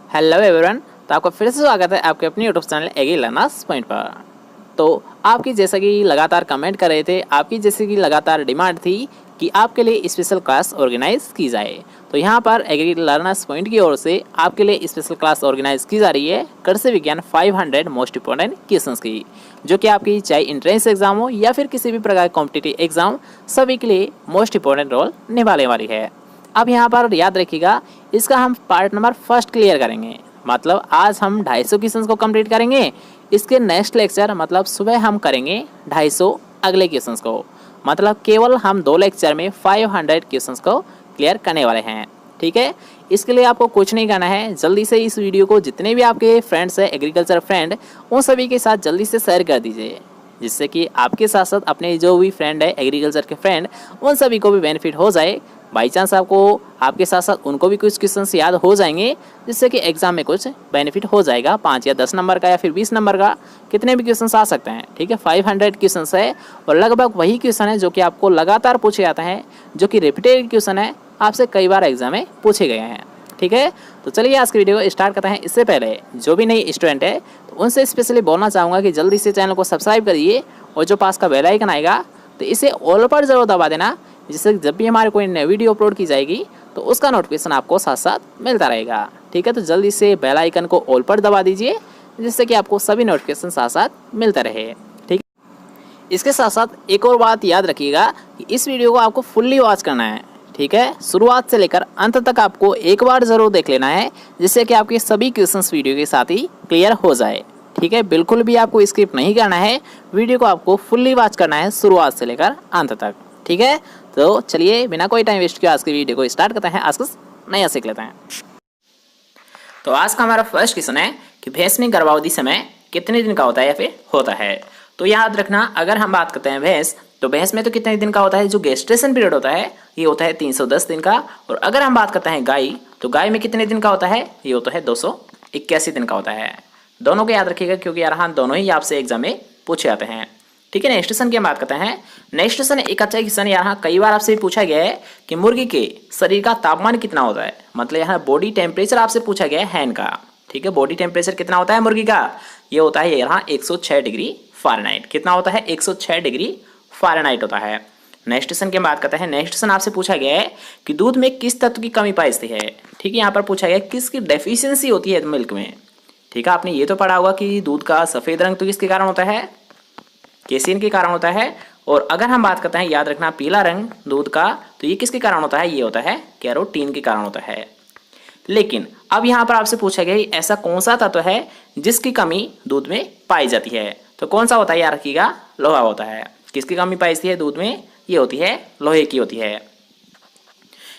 Hello everyone. तो आपका फिर से स्वागत है आपके अपने YouTube channel agri learners point पर। तो आपकी जैसा कि लगातार कमेंट कर रहे थे, आपकी जैसे कि लगातार डिमांड थी कि आपके लिए स्पेशल क्लास ऑर्गेनाइज की जाए। तो यहाँ पर एग्री लर्नर्स पॉइंट की ओर से आपके लिए स्पेशल क्लास ऑर्गेनाइज की जा रही है कृषि विज्ञान 500 मोस्ट इंपॉर्टेंट क्वेश्चंस की, जो कि आपकी चाहे इंट्रेंस एग्जाम हो या फिर किसी भी प्रकार कॉम्पिटिटिव एग्जाम, सभी के लिए मोस्ट इंपॉर्टेंट रोल निभाने वाली है। अब यहाँ पर याद रखिएगा, इसका हम पार्ट नंबर फर्स्ट क्लियर करेंगे। मतलब आज हम 250 क्वेश्चंस को कंप्लीट करेंगे। इसके नेक्स्ट लेक्चर मतलब सुबह हम करेंगे 250 अगले क्वेश्चंस को। मतलब केवल हम 2 लेक्चर में 500 क्वेश्चंस को क्लियर करने वाले हैं। ठीक है, इसके लिए आपको कुछ नहीं करना है, जल्दी से इस वीडियो को जितने भी आपके फ्रेंड्स हैं एग्रीकल्चर फ्रेंड, उन सभी के साथ जल्दी से शेयर कर दीजिए, जिससे कि आपके साथ साथ अपने जो भी फ्रेंड है एग्रीकल्चर के फ्रेंड, उन सभी को भी बेनिफिट हो जाए। बाई चांस आपको आपके साथ साथ उनको भी कुछ क्वेश्चंस याद हो जाएंगे, जिससे कि एग्जाम में कुछ बेनिफिट हो जाएगा। 5 या 10 नंबर का या फिर 20 नंबर का, कितने भी क्वेश्चंस आ सकते हैं। ठीक है, 500 क्वेश्चंस है और लगभग वही क्वेश्चन है जो कि आपको लगातार पूछे जाते हैं, जो कि रिपीटेड क्वेश्चन है, आपसे कई बार एग्जाम में पूछे गए हैं। ठीक है, तो चलिए आज की वीडियो को स्टार्ट करते हैं। इससे पहले जो भी नई स्टूडेंट है तो उनसे स्पेशली बोलना चाहूँगा कि जल्दी से चैनल को सब्सक्राइब करिए और जो पास का बेल आइकन आएगा तो इसे ऑल पर जरूर दबा देना, जिससे जब भी हमारे कोई नई वीडियो अपलोड की जाएगी तो उसका नोटिफिकेशन आपको साथ साथ मिलता रहेगा। ठीक है, तो जल्दी से बेल आइकन को ऑल पर दबा दीजिए, जिससे कि आपको सभी नोटिफिकेशन साथ साथ मिलता रहे। ठीक, इसके साथ साथ एक और बात याद रखिएगा कि इस वीडियो को आपको फुल्ली वॉच करना है। ठीक है, शुरुआत से लेकर अंत तक आपको एक बार जरूर देख लेना है, जिससे कि आपके सभी क्वेश्चंस वीडियो के साथ ही क्लियर हो जाए। ठीक है, बिल्कुल भी आपको स्किप नहीं करना है, वीडियो को आपको फुल्ली वॉच करना है शुरुआत से लेकर अंत तक। ठीक है, तो चलिए बिना कोई टाइम वेस्ट किए आज की वीडियो को स्टार्ट करते हैं। आज कुछ नया सीख लेते हैं। तो आज का हमारा फर्स्ट क्वेश्चन है कि भैंस में गर्भावधि समय कितने दिन का होता है या फिर होता है। तो याद रखना, अगर हम बात करते हैं भैंस, तो भैंस में तो कितने दिन का होता है, जो गेस्टेशन पीरियड होता है ये होता है 310 दिन का। और अगर हम बात करते हैं गाय, तो गाय में कितने दिन का होता है, ये होता है 281 दिन का होता है। दोनों को याद रखिएगा, क्योंकि यार हाँ दोनों ही आपसे एग्जाम में पूछे जाते हैं। ठीक है, नेक्स्ट क्वेश्चन की हम बात करते हैं। नेक्स्ट क्वेश्चन एक अच्छा क्वेश्चन, यहाँ कई बार आपसे पूछा गया है कि मुर्गी के शरीर का तापमान कितना होता है। मतलब यहाँ बॉडी टेम्परेचर आपसे पूछा गया है हैन का। ठीक है, बॉडी टेम्परेचर कितना होता है मुर्गी का, ये होता है यहाँ 106 डिग्री फ़ारेनहाइट। कितना होता है, 106 डिग्री फ़ारेनहाइट होता है। नेक्स्ट क्वेश्चन की बात करते हैं। नेक्स्ट क्वेश्चन आपसे पूछा गया है कि दूध में किस तत्व की कमी पाई जाती है। ठीक है, यहाँ पर पूछा गया है किसकी डेफिशिएंसी होती है मिल्क में। ठीक है, आपने ये तो पढ़ा होगा कि दूध का सफ़ेद रंग तो किसके कारण होता है, केसिन के कारण होता है। और अगर हम बात करते हैं, याद रखना, पीला रंग दूध का, तो ये किसके कारण होता है, ये होता है कैरोटीन के कारण होता है। लेकिन अब यहाँ पर आपसे पूछा गया है ऐसा कौन सा तत्व है जिसकी कमी दूध में पाई जाती है। तो कौन सा होता है, याद रखिएगा, लोहा होता है। किसकी कमी पाई जाती है दूध में, ये होती है लोहे की होती है।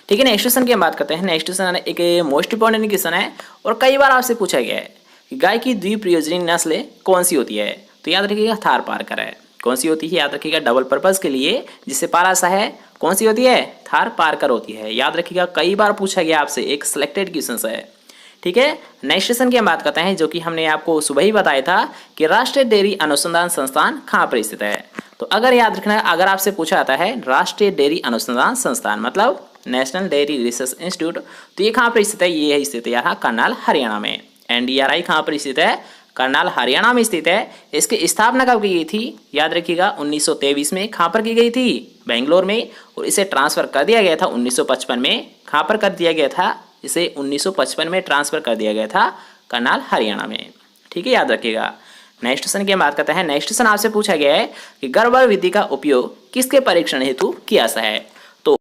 ठीक है, नेक्स्ट क्वेश्चन की हम बात करते हैं। नेक्स्ट क्वेश्चन एक मोस्ट इंपॉर्टेंट क्वेश्चन है और कई बार आपसे पूछा गया है कि गाय की द्विप्रयोजनी नस्ल कौन सी होती है। तो याद रखिएगा थार पारकर है। कौन सी होती है, याद रखिएगा, डबल पर्पज के लिए जिससे पारा सा है, कौन सी होती है, थार पारकर होती है। याद रखिएगा, कई बार पूछा गया आपसे, एक सिलेक्टेड क्वेश्चन है। ठीक है, नेक्स्ट क्वेश्चन की हम बात करते हैं, जो कि हमने आपको सुबह ही बताया था कि राष्ट्रीय डेयरी अनुसंधान संस्थान कहाँ पर स्थित है। तो अगर याद रखना, अगर आपसे पूछा जाता है राष्ट्रीय डेयरी अनुसंधान संस्थान मतलब नेशनल डेयरी रिसर्च इंस्टीट्यूट, तो ये कहाँ पर स्थित है, ये स्थित है यहाँ करनाल हरियाणा में। NDRI कहाँ पर स्थित है, करनाल हरियाणा में स्थित है। इसकी स्थापना कब की गई थी, याद रखिएगा 1923 में। कहाँ पर की गई थी, बेंगलोर में। और इसे ट्रांसफर कर दिया गया था 1955 में। कहाँ पर कर दिया गया था, इसे 1955 में ट्रांसफर कर दिया गया था करनाल हरियाणा में। ठीक है, याद रखिएगा। नेक्स्ट क्वेश्चन की बात करते हैं। नेक्स्ट क्वेश्चन आपसे पूछा गया है कि गर्भधारण विधि का उपयोग किसके परीक्षण हेतु किया जाता है। तो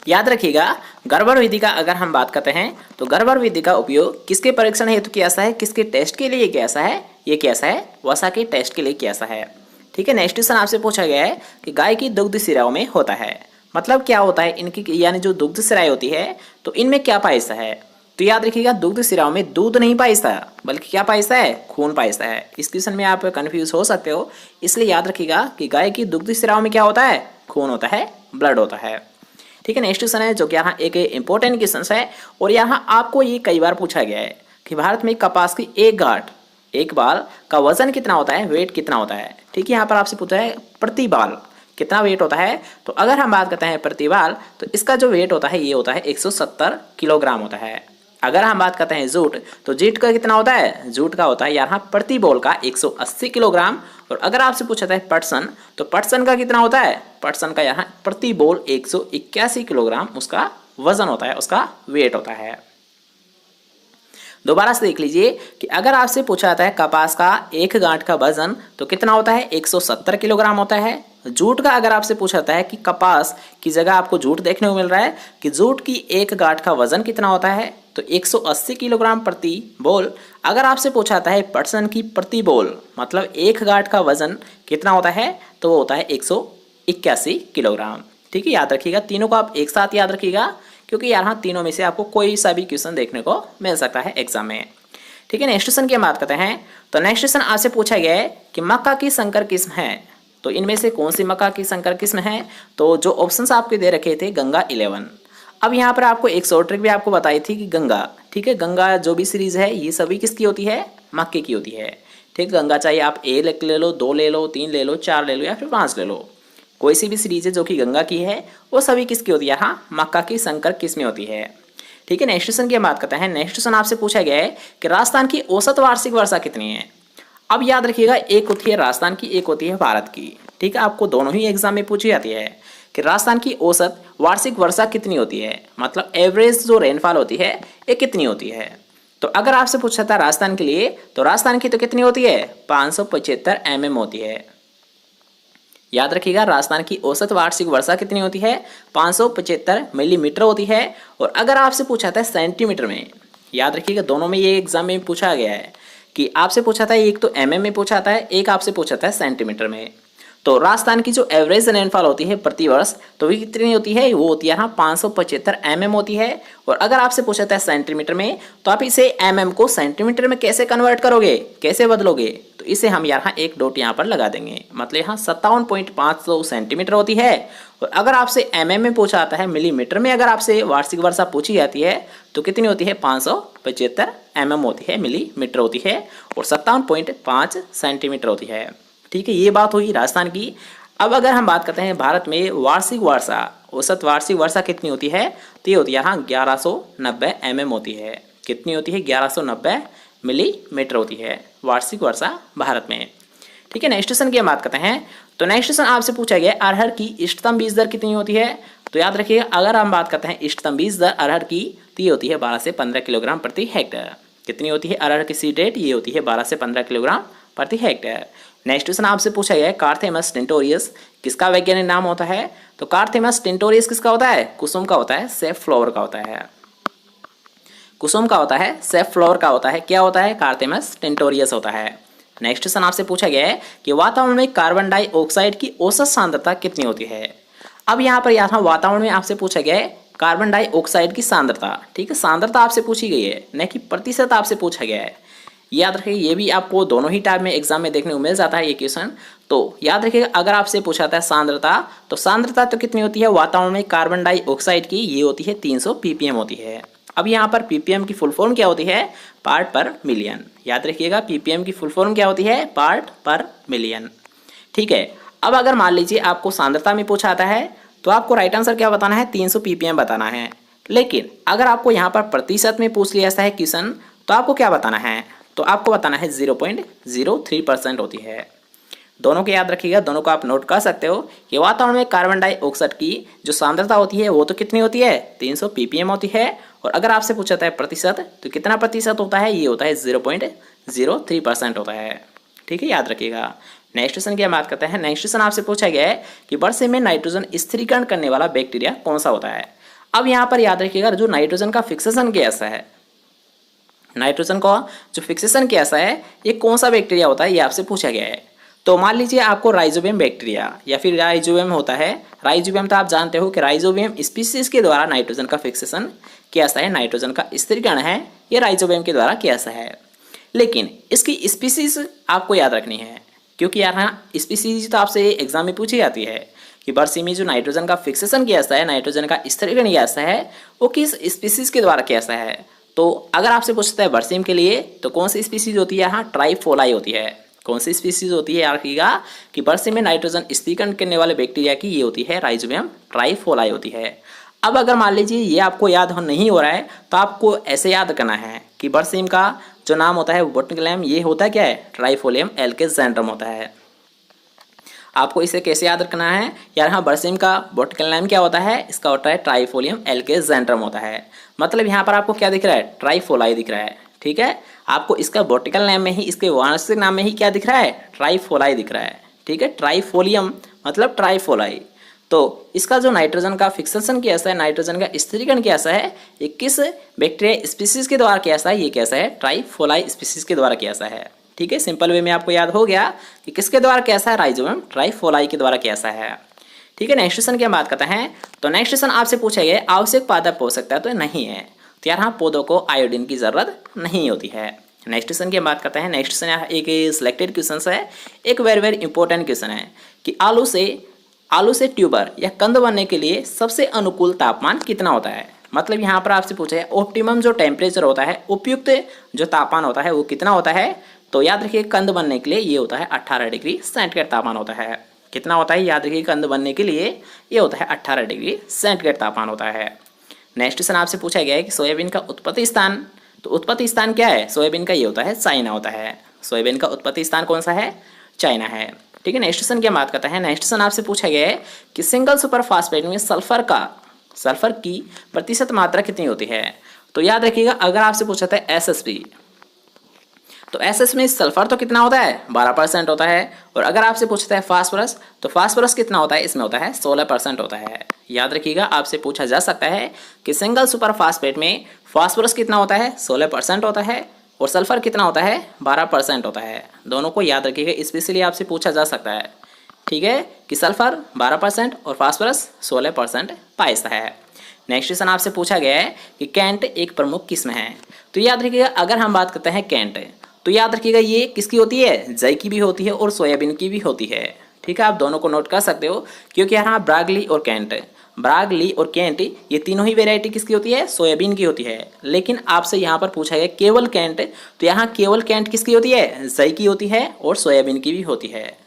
याद रखिएगा, गर्भधारण विधि का अगर हम बात करते हैं तो गर्भधारण विधि का उपयोग किसके परीक्षण हेतु किया जाता है, किसके टेस्ट के लिए किया जाता है, ये किया जाता है वसा के टेस्ट के लिए किया जाता है। ठीक है, नेक्स्ट क्वेश्चन आपसे पूछा गया है कि गाय की दुग्ध सिराओं में होता है। मतलब क्या होता है इनकी, यानी जो दुग्ध सिराएं होती है तो इनमें क्या पाया जाता है। तो याद रखिएगा, दुग्ध सिराओं में दूध नहीं पाया जाता, बल्कि क्या पाया जाता है, खून पाया जाता है। इस क्वेश्चन में आप कंफ्यूज हो सकते हो, इसलिए याद रखिएगा कि गाय की दुग्ध सिराओं में क्या होता है, खून होता है, ब्लड होता है। ठीक है, नेक्स्ट क्वेश्चन है जो कि यहाँ एक इंपॉर्टेंट क्वेश्चन है और यहाँ आपको ये कई बार पूछा गया है कि भारत में कपास की एक गांठ, एक बाल का वजन कितना होता है, वेट कितना होता है। ठीक है, यहाँ पर आपसे पूछा है प्रति बाल कितना वेट होता है। तो अगर हम बात करते हैं प्रति बाल, तो इसका जो वेट होता है ये होता है 170 किलोग्राम होता है। अगर हम बात करते हैं जूट, तो जूट का कितना होता है, जूट का होता है यहाँ प्रति बोल का 180 किलोग्राम। और अगर आपसे पूछा था पटसन, तो पटसन का कितना होता है, पटसन का यहाँ प्रति बोल 181 किलोग्राम उसका वजन होता है, उसका वेट होता है। दोबारा से देख लीजिए कि अगर आपसे पूछा जाता है कपास का एक गांठ का वजन तो कितना होता है, 170 किलोग्राम होता है। जूट का अगर आपसे पूछा जाता है कि कपास की जगह आपको जूट देखने को मिल रहा है कि जूट की एक गांठ का वजन कितना होता है, तो 180 किलोग्राम प्रति बोल। अगर आपसे पूछा जाता है पटसन की प्रति बोल मतलब एक गांठ का वजन कितना होता है, तो वो होता है 181 किलोग्राम। ठीक है, याद रखिएगा, तीनों को आप एक साथ याद रखिएगा क्योंकि यहाँ तीनों में से आपको कोई सा भी क्वेश्चन देखने को मिल सकता है एग्जाम में। ठीक है, नेक्स्ट क्वेश्चन की बात करते हैं। तो नेक्स्ट क्वेश्चन आपसे पूछा गया है कि मक्का की संकर किस्म है, तो इनमें से कौन सी मक्का की संकर किस्म है। तो जो ऑप्शंस आपके दे रखे थे गंगा 11। अब यहाँ पर आपको एक शॉर्ट ट्रिक भी आपको बताई थी कि गंगा, ठीक है, गंगा जो भी सीरीज है ये सभी किसकी होती है, मक्के की होती है। ठीक, गंगा चाहे आप ए ले लो, 2 ले लो, 3 ले लो, 4 ले लो या फिर 5 ले लो, कोई सी भी सीरीज है जो कि गंगा की है वो सभी किसकी होती है, यहाँ मक्का की संकर किस्में होती है। ठीक है, नेक्स्ट क्वेश्चन की बात करते हैं। नेक्स्ट क्वेश्चन आपसे पूछा गया है कि राजस्थान की औसत वार्षिक वर्षा कितनी है। अब याद रखिएगा, एक होती है राजस्थान की, एक होती है भारत की। ठीक है, आपको दोनों ही एग्जाम में पूछी जाती है कि राजस्थान की औसत वार्षिक वर्षा कितनी होती है, मतलब एवरेज जो रेनफॉल होती है ये कितनी होती है। तो अगर आपसे पूछा था राजस्थान के लिए, तो राजस्थान की तो कितनी होती है, 575 mm होती है। याद रखिएगा, राजस्थान की औसत वार्षिक वर्षा कितनी होती है, 575 मिलीमीटर होती है। और अगर आपसे पूछा था सेंटीमीटर में, याद रखिएगा दोनों में ये एग्जाम में पूछा गया है कि आपसे पूछा था एक तो mm में पूछा था, एक आपसे पूछा था सेंटीमीटर में। तो राजस्थान की जो एवरेज रेनफॉल होती है प्रति वर्ष तो वो कितनी होती है, वो होती है यहाँ 575 mm होती है। और अगर आपसे पूछा था सेंटीमीटर में, तो आप इसे mm को सेंटीमीटर में कैसे कन्वर्ट करोगे, कैसे बदलोगे, तो इसे हम यहाँ एक डॉट यहाँ पर लगा देंगे, मतलब यहाँ 57.5 सेंटीमीटर होती है। और अगर आपसे mm में पूछा आता है, मिलीमीटर में अगर आपसे वार्षिक वर्षा पूछी जाती है तो कितनी होती है, 575 mm होती है, मिलीमीटर होती है और 57.5 सेंटीमीटर होती है। ठीक है, ये बात हुई राजस्थान की। अब अगर हम बात करते हैं भारत में वार्षिक वर्षा, औसत वार्षिक वर्षा कितनी होती है, तो ये होती है यहाँ 1190 mm होती है। कितनी होती है, 1190 मिलीमीटर होती है वार्षिक वर्षा भारत में। ठीक है, नेक्स्ट क्वेश्चन की बात करते हैं। तो नेक्स्ट क्वेश्चन आपसे पूछा गया अरहर की इष्टतम बीज दर कितनी होती है। तो याद रखिएगा, अगर हम बात करते हैं इष्टतम बीज दर अरहर की, तो ये होती है 12 से 15 किलोग्राम प्रति हेक्टेयर। कितनी होती है अरहर की सीड रेट, ये होती है 12 से 15 किलोग्राम प्रति हेक्टेयर। नेक्स्ट क्वेश्चन आपसे पूछा गया है कार्थेमस टिंटोरियस किसका वैज्ञानिक नाम होता है। तो कार्थेमस टिंटोरियस किसका होता है, कुसुम का होता है, सेफ फ्लावर का होता है, कुसुम का होता है, सेफ फ्लावर का होता है, क्या होता है, कार्थेमस टिंटोरियस होता है। नेक्स्ट क्वेश्चन आपसे पूछा गया है कि वातावरण में कार्बन डाइऑक्साइड की औसत सांद्रता कितनी होती है। अब यहाँ पर यहाँ वातावरण में आपसे पूछा गया है कार्बन डाइऑक्साइड की सांद्रता। ठीक है, सांद्रता आपसे पूछी गई है, न कि प्रतिशत आपसे पूछा गया है। याद रखिए, ये भी आपको दोनों ही टाइप में एग्जाम में देखने को मिल जाता है ये क्वेश्चन। तो याद रखिएगा, अगर आपसे पूछा था सांद्रता, तो सांद्रता तो कितनी होती है वातावरण में कार्बन डाइऑक्साइड की, ये होती है 300 ppm होती है। अब यहाँ पर ppm की फुल फॉर्म क्या होती है, पार्ट पर मिलियन। याद रखिएगा, ppm की फुल फॉर्म क्या होती है, पार्ट पर मिलियन। ठीक है, अब अगर मान लीजिए आपको सांद्रता में पूछा आता है तो आपको राइट आंसर क्या बताना है, 300 ppm बताना है। लेकिन अगर आपको यहाँ पर प्रतिशत में पूछ लिया है क्वेश्चन, तो आपको क्या बताना है, तो आपको बताना है 0.03% होती है। दोनों को याद रखिएगा, दोनों को आप नोट कर सकते हो कि वातावरण में कार्बन डाइऑक्साइड की जो सांद्रता होती है वो तो कितनी होती है, 300 ppm होती है। और अगर आपसे पूछा है प्रतिशत, तो कितना प्रतिशत होता है, ये होता है 0.03% होता है। ठीक है, याद रखिएगा। नेक्स्ट क्वेश्चन की हम बात करते हैं। नेक्स्ट क्वेश्चन आपसे पूछा गया है कि वर्षे में नाइट्रोजन स्थिरीकरण करने वाला बैक्टीरिया कौन सा होता है। अब यहाँ पर याद रखिएगा, जो नाइट्रोजन का फिक्सेशन गैस है, नाइट्रोजन का जो फिक्सेशन गैस है ये कौन सा बैक्टीरिया होता है, ये आपसे पूछा गया है। तो मान लीजिए आपको राइजोबियम बैक्टीरिया या फिर राइजोबियम होता है। राइजोबियम तो आप जानते हो कि राइजोबियम स्पीसीज के द्वारा नाइट्रोजन का फिक्सेशन किया है, नाइट्रोजन का स्थिरीकरण है ये राइजोबियम के द्वारा किया है। लेकिन इसकी स्पीसीज आपको याद रखनी है, क्योंकि यहाँ स्पीसीज तो आपसे एग्जाम में पूछी जाती है कि वर्षी में जो नाइट्रोजन का फिक्सेशन किया है, नाइट्रोजन का स्थिरीकरण किया है, वो किस स्पीसीज के द्वारा किया है। तो अगर आपसे पूछता है बरसीम के लिए, तो कौन सी स्पीसीज होती है, यहाँ ट्राइफोलाई होती है। कौन सी स्पीसीज होती है, याद रखिएगा कि बरसीम में नाइट्रोजन स्थिरीकरण करने वाले बैक्टीरिया की ये होती है राइजोबियम ट्राइफोलाई होती है। अब अगर मान लीजिए ये आपको याद नहीं हो रहा है तो आपको ऐसे याद करना है कि बरसीम का जो नाम होता है बोटनिकल नेम ये होता है क्या है, ट्राइफोलियम एल्केजेंड्रम होता है। आपको इसे कैसे याद रखना है यार, हाँ बरसीम का बोटनिकल नेम क्या होता है, इसका होता है ट्राइफोलियम एल्केजेंड्रम होता है। मतलब यहाँ पर आपको क्या दिख रहा है, ट्राइफोलाई दिख रहा है। ठीक है, आपको इसका बोटनिकल नेम में ही, इसके वानस्पतिक नाम में ही क्या दिख रहा है, ट्राइफोलाई दिख रहा है। ठीक है, ट्राइफोलियम मतलब ट्राइफोलाई। तो इसका जो नाइट्रोजन का फिक्सेशन कैसा है, नाइट्रोजन का स्थिरीकरण कैसा है, ये किस बैक्टीरिया स्पीसीज के द्वारा कैसा है, ये कैसा है, ट्राइफोलाई स्पीसीज के द्वारा कैसा है। ठीक है, सिंपल वे में आपको याद हो गया कि किसके द्वारा कैसा है, राइजोबियम ट्राइफोलाई के द्वारा कैसा है। ठीक है, नेक्स्ट क्वेश्चन की हम बात करते हैं। तो नेक्स्ट क्वेश्चन आपसे पूछा गया आवश्यक पादप हो सकता है तो नहीं है। तो यार हाँ, पौधों को आयोडीन की जरूरत नहीं होती है। नेक्स्ट क्वेश्चन की हम बात करते हैं। नेक्स्ट क्वेश्चन यहाँ एक सिलेक्टेड क्वेश्चन है, एक वेरी वेरी इंपॉर्टेंट क्वेश्चन है कि आलू से ट्यूबर या कंद बनने के लिए सबसे अनुकूल तापमान कितना होता है। मतलब यहाँ पर आपसे पूछा है ऑप्टिमम जो टेम्परेचर होता है, उपयुक्त जो तापमान होता है वो कितना होता है। तो याद रखिए कंद बनने के लिए ये होता है 18 डिग्री सेंटीग्रेड तापमान होता है। कितना होता है, याद रखिए कंद बनने के लिए ये होता है 18 डिग्री सेंटीग्रेड तापमान होता है। नेक्स्ट क्वेश्चन आपसे पूछा गया है कि सोयाबीन का उत्पत्ति स्थान, तो उत्पत्ति स्थान क्या है सोयाबीन का, ये होता है चाइना होता है। सोयाबीन का उत्पत्ति स्थान कौन सा है, चाइना है। ठीक है, नेक्स्ट क्वेश्चन की बात करते हैं। नेक्स्ट क्वेश्चन आपसे पूछा गया है कि सिंगल सुपर फास्फेट में सल्फर की प्रतिशत मात्रा कितनी होती है। तो याद रखिएगा अगर आपसे पूछा था एसएसपी, तो एसएस में सल्फर तो कितना होता है 12% होता है। और अगर आपसे पूछता है फास्फोरस, तो फास्फोरस कितना होता है, इसमें होता है 16% होता है। याद रखिएगा आपसे पूछा जा सकता है कि सिंगल सुपर फास्फेट में फास्फोरस कितना होता है 16% होता है और सल्फर कितना होता है 12% होता है। दोनों को याद रखिएगा, स्पेशली आपसे पूछा जा सकता है। ठीक है, कि सल्फर 12% और फास्फोरस 16% पाया है। नेक्स्ट क्वेश्चन आपसे पूछा गया है कि कैंट एक प्रमुख किस्म है। तो याद रखिएगा अगर हम बात करते हैं कैंट, तो याद रखिएगा ये किसकी होती है, जई की भी होती है और सोयाबीन की भी होती है। ठीक है, आप दोनों को नोट कर सकते हो क्योंकि यहाँ ब्रागली और कैंट ये तीनों ही वेराइटी किसकी होती है, सोयाबीन की होती है। लेकिन आपसे यहाँ पर पूछा गया केवल कैंट, तो यहाँ केवल कैंट किसकी होती है, जई की होती है और सोयाबीन की भी होती है।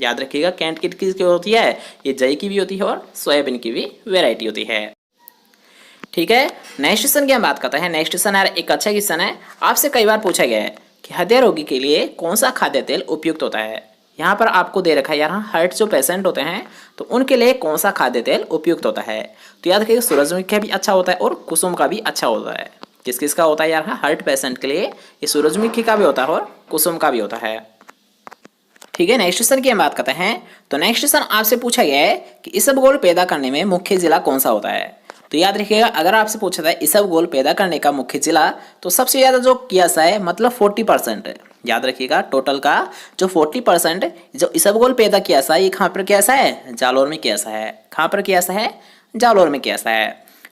याद रखिएगा कैंट किसकी होती है, ये जई की भी होती है और सोयाबीन की भी वेराइटी होती है। ठीक है, नेक्स्ट क्वेश्चन की हम बात करते हैं। नेक्स्ट क्वेश्चन यार एक अच्छा क्वेश्चन है, आपसे कई बार पूछा गया है कि हृदय रोगी के लिए कौन सा खाद्य तेल उपयुक्त होता है। यहाँ पर आपको दे रखा है यार हार्ट जो पेशेंट होते हैं तो उनके लिए कौन सा खाद्य तेल उपयुक्त होता है। तो याद रखिएगा सूरजमुखी का भी अच्छा होता है और कुसुम का भी अच्छा होता है। किस किस का होता है यार, हार्ट पेशेंट के लिए ये सूरजमुखी का भी होता है और कुसुम का भी होता है। ठीक है, नेक्स्ट क्वेश्चन की हम बात करते हैं। तो नेक्स्ट क्वेश्चन आपसे पूछा गया है कि इसबगोल पैदा करने में मुख्य जिला कौन सा होता है। तो याद रखिएगा अगर आपसे पूछा था इसबगोल पैदा करने का मुख्य जिला, तो सबसे ज़्यादा जो कियासा है मतलब 40%। याद रखिएगा टोटल का जो 40% जो इसबगोल पैदा कियासा है ये कहाँ पर कियासा है, जालौर में कियासा है। कहाँ पर कियासा है, जालौर में कियासा है।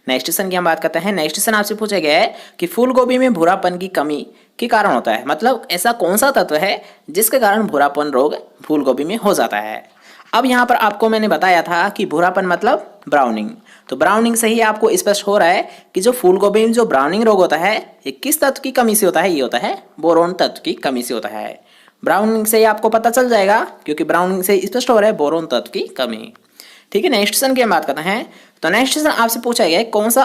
नेक्स्ट क्वेश्चन की हम बात करते हैं। नेक्स्ट क्वेश्चन आपसे पूछा गया है कि फूल गोभी में भूरापन की कमी के कारण होता है। मतलब ऐसा कौन सा तत्व है जिसके कारण भूरापन रोग फूल गोभी में हो जाता है। अब यहाँ पर आपको मैंने बताया था कि भूरापन मतलब ब्राउनिंग, तो ब्राउनिंग से ही आपको स्पष्ट हो रहा है कि जो फूल गोभी में जो ब्राउनिंग रोग होता है ये किस तत्व की कमी से होता है, ये होता है बोरोन तत्व की कमी से होता है। ब्राउनिंग से ही आपको पता चल जाएगा क्योंकि ब्राउनिंग से स्पष्ट हो रहा है बोरोन तत्व की कमी। ठीक है, नेक्स्ट क्वेश्चन की हम बात करते हैं। तो नेक्स्ट क्वेश्चन आपसे पूछा गया है कौन सा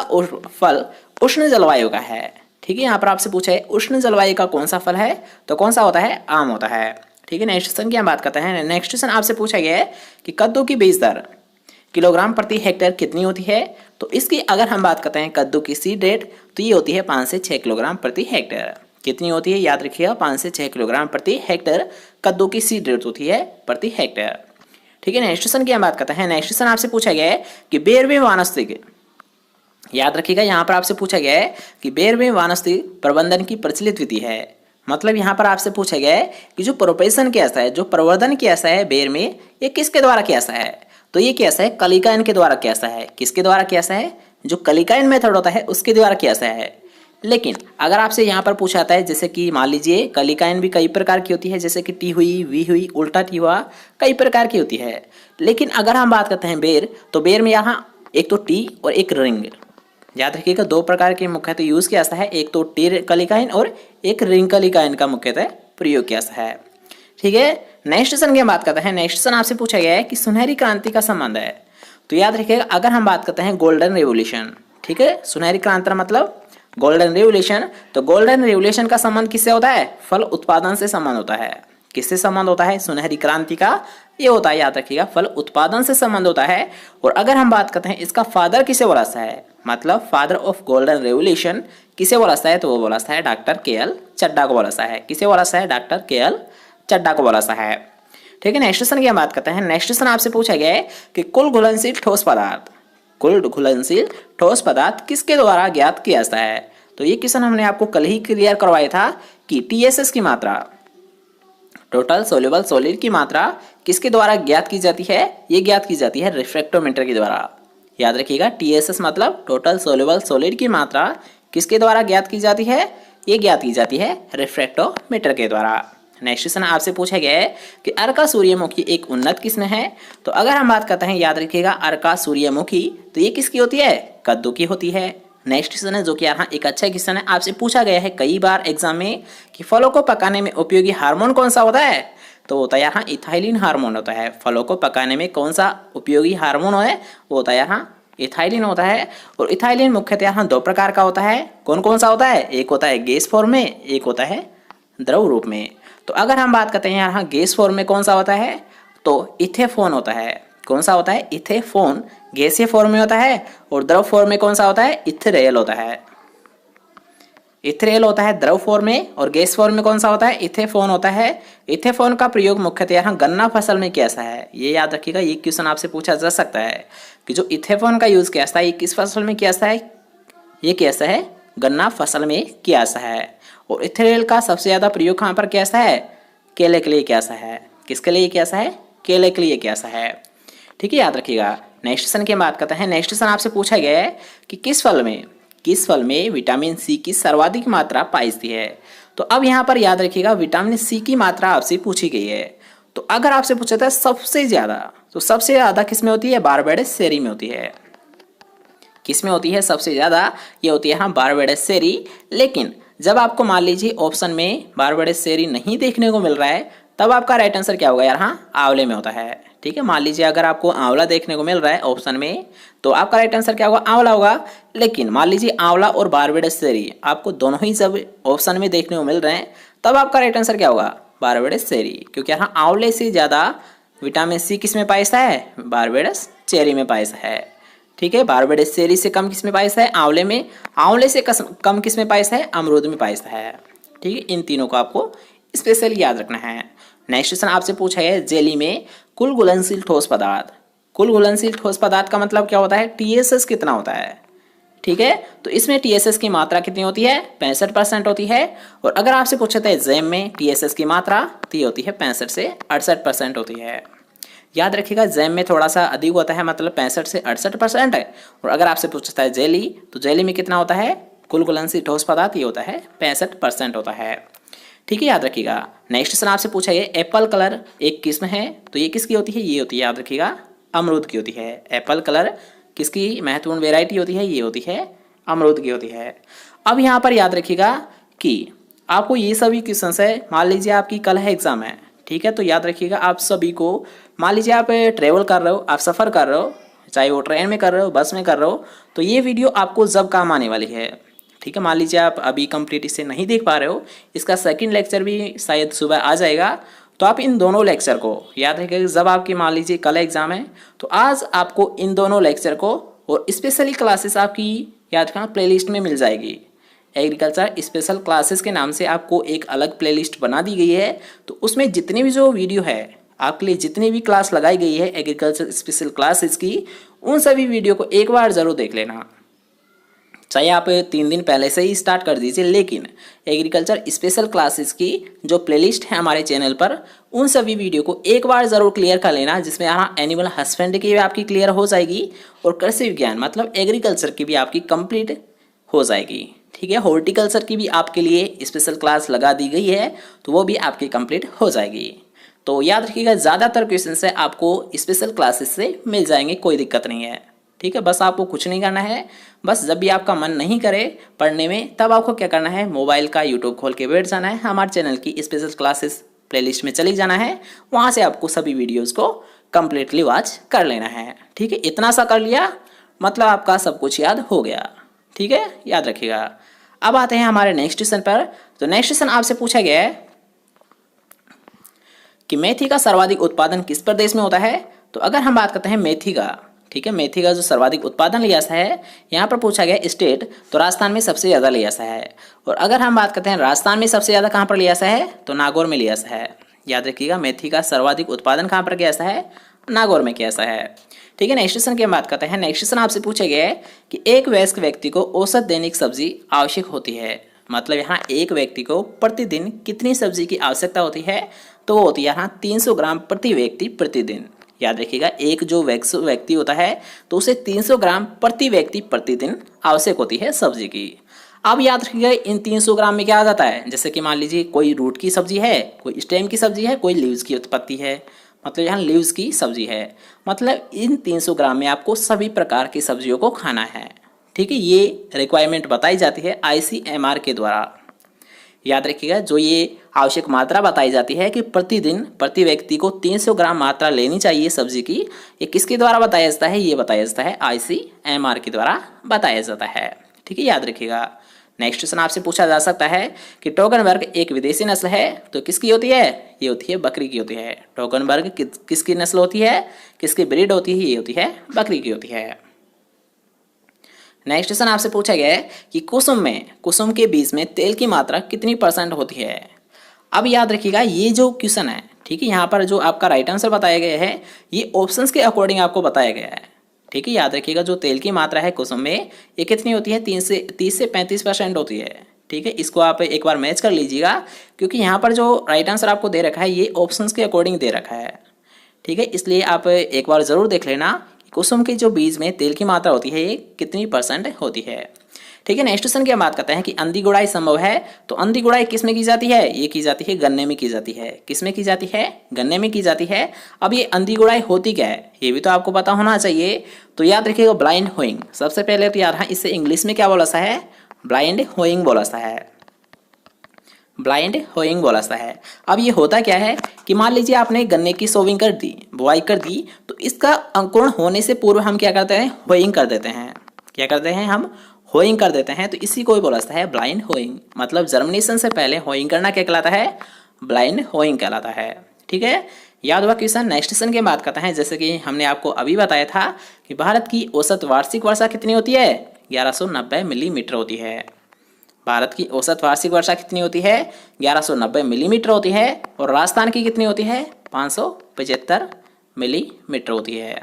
फल उष्ण जलवायु का है। ठीक है, यहाँ पर आपसे पूछा है उष्ण जलवायु का कौन सा फल है, तो कौन सा होता है, आम होता है। ठीक है, नेक्स्ट क्वेश्चन की हम बात करते हैं। नेक्स्ट क्वेश्चन आपसे पूछा गया है कि कद्दू की बीज दर किलोग्राम प्रति हेक्टेयर कितनी होती है। तो इसकी अगर हम बात करते हैं कद्दू की सीड रेट, तो ये होती है 5 से 6 किलोग्राम प्रति हेक्टेयर। कितनी होती है, याद रखिएगा 5 से 6 किलोग्राम प्रति हेक्टेयर कद्दू की सीड रेट होती है प्रति हेक्टेयर। ठीक है, नेक्स्ट क्वेश्चन की हम बात करते हैं। नेक्स्ट क्वेश्चन आपसे पूछा गया है कि बेर में वानस्पतिक, याद रखिएगा यहाँ पर आपसे पूछा गया है कि बेर में वानस्पतिक प्रबंधन की प्रचलित विधि है। मतलब यहाँ पर आपसे पूछा गया है कि जो प्रोपेशन कैसा है, जो प्रवर्धन कैसा है बेर में, ये किसके द्वारा कैसा है। तो ये कैसा है, कलिकायन के द्वारा कैसा है। किसके द्वारा कैसा है, जो कलिकायन मेथड होता है उसके द्वारा कैसा है। लेकिन अगर आपसे यहाँ पर पूछा जाता है जैसे कि मान लीजिए कलिकायन भी कई प्रकार की होती है, जैसे कि टी हुई, वी हुई, उल्टा टी हुआ, कई प्रकार की होती है। लेकिन अगर हम बात करते हैं बेर, तो बेर में यहाँ एक तो टी और एक रिंग, याद रखिएगा 2 प्रकार के मुख्यतः यूज किया जाता है, एक तो टी कलिकायन और एक रिंग कलिकायन का मुख्यतः प्रयोग किया जाता है। ठीक है, नेक्स्ट क्वेश्चन की हम बात करते हैं। नेक्स्ट क्वेश्चन आपसे पूछा गया है कि सुनहरी क्रांति का संबंध है। तो याद रखिएगा, अगर हम बात करते हैं गोल्डन रेवोल्यूशन, ठीक है, सुनहरी क्रांति मतलब गोल्डन रेवोल्यूशन, तो गोल्डन रेवोल्यूशन का संबंध किससे होता है? फल उत्पादन से संबंध होता है। किससे संबंध होता है? सुनहरी क्रांति का ये होता है, याद रखिएगा, फल उत्पादन से संबंध होता है। और अगर हम बात करते हैं इसका फादर किसे बोला जाता है, मतलब फादर ऑफ गोल्डन रेवोल्यूशन किसे बोला जाता है, तो वो बोला जाता है डॉक्टर के.एल. चड्ढा को बोला जाता है। किसे बोला जाता है? Doctor KL. चड्ढा को बोला जाता है। ठीक है, नेक्स्ट क्वेश्चन की हम बात करते हैं। नेक्स्ट क्वेश्चन आपसे पूछा गया है कि कुल घुलनशील ठोस पदार्थ, कुल घुलनशील ठोस पदार्थ किसके द्वारा ज्ञात किया जाता है? तो ये क्वेश्चन हमने आपको कल ही क्लियर करवाया था कि टीएसएस की मात्रा, टोटल सोल्यूबल सॉलिड की मात्रा किसके द्वारा ज्ञात की जाती है? ये ज्ञात की जाती है रिफ्रैक्टोमीटर के द्वारा। याद रखिएगा, टीएसएस मतलब टोटल सोल्यूबल सॉलिड की मात्रा किसके द्वारा ज्ञात की जाती है? ये ज्ञात की जाती है रिफ्रैक्टोमीटर के द्वारा। नेक्स्ट क्वेश्चन आपसे पूछा गया है कि अर्का सूर्यमुखी एक उन्नत किस्म है। तो अगर हम बात करते हैं, याद रखिएगा, अर्का सूर्यमुखी, तो ये किसकी होती है? कद्दू की होती है। नेक्स्ट क्वेश्चन है जो कि यहाँ एक अच्छा क्वेश्चन है, आपसे पूछा गया है कई बार एग्जाम में कि फलों को पकाने में उपयोगी हार्मोन कौन सा होता है? तो होता है यहाँ इथाइलिन हार्मोन होता है। फलों को पकाने में कौन सा उपयोगी हार्मोन है? वो होता है यहाँ इथाइलिन होता है। और इथाइलिन मुख्यतः यहाँ दो प्रकार का होता है। कौन कौन सा होता है? एक होता है गैस फॉर्म में, एक होता है द्रव रूप में। तो अगर हम बात करते हैं यहाँ गैस फॉर्म में कौन सा होता है, तो इथेफोन होता है। कौन सा होता है? इथेफोन गैसीय फॉर्म में होता है। और द्रव फॉर्म में कौन सा होता है? इथेरेल होता है। इथेरेल होता है द्रव फॉर्म में, और गैस फॉर्म में कौन सा होता है? इथेफोन होता है। इथेफोन का प्रयोग मुख्यतः यहाँ गन्ना फसल में किया जाता है। ये याद रखिएगा, ये क्वेश्चन आपसे पूछा जा सकता है कि जो इथेफोन का यूज किया जाता है ये किस फसल में किया जाता है? ये किया जाता है गन्ना फसल में किया जाता है। और इथेरेल का सबसे ज्यादा प्रयोग कहाँ पर किया जाता है? केले के लिए किया जाता है। किसके लिए किया जाता है? केले के लिए किया जाता है। ठीक है, याद रखिएगा। नेक्स्ट क्वेश्चन की बात करते हैं। नेक्स्ट क्वेश्चन आपसे पूछा गया है कि किस फल में विटामिन सी की सर्वाधिक मात्रा पाई जाती है? तो अब यहाँ पर याद रखिएगा, विटामिन सी की मात्रा आपसे पूछी गई है। तो अगर आपसे पूछा था सबसे ज्यादा, तो सबसे ज्यादा किस में होती है? बारबेडस सेरी में होती है। किस में होती है सबसे ज्यादा? ये होती है यहाँ बारबेडस सेरी। लेकिन जब आपको मान लीजिए ऑप्शन में बारबेडस सेरी नहीं देखने को मिल रहा है, तब आपका राइट आंसर क्या होगा? यहाँ आंवले में होता है। ठीक है, मान लीजिए अगर आपको आंवला देखने को मिल रहा है ऑप्शन में, तो आपका राइट आंसर क्या होगा? आंवला होगा। लेकिन मान लीजिए आंवला और बारबेडस सेरी आपको दोनों ही जब ऑप्शन में देखने को मिल रहे हैं, तब आपका राइट आंसर क्या होगा? बारबेडस सेरी, क्योंकि यहाँ आंवले से ज्यादा विटामिन सी किस में पाया जाता है? बारबेडस चेरी में पाया जाता है। ठीक है, बारबेडस सेरी से कम किस में पाया जाता है? आंवले में। आंवले से कम किस में पाया जाता है? अमरूद में पाया जाता है। ठीक है, इन तीनों को आपको स्पेशली याद रखना है। नेक्स्ट क्वेश्चन आपसे पूछा है, जेली में कुल घुलनशील ठोस पदार्थ। कुल घुलनशील ठोस पदार्थ का मतलब क्या होता है? टीएसएस कितना होता है? ठीक है, तो इसमें टीएसएस की मात्रा कितनी होती है? 65% होती है। और अगर आपसे पूछा था जैम में टीएसएस की मात्रा, तो ये होती है 65 से 68% होती है। याद रखिएगा, जैम में थोड़ा सा अधिक होता है, मतलब 65 से 68% है। और अगर आपसे पूछता है जेली, तो जेली में कितना होता है? कुल घुलनशील ठोस पदार्थ ये होता है 65% होता है। ठीक है, याद रखिएगा। नेक्स्ट क्वेश्चन आपसे पूछा है, एप्पल कलर एक किस्म है, तो ये किसकी होती है? ये होती है, याद रखिएगा, अमरूद की होती है। एप्पल कलर किसकी महत्वपूर्ण वेराइटी होती है? ये होती है अमरूद की होती है। अब यहाँ पर याद रखिएगा कि आपको ये सभी क्वेश्चन है, मान लीजिए आपकी कल है एग्जाम है, ठीक है, तो याद रखिएगा आप सभी को, मान लीजिए आप ट्रेवल कर रहे हो, आप सफ़र कर रहे हो, चाहे वो ट्रेन में कर रहे हो, बस में कर रहे हो, तो ये वीडियो आपको जब काम आने वाली है। ठीक है, मान लीजिए आप अभी कंप्लीट इसे नहीं देख पा रहे हो, इसका सेकंड लेक्चर भी शायद सुबह आ जाएगा, तो आप इन दोनों लेक्चर को याद रखिएगा। जब आपकी मान लीजिए कल एग्जाम है, तो आज आपको इन दोनों लेक्चर को और स्पेशली क्लासेस आपकी याद रखना प्लेलिस्ट में मिल जाएगी। एग्रीकल्चर स्पेशल क्लासेस के नाम से आपको एक अलग प्लेलिस्ट बना दी गई है। तो उसमें जितनी भी जो वीडियो है आपके लिए, जितनी भी क्लास लगाई गई है एग्रीकल्चर स्पेशल क्लासेस की, उन सभी वीडियो को एक बार ज़रूर देख लेना। चाहे आप 3 दिन पहले से ही स्टार्ट कर दीजिए, लेकिन एग्रीकल्चर स्पेशल क्लासेस की जो प्लेलिस्ट है हमारे चैनल पर, उन सभी वीडियो को एक बार ज़रूर क्लियर कर लेना, जिसमें यहाँ एनिमल हस्बेंड्री की भी आपकी क्लियर हो जाएगी और कृषि विज्ञान मतलब एग्रीकल्चर की भी आपकी कंप्लीट हो जाएगी। ठीक है, हॉर्टिकल्चर की भी आपके लिए स्पेशल क्लास लगा दी गई है, तो वो भी आपकी कंप्लीट हो जाएगी। तो याद रखिएगा, ज़्यादातर क्वेश्चन से आपको स्पेशल क्लासेस से मिल जाएंगे, कोई दिक्कत नहीं है। ठीक है, बस आपको कुछ नहीं करना है, बस जब भी आपका मन नहीं करे पढ़ने में, तब आपको क्या करना है, मोबाइल का यूट्यूब खोल के बैठ जाना है, हमारे चैनल की स्पेशल क्लासेस प्लेलिस्ट में चली जाना है, वहाँ से आपको सभी वीडियोज़ को कंप्लीटली वॉच कर लेना है। ठीक है, इतना सा कर लिया मतलब आपका सब कुछ याद हो गया। ठीक है, याद रखिएगा। अब आते हैं हमारे नेक्स्ट क्वेश्चन पर। तो नेक्स्ट क्वेश्चन आपसे पूछा गया है कि मेथी का सर्वाधिक उत्पादन किस प्रदेश में होता है। तो अगर हम बात करते हैं मेथी का, ठीक है, मेथी का जो सर्वाधिक उत्पादन लिया सा है, यहाँ पर पूछा गया स्टेट, तो राजस्थान में सबसे ज़्यादा लिया सा है। और अगर हम बात करते हैं राजस्थान में सबसे ज़्यादा कहाँ पर लिया सा है, तो नागौर में लिया सा है। याद रखिएगा, मेथी का सर्वाधिक उत्पादन कहाँ पर किया सा है, नागौर में किया सा है। ठीक है, नेक्स्ट क्वेश्चन की हम बात करते हैं। नेक्स्ट क्वेश्चन आपसे पूछा गया है कि एक वयस्क व्यक्ति को औसत दैनिक सब्जी आवश्यक होती है। मतलब यहाँ एक व्यक्ति को प्रतिदिन कितनी सब्जी की आवश्यकता होती है, तो वो होती है यहाँ 300 ग्राम प्रति व्यक्ति प्रतिदिन। याद रखिएगा, एक जो व्यक्ति होता है तो उसे 300 ग्राम प्रति व्यक्ति प्रतिदिन आवश्यक होती है सब्जी की। अब याद रखिएगा, इन 300 ग्राम में क्या आ जाता है, जैसे कि मान लीजिए कोई रूट की सब्जी है, कोई स्टेम की सब्जी है, कोई लीव्स की उत्पत्ति है, मतलब यहाँ लीव्स की सब्जी है। मतलब इन 300 ग्राम में आपको सभी प्रकार की सब्जियों को खाना है। ठीक है, ये रिक्वायरमेंट बताई जाती है ICMR के द्वारा। याद रखिएगा, जो ये आवश्यक मात्रा बताई जाती है कि प्रतिदिन प्रति व्यक्ति को 300 ग्राम मात्रा लेनी चाहिए सब्जी की, ये किसके द्वारा बताया जाता है, ये बताया जाता है ICMR के द्वारा बताया जाता है। ठीक है, याद रखिएगा। नेक्स्ट क्वेश्चन आपसे पूछा जा सकता है कि टोगनबर्ग एक विदेशी नस्ल है, तो किसकी होती है, ये होती है बकरी की होती है। टोगनबर्ग किसकी नस्ल होती है, किसकी ब्रीड होती है, ये होती है बकरी की होती है। नेक्स्ट क्वेश्चन आपसे पूछा गया है कि कुसुम के बीज में तेल की मात्रा कितनी % होती है। अब याद रखिएगा, ये जो क्वेश्चन है, ठीक है, यहाँ पर जो आपका राइट आंसर बताया गया है ये ऑप्शंस के अकॉर्डिंग आपको बताया गया है। ठीक है, याद रखिएगा, जो तेल की मात्रा है कुसुम में ये कितनी होती है, 30 से 35% होती है। ठीक है, इसको आप एक बार मैच कर लीजिएगा, क्योंकि यहाँ पर जो राइट आंसर आपको दे रखा है ये ऑप्शंस के अकॉर्डिंग दे रखा है। ठीक है, इसलिए आप एक बार ज़रूर देख लेना कुसुम के जो बीज में तेल की मात्रा होती है ये कितनी % होती है। ठीक है, नेक्स्ट क्वेश्चन की हम बात करते हैं कि अंधी गुड़ाई संभव है। तो अंधी गुड़ाई किस में की जाती है, ये की जाती है गन्ने में की जाती है। किस में की जाती है, गन्ने में की जाती है। अब ये अंधी गुड़ाई होती क्या है, ये भी तो आपको पता होना चाहिए। तो याद रखिएगा, ब्लाइंड होइंग। सबसे पहले तो यार इसे इंग्लिश में क्या बोला सा है, ब्लाइंड होइंग बोला सा है, ब्लाइंड होइंग बोला सा है। अब ये होता क्या है कि मान लीजिए आपने गन्ने की सोविंग कर दी, बुआई कर दी, तो इसका अंकुरण होने से पूर्व हम क्या करते हैं, होइंग कर देते हैं। क्या करते हैं, हम होइंग कर देते हैं। तो इसी को ही बोला जाता है ब्लाइंड होइंग। मतलब जर्मिनेशन से पहले होइंग करना क्या कहलाता है, ब्लाइंड होइंग कहलाता है। ठीक है, याद हुआ क्वेश्चन। नेक्स्ट क्वेश्चन की बात करते हैं। जैसे कि हमने आपको अभी बताया था कि भारत की औसत वार्षिक वर्षा कितनी होती है, 1190 मिलीमीटर होती है। भारत की औसत वार्षिक वर्षा कितनी होती है, 1190 मिलीमीटर होती है। और राजस्थान की कितनी होती है, 575 मिलीमीटर होती है।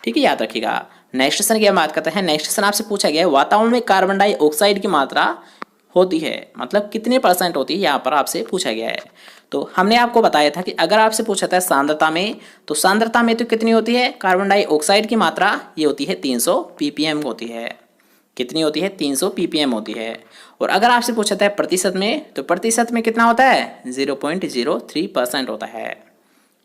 ठीक है, याद रखिएगा। नेक्स्ट क्वेश्चन की हम बात करते हैं। नेक्स्ट क्वेश्चन आपसे पूछा गया है वातावरण में कार्बन डाइऑक्साइड की मात्रा होती है, मतलब कितने % होती है, यहाँ पर आपसे पूछा गया है। तो हमने आपको बताया था कि अगर आपसे पूछा था सांद्रता में, तो सांद्रता में तो कितनी होती है कार्बन डाइऑक्साइड की मात्रा, ये होती है 300 ppm होती है। कितनी होती है, 300 ppm होती है। और अगर आपसे पूछा था प्रतिशत में, तो प्रतिशत में कितना होता है, 0.03% होता है।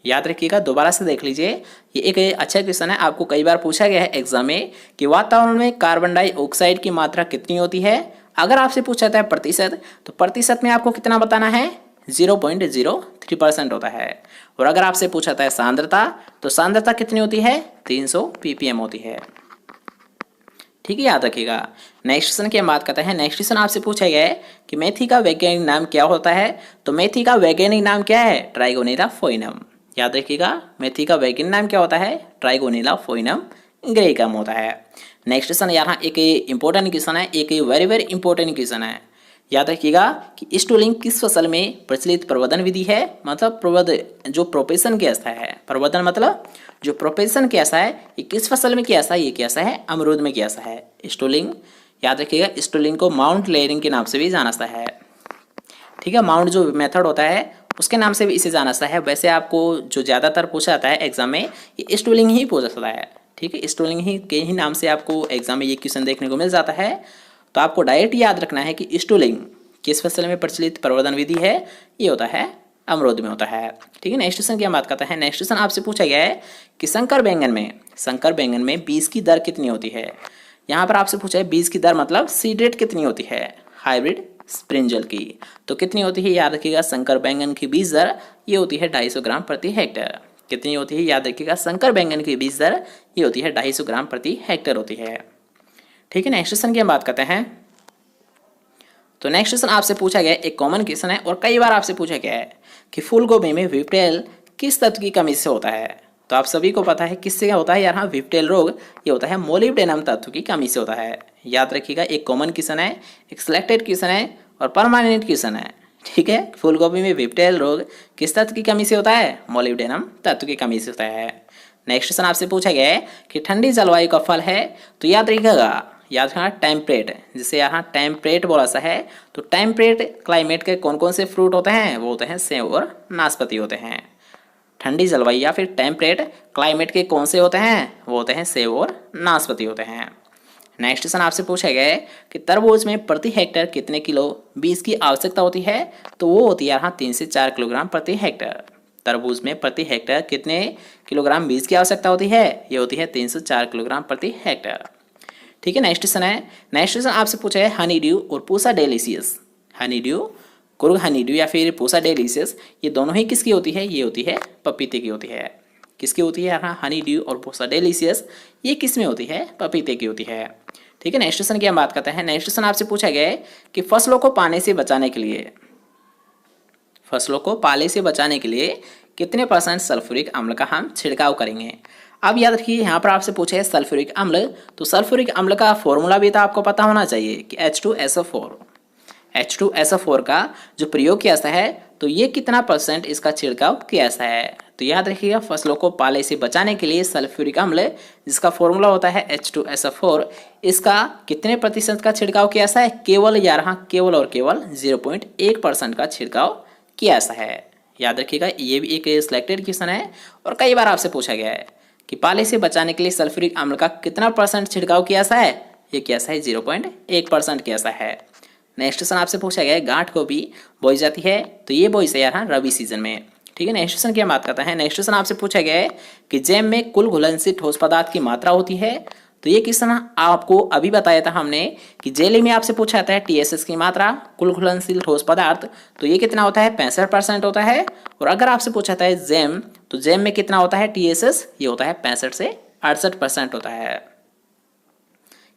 याद रखिएगा, दोबारा से देख लीजिए, ये एक अच्छा क्वेश्चन है, आपको कई बार पूछा गया है एग्जाम में कि वातावरण में कार्बन डाइऑक्साइड की मात्रा कितनी होती है। अगर आपसे पूछा था प्रतिशत, तो प्रतिशत में आपको कितना बताना है, 0.03% होता है। और अगर आपसे पूछा था सांद्रता, तो सांद्रता कितनी होती है, 300 ppm होती है। ठीक है, याद रखिएगा। नेक्स्ट क्वेश्चन की हम बात करते हैं। नेक्स्ट क्वेश्चन आपसे पूछा गया है कि मेथी का वैज्ञानिक नाम क्या होता है। तो मेथी का वैज्ञानिक नाम क्या है, ट्राइगोनेला फोइनम। याद रखिएगा, मेथी का वैज्ञानिक नाम क्या होता है, ट्राइगोनेला फोइनम ग्रेकम होता है। नेक्स्ट क्वेश्चन यहाँ एक इंपॉर्टेंट क्वेश्चन है, एक वेरी वेरी इंपॉर्टेंट क्वेश्चन है। याद रखिएगा कि स्टूलिंग किस फसल में प्रचलित प्रवर्धन विधि है। मतलब जो प्रोपेशन कैसा है, प्रवर्धन मतलब जो प्रोपेशन कैसा है, ये किस फसल में कैसा है, ये कैसा है, अमरूद में कैसा है, स्टूलिंग। याद रखिएगा, स्टूलिंग को माउंट लेयरिंग के नाम से भी जाना जाता है। ठीक है, माउंट जो मेथड होता है उसके नाम से भी इसे जाना जाता है। वैसे आपको जो ज़्यादातर पूछा जाता है एग्जाम में, ये स्टूलिंग ही पूछा जाता है। ठीक है, स्टूलिंग ही के ही नाम से आपको एग्जाम में ये क्वेश्चन देखने को मिल जाता है। तो आपको डायरेक्ट याद रखना है कि स्टूलिंग किस फसल में प्रचलित प्रवर्धन विधि है, ये होता है अमरूद में होता है। ठीक है, नेक्स्ट क्वेश्चन की हम बात करते हैं। नेक्स्ट क्वेश्चन आपसे पूछा गया है कि संकर बैंगन में बीज की दर कितनी होती है। यहाँ पर आपसे पूछा है बीज की दर मतलब सीड रेट कितनी होती है हाइब्रिड स्प्रिंजल की। तो कितनी होती है, याद रखिएगा, संकर बैंगन की बीज दर ये होती है 250 ग्राम प्रति हेक्टेयर। कितनी होती है, याद रखिएगा, शंकर बैंगन की बीज दर ये होती है 250 ग्राम प्रति हेक्टेयर होती है। ठीक है, नेक्स्ट क्वेश्चन की हम बात करते हैं। तो नेक्स्ट क्वेश्चन आपसे पूछा गया एक कॉमन क्वेश्चन है और कई बार आपसे पूछा गया है कि फूल गोभी में विप्टेल किस तत्व की कमी से होता है। तो आप सभी को पता है किससे होता है, यहाँ विप्टेल रोग ये होता है मोलिब्डेनम तत्व की कमी से होता है। याद रखिएगा, एक कॉमन क्वेश्चन है, एक सिलेक्टेड क्वेश्चन है और परमानेंट क्वेश्चन है। ठीक है, फूल गोभी में विप्टेल रोग किस तत्व की कमी से होता है, मोलिब्डेनम तत्व की कमी से होता है। नेक्स्ट क्वेश्चन आपसे पूछा गया है कि ठंडी जलवायु का फल है, तो याद रखिएगा टेम्परेट, जिसे यहाँ टेम्परेट बोला सा है। तो टेम्परेट क्लाइमेट के कौन कौन से फ्रूट होते हैं, वो होते हैं सेब और नाशपाती होते हैं। ठंडी जलवायु या फिर टेम्परेट क्लाइमेट के कौन से होते हैं, वो होते हैं सेब और नाशपाती होते हैं। नेक्स्ट क्वेश्चन आपसे पूछा गया है कि तरबूज में प्रति हेक्टेयर कितने किलो बीज की आवश्यकता होती है। तो वो होती है यहाँ 3 से 4 किलोग्राम प्रति हेक्टेयर। तरबूज में प्रति हेक्टेयर कितने किलोग्राम बीज की आवश्यकता होती है, ये होती है 3 से 4 किलोग्राम प्रति हेक्टेयर। ठीक है, नेक्स्ट क्वेश्चन है। नेक्स्ट क्वेश्चन आपसे पूछा है हनी ड्यू और Pusa delicious. Honey due, Coorg Honey due या फिर पूसा डेलिशियस, ये दोनों ही किसकी होती है, ये होती है पपीते की होती है। किसकी होती है यहाँ, हनी ड्यू और पूसा डेलिशियस, ये किस में होती है, पपीते की होती है। ठीक है, नेक्स्ट क्वेश्चन की हम बात करते हैं। नेक्स्ट क्वेश्चन आपसे पूछा गया है कि फसलों को पानी से बचाने के लिए, फसलों को पाले से बचाने के लिए कितने % सल्फ्यूरिक अम्ल का हम छिड़काव करेंगे। अब याद रखिए, यहाँ पर आपसे पूछे है सल्फ्यूरिक अम्ल, तो सल्फ्यूरिक अम्ल का फॉर्मूला भी तो आपको पता होना चाहिए कि H2SO4। H2SO4 का जो प्रयोग किया जाता है, तो ये कितना % इसका छिड़काव किया जाता है। तो याद रखिएगा, फसलों को पाले से बचाने के लिए सल्फ्यूरिक अम्ल जिसका फॉर्मूला होता है H2SO4, इसका कितने % का छिड़काव किया जाता है, केवल यहाँ केवल और केवल 0.1% का छिड़काव किया जाता है। याद रखिएगा, ये भी एक सिलेक्टेड क्वेश्चन है और कई बार आपसे पूछा गया है कि पाले से बचाने के लिए सल्फ्यूरिक अम्ल का कितना % छिड़काव किया जाता है, ये किया जाता है 0.1% किया जाता है। नेक्स्ट क्वेश्चन आपसे पूछा गया है गांठ को भी बोई जाती है, तो ये बोई से यहाँ रबी सीजन में। ठीक है, नेक्स्ट क्वेश्चन की हम बात करते हैं। नेक्स्ट क्वेश्चन आपसे पूछा गया है कि जैम में कुल घुलनशील ठोस पदार्थ की मात्रा होती है। तो ये क्वेश्चन आपको अभी बताया था हमने कि जेली में आपसे पूछा जाता है TSS की मात्रा, कुल घुलनशील ठोस पदार्थ, तो ये कितना होता है, 65% होता है। और अगर आपसे पूछा जाता है जैम, तो जैम में कितना होता है TSS, ये होता है 65 से 68% होता है।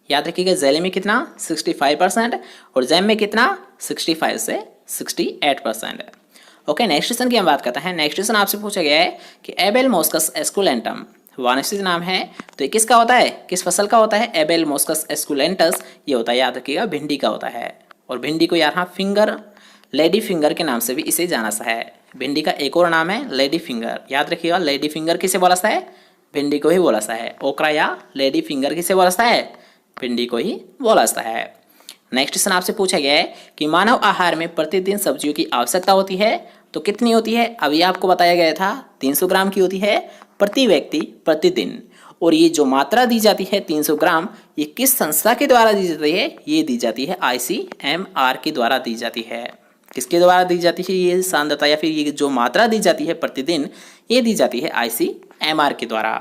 याद रखिएगा, जेली में कितना 65% और जैम में कितना 65 से 68%। ओके, नेक्स्ट क्वेश्चन की हम बात करते हैं। नेक्स्ट क्वेश्चन आपसे पूछा गया है कि एबेल मोस्कस एस्कुलेंटम वानस्पतिक नाम है, तो ये किसका होता है, किस फसल का होता है, एबेल मोस्कस एस्कुलेंटस, ये होता है, याद रखिएगा, भिंडी का होता है। और भिंडी को यहाँ फिंगर, लेडी फिंगर के नाम से भी इसे जाना सा है। भिंडी का एक और नाम है लेडी फिंगर। याद रखिएगा, लेडी फिंगर किसे बोला सा है, भिंडी को ही बोला सा है। ओकरा या लेडी फिंगर किसे बोला सा है, भिंडी को ही बोला सा है। नेक्स्ट क्वेश्चन आपसे पूछा गया है कि मानव आहार में प्रतिदिन सब्जियों की आवश्यकता होती है, तो कितनी होती है, अभी आपको बताया गया था 300 ग्राम की होती है प्रति व्यक्ति प्रतिदिन। और ये जो मात्रा दी जाती है 300 ग्राम, ये किस संस्था के द्वारा दी जाती है, ये दी जाती है ICMR के द्वारा दी जाती है। किसके द्वारा दी जाती है ये सांद्रता या फिर ये जो मात्रा दी जाती है प्रतिदिन, ये दी जाती है ICMR के द्वारा।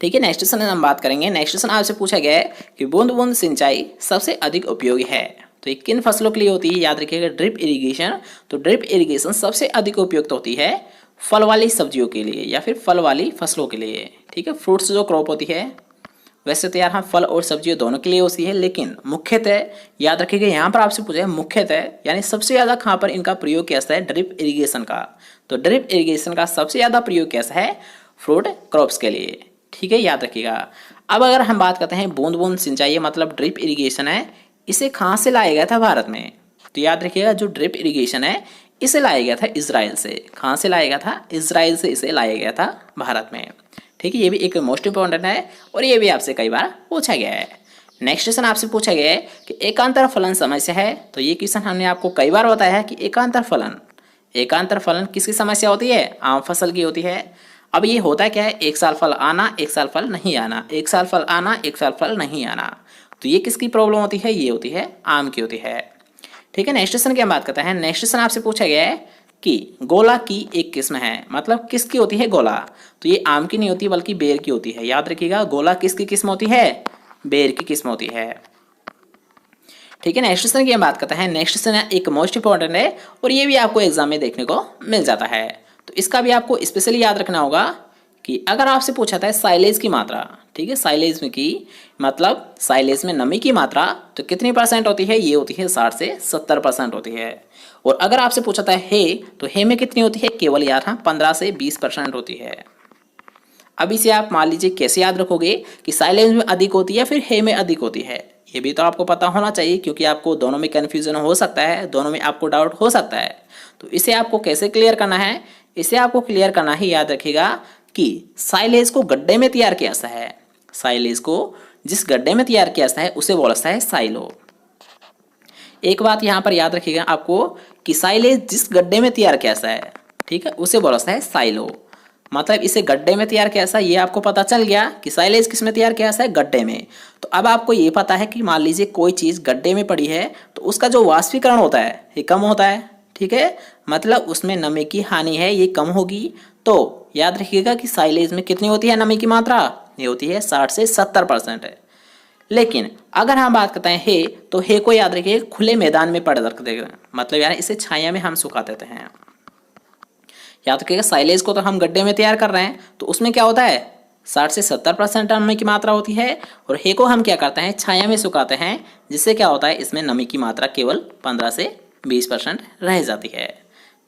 ठीक है, नेक्स्ट क्वेश्चन हम बात करेंगे। नेक्स्ट क्वेश्चन आपसे पूछा गया है कि बूंद बूंद सिंचाई सबसे अधिक उपयोगी है, तो ये किन फसलों के लिए होती है, याद रखिएगा, ड्रिप इरिगेशन। तो ड्रिप इरिगेशन सबसे अधिक उपयुक्त होती है फल वाली सब्जियों के लिए या फिर फल वाली फसलों के लिए। ठीक है, फ्रूट्स जो क्रॉप होती है, वैसे तो यहाँ फल और सब्जियों दोनों के लिए होती है, लेकिन मुख्यतः याद रखिएगा, यहाँ पर आपसे पूछा है मुख्यतः यानी सबसे ज़्यादा कहाँ पर इनका प्रयोग किया जाता है, ड्रिप इरिगेशन का। तो ड्रिप इरिगेशन का सबसे ज़्यादा प्रयोग किया जाता है फ्रूट क्रॉप्स के लिए। ठीक है, याद रखिएगा। अब अगर हम बात करते हैं बूंद बूंद सिंचाई मतलब ड्रिप इरिगेशन है, इसे कहाँ से लाया गया था, भारत में। तो याद रखिएगा, जो ड्रिप इरिगेशन है इसे लाया गया था इजराइल से। कहाँ से लाया गया था, इजराइल से इसे लाया गया था भारत में। ठीक है, ये भी एक मोस्ट इंपॉर्टेंट है और ये भी आपसे कई बार पूछा गया है। नेक्स्ट क्वेश्चन आपसे पूछा गया है कि एकांतर फलन समस्या है, तो ये क्वेश्चन हमने आपको कई बार बताया है कि एकांतर फलन किसकी समस्या होती है, आम फसल की होती है। अब ये होता क्या है, एक साल फल आना एक साल फल नहीं आना, एक साल फल आना एक साल फल नहीं आना, तो ये किसकी प्रॉब्लम होती है, ये होती है आम की होती है। ठीक है, नेक्स्ट क्वेश्चन की हम बात करते हैं। नेक्स्ट क्वेश्चन आपसे पूछा गया है कि गोला की एक किस्म है, मतलब किसकी होती है गोला, तो ये आम की नहीं होती बल्कि बेर की होती है। याद रखिएगा, गोला किसकी किस्म होती है, बेर की किस्म होती है। ठीक है, नेक्स्ट क्वेश्चन की हम बात करते हैं। नेक्स्ट क्वेश्चन एक मोस्ट इंपॉर्टेंट है और ये भी आपको एग्जाम में देखने को मिल जाता है। तो इसका भी आपको स्पेशली याद रखना होगा कि अगर आपसे पूछा था साइलेज की मात्रा, ठीक है, साइलेज में की मतलब साइलेज में नमी की मात्रा तो कितनी % होती है, ये होती है 60 से 70% होती है। और अगर आपसे पूछा था हे, तो हे में कितनी होती है, केवल यहाँ 15 से 20% होती है। अब इसे आप मान लीजिए कैसे याद रखोगे कि साइलेज में अधिक होती है फिर हे में अधिक होती है, ये भी तो आपको पता होना चाहिए, क्योंकि आपको दोनों में कन्फ्यूजन हो सकता है, दोनों में आपको डाउट हो सकता है। तो इसे आपको कैसे क्लियर करना है, इसे आपको क्लियर करना ही याद रखिएगा कि साइलेज को गड्ढे में तैयार किया जाता है, साइलेज को जिस गड्ढे में तैयार किया जाता है उसे बोला जाता है साइलो। एक बात यहाँ पर याद रखिएगा आपको कि साइलेज जिस गड्ढे में तैयार किया जाता है, ठीक है, उसे बोला जाता है साइलो। मतलब इसे गड्ढे में तैयार किया जाता है, ये आपको पता चल गया कि साइलेज किस में तैयार किया जाता है, गड्ढे में। तो अब आपको ये पता है कि मान लीजिए कोई चीज़ गड्ढे में पड़ी है तो उसका जो वाष्पीकरण होता है ये कम होता है, ठीक है, मतलब उसमें नमी की हानि है ये कम होगी। तो याद रखिएगा कि साइलेज में कितनी होती है नमी की मात्रा, ये होती है 60 से 70% है। लेकिन अगर हम बात करते हैं हे, तो हे को याद रखिए खुले मैदान में पड़ रख देगा, मतलब यार इसे छाया में हम सुखा देते हैं। याद रखिएगा साइलेज को तो हम गड्ढे में तैयार कर रहे हैं तो उसमें क्या होता है 60 से 70% नमी की मात्रा होती है, और हे को हम क्या करते हैं छाया में सुखाते हैं, जिससे क्या होता है इसमें नमी की मात्रा केवल 15 से 20% रह जाती है।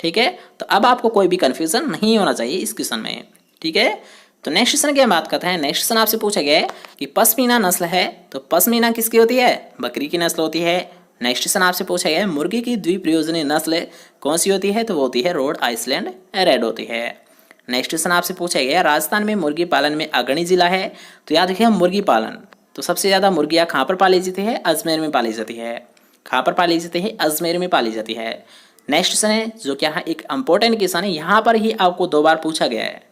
ठीक है, तो अब आपको कोई भी कन्फ्यूजन नहीं होना चाहिए इस क्वेश्चन में। ठीक है, तो नेक्स्ट क्वेश्चन की हम बात करते हैं। नेक्स्ट क्वेश्चन आपसे पूछा गया है कि पश्मीना नस्ल है, तो पश्मीना किसकी होती है, बकरी की नस्ल होती है। नेक्स्ट क्वेश्चन आपसे पूछा गया है मुर्गी की द्विप्रयोजनीय नस्ल कौन सी होती है, तो वो होती है रोड आइसलैंड रेड होती है। नेक्स्ट क्वेश्चन आपसे पूछा गया राजस्थान में मुर्गी पालन में अग्रणी जिला है, तो याद रखिए मुर्गी पालन तो सबसे ज़्यादा मुर्गियाँ कहाँ पर पाली जाती है, अजमेर में पाली जाती है। कहाँ पर पाली जाती है, अजमेर में पाली जाती है। नेक्स्ट क्वेश्चन है जो क्या है एक इंपॉर्टेंट क्वेश्चन है, यहाँ पर ही आपको 2 बार पूछा गया है।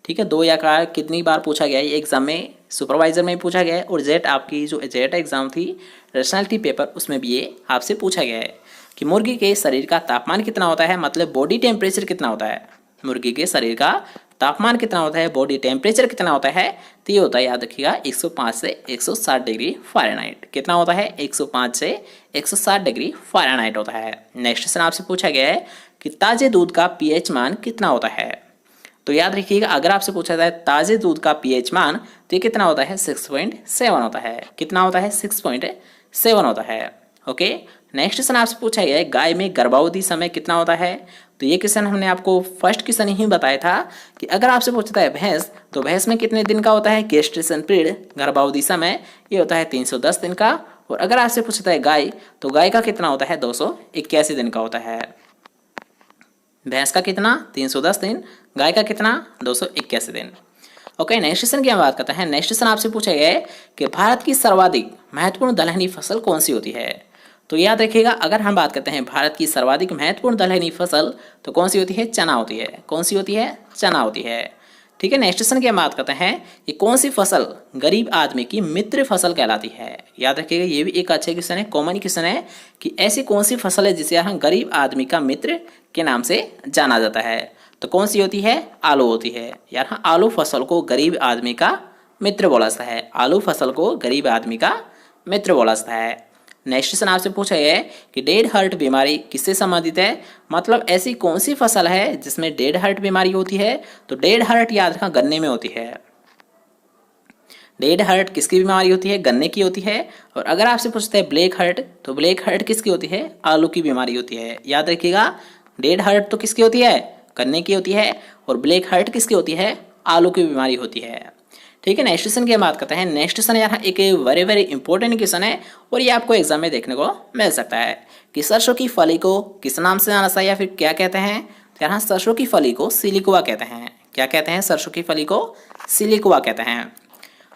ठीक है, 2 या कितनी बार पूछा गया है एग्जाम में, सुपरवाइजर में पूछा गया है, और जेट आपकी जो जेट एग्जाम थी रेशनैलिटी पेपर उसमें भी ये आपसे पूछा गया है कि मुर्गी के शरीर का तापमान कितना होता है, मतलब बॉडी टेम्परेचर कितना होता है, मुर्गी के शरीर का तापमान कितना होता है, बॉडी टेम्परेचर कितना होता है, तो ये होता है याद रखिएगा 105 से 160 डिग्री फ़ारेनहाइट। कितना होता है, 105 से 160 डिग्री फ़ारेनहाइट होता है। नेक्स्ट क्वेश्चन आपसे पूछा गया है कि ताज़े दूध का पीएच मान कितना होता है, तो याद रखिएगा अगर आपसे पूछा जाए ताज़े दूध का पीएच मान तो ये कितना होता है, 6.7 होता है। कितना होता है, 6.7 होता है। ओके, नेक्स्ट क्वेश्चन आपसे पूछा गया है गाय में गर्भावधि समय कितना होता है, तो ये क्वेश्चन हमने आपको फर्स्ट क्वेश्चन ही बताया था कि अगर आपसे पूछता है भैंस, तो भैंस में कितने दिन का होता है गेस्टेशन पीरियड, गर्भावधि समय ये होता है 310 दिन का। और अगर आपसे पूछता है गाय, तो गाय का कितना होता है 281 दिन का होता है। भैंस का कितना 310 दिन, गाय का कितना 281 दिन। ओके, नेक्स्ट क्वेश्चन की हम बात करते हैं। नेक्स्ट क्वेश्चन आपसे पूछा गया है कि भारत की सर्वाधिक महत्वपूर्ण दलहनी फसल कौन सी होती है, तो याद रखिएगा अगर हम बात करते हैं भारत की सर्वाधिक महत्वपूर्ण दलहनी फसल तो कौन सी होती है, चना होती है। कौन सी होती है, चना होती है। ठीक है, नेक्स्ट क्वेश्चन की हम बात करते हैं कि कौन सी फसल गरीब आदमी की मित्र फसल कहलाती है। याद रखिएगा ये भी एक अच्छे क्वेश्चन है, कॉमन क्वेश्चन है कि ऐसी कौन सी फसल है जिसे हम गरीब आदमी का मित्र के नाम से जाना जाता है, तो कौन सी होती है, आलू होती है। यार हाँ, आलू फसल को गरीब आदमी का मित्र बोला जाता है। आलू फसल को गरीब आदमी का मित्र बोला जाता है। नेक्स्ट क्वेश्चन आपसे पूछा गया है कि डेड हार्ट बीमारी किससे संबंधित है, मतलब ऐसी कौन सी फसल है जिसमें डेड हार्ट बीमारी होती है, तो डेड हार्ट याद रखना गन्ने में होती है। डेड हार्ट किसकी बीमारी होती है, गन्ने की होती है। और अगर आपसे पूछते हैं ब्लैक हार्ट, तो ब्लैक हार्ट किसकी होती है, आलू की बीमारी होती है। याद रखिएगा डेड हार्ट तो किसकी होती है, गन्ने की होती है, और ब्लैक हार्ट किसकी होती है, आलू की बीमारी होती है। ठीक है, नेक्स्ट क्वेश्चन की बात करते हैं। नेक्स्ट क्वेश्चन यहाँ एक वेरी वेरी इंपॉर्टेंट क्वेश्चन है और ये आपको एग्जाम में देखने को मिल सकता है कि सरसों की फली को किस नाम से जाना चाहिए या फिर क्या कहते हैं, तो यहाँ सरसों की फली को सिलिकुआ कहते हैं। क्या कहते हैं, सरसों की फली को सिलिकुआ कहते हैं।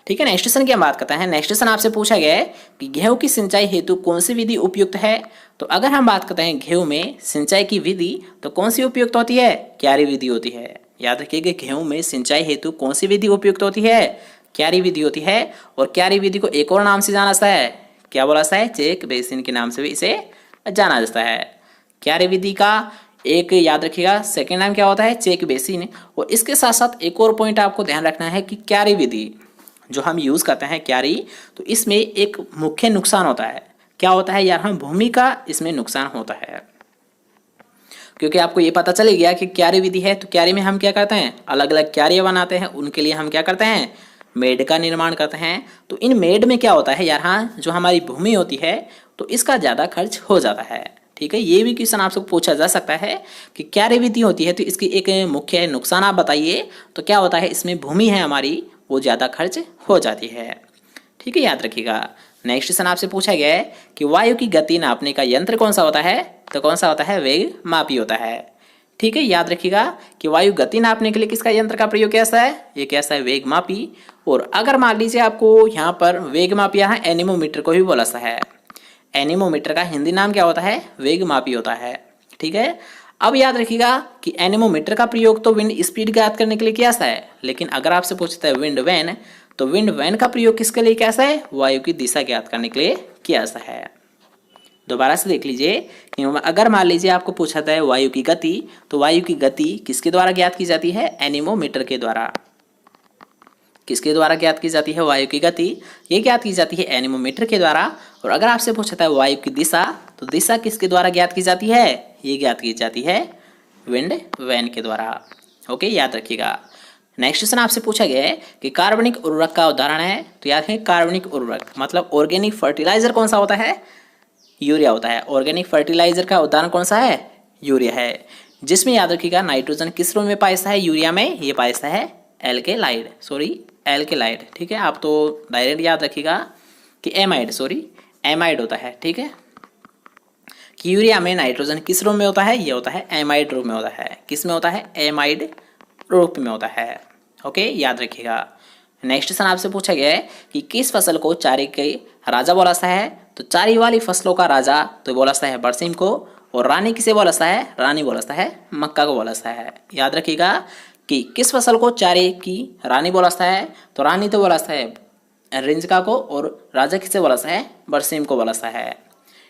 ठीक है, नेक्स्ट क्वेश्चन की हम बात करते हैं। नेक्स्ट क्वेश्चन आपसे पूछा गया है कि गेहूं की सिंचाई हेतु कौन सी विधि उपयुक्त है, तो अगर हम बात करते हैं गेहूं में सिंचाई की विधि तो कौन सी उपयुक्त होती है, क्यारी विधि होती है। याद रखिएगा गेहूं में सिंचाई हेतु कौन सी विधि उपयुक्त होती है, क्यारी विधि होती है। और क्यारी विधि को एक और नाम से जाना जाता है, क्या बोला जाता है, चेक बेसिन के नाम से भी इसे जाना जाता है। क्यारी विधि का एक याद रखिएगा सेकेंड नाम क्या होता है, चेक बेसिन। और इसके साथ साथ एक और पॉइंट आपको ध्यान रखना है कि क्यारी विधि जो हम यूज़ करते हैं क्यारी, तो इसमें एक मुख्य नुकसान होता है। क्या होता है यार, हम भूमि का इसमें नुकसान होता है। क्योंकि आपको ये पता चल गया कि क्यारी विधि है, तो क्यारी में हम क्या करते हैं, अलग अलग क्यारियाँ बनाते हैं, उनके लिए हम क्या करते हैं, मेड का निर्माण करते हैं। तो इन मेड में क्या होता है, यहाँ जो हमारी भूमि होती है तो इसका ज़्यादा खर्च हो जाता है। ठीक है, ये भी क्वेश्चन आपसे पूछा जा सकता है कि क्यारी विधि होती है तो इसकी एक मुख्य नुकसान आप बताइए। तो क्या होता है, इसमें भूमि है हमारी वो ज़्यादा खर्च हो जाती है। ठीक है, याद रखिएगा। नेक्स्ट क्वेश्चन आपसे पूछा गया है कि वायु की गति नापने का यंत्र कौन सा होता है, तो कौन सा होता है, वेग मापी होता है। ठीक है, याद रखिएगा कि वायु गति नापने के लिए किसका यंत्र का प्रयोग कैसा है, ये कैसा है, वेग मापी। और अगर मान लीजिए आपको यहाँ पर वेग मापी, यहाँ एनीमोमीटर को भी बोला सा है। एनीमोमीटर का हिंदी नाम क्या होता है, वेग मापी होता है। ठीक है, अब याद रखिएगा कि एनीमोमीटर का प्रयोग तो विंड स्पीड ज्ञात करने के लिए किया सा है, लेकिन अगर आपसे पूछता है विंड वैन, तो विंड वैन का प्रयोग किसके लिए कैसा है, वायु की दिशा ज्ञात करने के लिए किया सा है। दोबारा से देख लीजिए कि अगर मान लीजिए आपको पूछा था वायु की गति, तो वायु की गति किसके द्वारा ज्ञात की जाती है, एनीमोमीटर के द्वारा। किसके द्वारा ज्ञात की जाती है वायु की गति, ये ज्ञात की जाती है एनीमोमीटर के द्वारा। और अगर आपसे पूछा था वायु की दिशा, तो दिशा किसके द्वारा ज्ञात की जाती है, ये ज्ञात की जाती है विंड वैन के द्वारा। ओके, याद रखिएगा। नेक्स्ट क्वेश्चन आपसे पूछा गया है कि कार्बनिक उर्वरक का उदाहरण है, तो याद है कार्बनिक उर्वरक मतलब ऑर्गेनिक फर्टिलाइजर कौन सा होता है, यूरिया होता है। ऑर्गेनिक फर्टिलाइजर का उदाहरण कौन सा है, यूरिया है। जिसमें याद रखिएगा नाइट्रोजन किस रूप में पाया है, यूरिया में ये पाया है एल्केलाइड, एल्केलाइड। ठीक है, आप तो डायरेक्ट याद रखिएगा कि एमाइड होता है। ठीक है, कि यूरिया में नाइट्रोजन किस रूप में होता है, ये होता है एमाइड रूप में होता है। किस में होता है, एमाइड रूप में होता है। ओके, याद रखिएगा। नेक्स्ट क्वेश्चन आपसे पूछा गया है कि किस फसल को चारे के राजा बोला सा है, तो चारी वाली फसलों का राजा तो बोला सा है बरसीम को, और रानी किसे बोला सा है, रानी बोला सा है मक्का को बोला सा है। याद रखिएगा कि किस फसल को चारे की रानी बोला सा है, तो रानी तो बोला सा है रिंजका को, और राजा किसे बोला सा है, बरसीम को बोला सा है।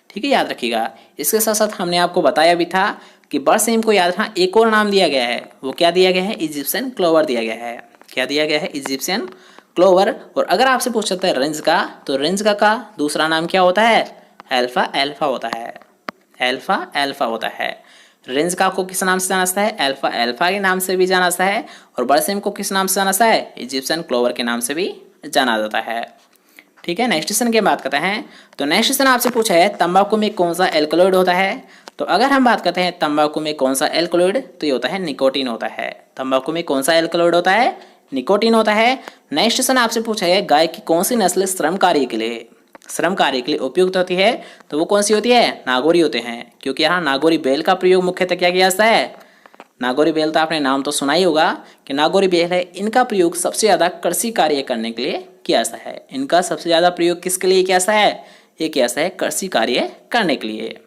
ठीक है, याद रखिएगा। इसके साथ साथ हमने आपको बताया भी था कि बरसीम को याद रखना एक और नाम दिया गया है, वो क्या दिया गया है, इजिप्शियन क्लोवर दिया गया है। क्या दिया गया है, इजिप्शियन क्लोवर। और अगर आपसे पूछता है रिंजका, तो रिंजका का दूसरा नाम क्या होता है, एल्फा होता है। एल्फा होता है। रिंजका को किस नाम से जाना जाता है, एल्फा के नाम से भी जाना जाता है। और बरसीम को किस नाम से जाना जाता है, इजिप्शियन क्लोवर के नाम से भी जाना जाता है। ठीक है, नेक्स्ट क्वेश्चन की बात करते हैं। तो नेक्स्ट क्वेश्चन आपसे पूछा है तंबाकू में कौन सा एल्कलॉइड होता है, तो अगर हम बात करते हैं तंबाकू में कौन सा एल्कलॉइड, तो ये होता है निकोटीन होता है। तंबाकू में कौन सा एल्कलॉइड होता है, निकोटीन होता है। नेक्स्ट क्वेश्चन आपसे पूछा है गाय की कौन सी नस्ल श्रम कार्य के लिए उपयुक्त होती है, तो वो कौन सी होती है, नागौरी होते हैं। क्योंकि यहाँ नागौरी बैल का प्रयोग मुख्यतः क्या किया जाता है, नागौरी बैल तो आपने नाम तो सुना ही होगा कि नागौरी बैल है, इनका प्रयोग सबसे ज़्यादा कृषि कार्य करने के लिए किया जाता है। इनका सबसे ज़्यादा प्रयोग किसके लिए किया जाता है, ये किया जाता है कृषि कार्य करने के लिए।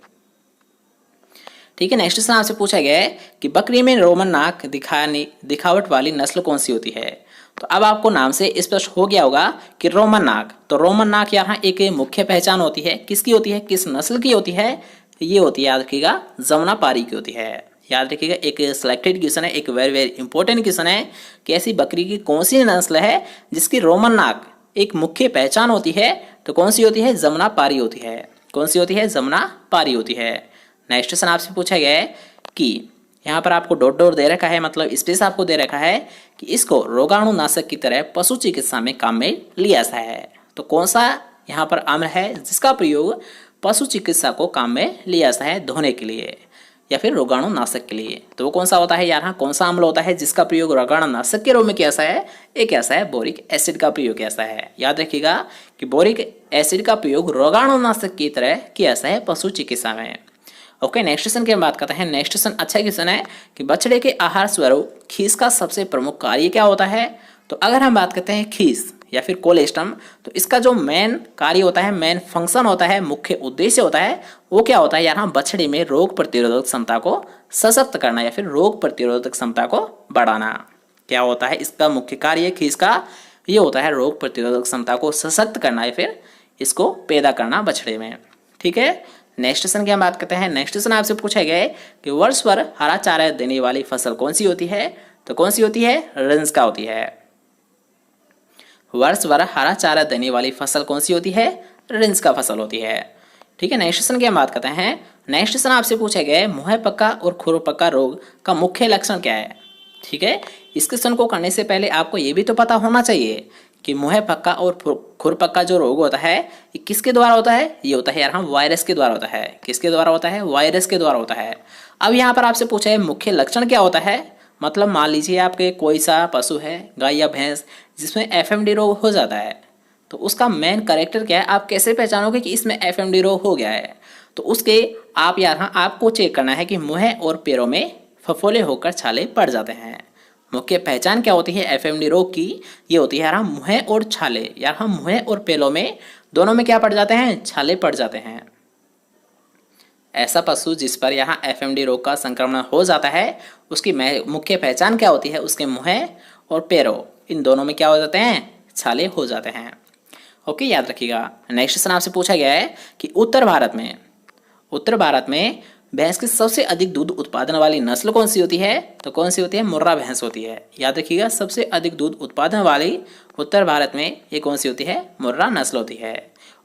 ठीक है, नेक्स्ट क्वेश्चन आपसे पूछा गया है कि बकरी में रोमन नाक दिखावट वाली नस्ल कौन सी होती है। तो अब आपको नाम से स्पष्ट हो गया होगा कि रोमन नाक, तो रोमन नाक यहाँ एक मुख्य पहचान होती है, किसकी होती है, किस नस्ल की होती है, ये होती है याद रखिएगा जमुनापारी की होती है। याद रखिएगा, एक सिलेक्टेड क्वेश्चन है, एक वेरी वेरी इंपॉर्टेंट क्वेश्चन है कि ऐसी बकरी की कौन सी नस्ल है जिसकी रोमन नाक एक मुख्य पहचान होती है, तो कौन सी होती है, जमुनापारी होती है। कौन सी होती है, जमुनापारी होती है। नेक्स्ट क्वेश्चन आपसे पूछा गया है कि यहाँ पर आपको डॉट डॉट दे रखा है, मतलब स्पेस आपको दे रखा है कि इसको रोगाणुनाशक की तरह पशु चिकित्सा में काम में लिया जाता है। तो कौन सा यहाँ पर अम्ल है जिसका प्रयोग पशु चिकित्सा को काम में लिया जाता है धोने के लिए या फिर रोगाणुनाशक के लिए, तो वो कौन सा होता है, यहाँ कौन सा अम्ल होता है जिसका प्रयोग रोगाणुनाशक के रूप में किया जाता है, एक ऐसा है बोरिक एसिड का प्रयोग किया जाता है। याद रखिएगा कि बोरिक एसिड का प्रयोग रोगाणुनाशक की तरह किया जाता है पशु चिकित्सा में। ओके, नेक्स्ट क्वेश्चन की बात करते हैं। नेक्स्ट क्वेश्चन अच्छा क्वेश्चन है कि बछड़े के आहार स्वरूप खीस का सबसे प्रमुख कार्य क्या होता है। तो अगर हम बात करते हैं खीस या फिर कोलेस्ट्रम, तो इसका जो मेन कार्य होता है, मेन फंक्शन होता है, मुख्य उद्देश्य होता है, वो क्या होता है, यहाँ बछड़े में रोग प्रतिरोधक क्षमता को सशक्त करना या फिर रोग प्रतिरोधक क्षमता को बढ़ाना। क्या होता है इसका मुख्य कार्य खीस का, ये होता है रोग प्रतिरोधक क्षमता को सशक्त करना या फिर इसको पैदा करना बछड़े में। ठीक है, नेक्स्ट क्वेश्चन की हम बात करते हैं। नेक्स्ट क्वेश्चन आपसे पूछा गया है कि वर्ष भर हरा चारा देने वाली फसल कौन सी होती है, तो कौन सी होती है, रिंजका होती है। वर्ष भर हरा चारा देने वाली फसल कौन सी होती है, रिंजका फसल होती है। ठीक है, नेक्स्ट क्वेश्चन की हम बात करते हैं। नेक्स्ट क्वेश्चन आपसे पूछा गया है मुंह पक्का और खुर पक्का रोग का मुख्य लक्षण क्या है। ठीक है, इस क्वेश्चन को करने से पहले आपको ये भी तो पता होना चाहिए कि मुंह पक्का और खुर पक्का जो रोग होता है ये किसके द्वारा होता है। ये होता है यार हम वायरस के द्वारा होता है। किसके द्वारा होता है? वायरस के द्वारा होता है। अब यहाँ पर आपसे पूछा है मुख्य लक्षण क्या होता है। मतलब मान लीजिए आपके कोई सा पशु है, गाय या भैंस, जिसमें एफएमडी रोग हो जाता है, तो उसका मेन कैरेक्टर क्या है, आप कैसे पहचानोगे कि इसमें एफएमडी रोग हो गया है। तो उसके आप यहाँ आपको चेक करना है कि मुंह और पैरों में फफोले होकर छाले पड़ जाते हैं। मुख्य पहचान क्या होती है एफएमडी रोग की? ये होती है यार हम मुंह और छाले, यार हम मुंह और पैरों में दोनों में क्या पड़ जाते हैं? छाले पड़ जाते हैं। ऐसा पशु जिस पर यहाँ एफएमडी रोग का संक्रमण हो जाता है उसकी मुख्य पहचान क्या होती है? उसके मुंह और पैरों इन दोनों में क्या हो जाते हैं? छाले हो जाते हैं। ओके, याद रखिएगा। नेक्स्ट क्वेश्चन आपसे पूछा गया है कि उत्तर भारत में भैंस की सबसे अधिक दूध उत्पादन वाली नस्ल कौन सी होती है? तो कौन सी होती है? मुर्रा भैंस होती है। याद रखिएगा, सबसे अधिक दूध उत्पादन वाली उत्तर भारत में ये कौन सी होती है? मुर्रा नस्ल होती है।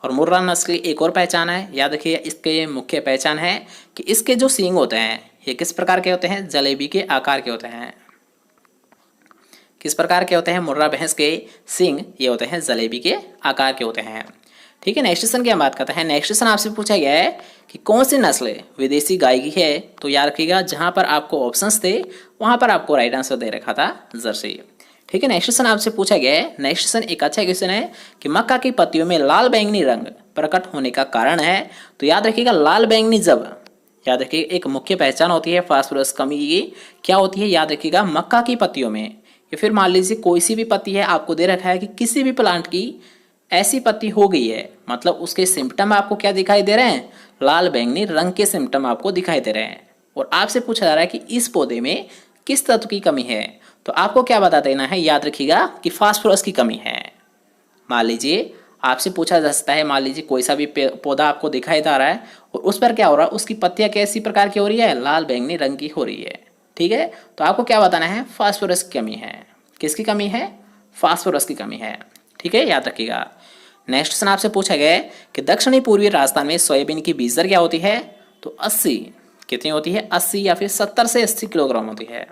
और मुर्रा नस्ल की एक और पहचान है, याद रखिए इसके मुख्य पहचान है कि इसके जो सींग होते हैं ये किस प्रकार के होते हैं? जलेबी के आकार के होते हैं। किस प्रकार के होते हैं? मुर्रा भैंस के सींग ये होते हैं जलेबी के आकार के होते हैं। ठीक है, नेक्स्ट क्वेश्चन की हम बात करते हैं। नेक्स्ट क्वेश्चन आपसे पूछा गया है कि कौन सी नस्ल विदेशी गाय की है। तो याद रखिएगा जहां पर आपको ऑप्शंस थे वहां पर आपको राइट आंसर दे रखा था जर्सी। ठीक है, नेक्स्ट क्वेश्चन आपसे पूछा गया है। नेक्स्ट क्वेश्चन एक अच्छा क्वेश्चन है कि मक्का की पत्तियों में लाल बैंगनी रंग प्रकट होने का कारण है। तो याद रखिएगा लाल बैंगनी जब, याद रखिए एक मुख्य पहचान होती है फास्फोरस कमी की, क्या होती है? याद रखिएगा मक्का की पत्तियों में, या फिर मान लीजिए कोई सी भी पत्ती है, आपको दे रखा है कि किसी भी प्लांट की ऐसी पत्ती हो गई है, मतलब उसके सिम्टम आपको क्या दिखाई दे रहे हैं? लाल बैंगनी रंग के सिम्टम आपको दिखाई दे रहे हैं। और आपसे पूछा जा रहा है कि इस पौधे में किस तत्व की कमी है। तो आपको क्या बता देना है? याद रखिएगा कि फास्फोरस की कमी है। मान लीजिए आपसे पूछा जा सकता है, मान लीजिए कोई सा भी पौधा आपको दिखाई दे रहा है और उस पर क्या हो रहा है? उसकी पत्तियां कैसी प्रकार की हो रही है? लाल बैंगनी रंग की हो रही है। ठीक है, तो आपको क्या बताना है? फास्फोरस की कमी है। किसकी कमी है? फास्फोरस की कमी है। ठीक है, याद रखिएगा। नेक्स्ट क्वेश्चन आपसे पूछा गया है कि दक्षिणी पूर्वी राजस्थान में सोयाबीन की बीज दर क्या होती है। तो 80 कितनी होती है? 80 या फिर 70 से 80 किलोग्राम होती है।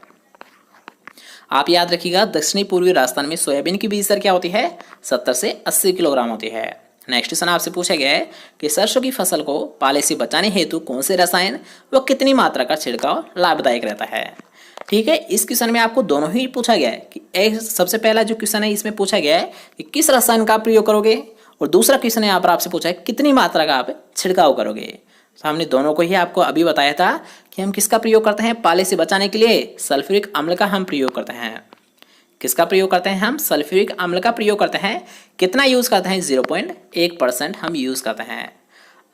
आप याद रखिएगा दक्षिणी पूर्वी राजस्थान में सोयाबीन की बीज दर क्या होती है? 70 से 80 किलोग्राम होती है। नेक्स्ट क्वेश्चन आपसे पूछा गया है कि सरसों की फसल को पाले से बचाने हेतु कौन से रसायन व कितनी मात्रा का छिड़काव लाभदायक रहता है। ठीक है, इस क्वेश्चन में आपको दोनों ही पूछा गया है कि एक सबसे पहला जो क्वेश्चन है इसमें पूछा गया है कि किस रसायन का प्रयोग करोगे, और दूसरा क्वेश्चन यहाँ पर आपसे पूछा है कितनी मात्रा का आप छिड़काव करोगे। तो हमने दोनों को ही आपको अभी बताया था कि हम किसका प्रयोग करते हैं पाले से बचाने के लिए? सल्फ्यूरिक अम्ल का हम प्रयोग करते हैं। किसका प्रयोग करते हैं हम? सल्फ्यूरिक अम्ल का प्रयोग करते हैं। कितना यूज करते हैं? 0.1% हम यूज करते हैं।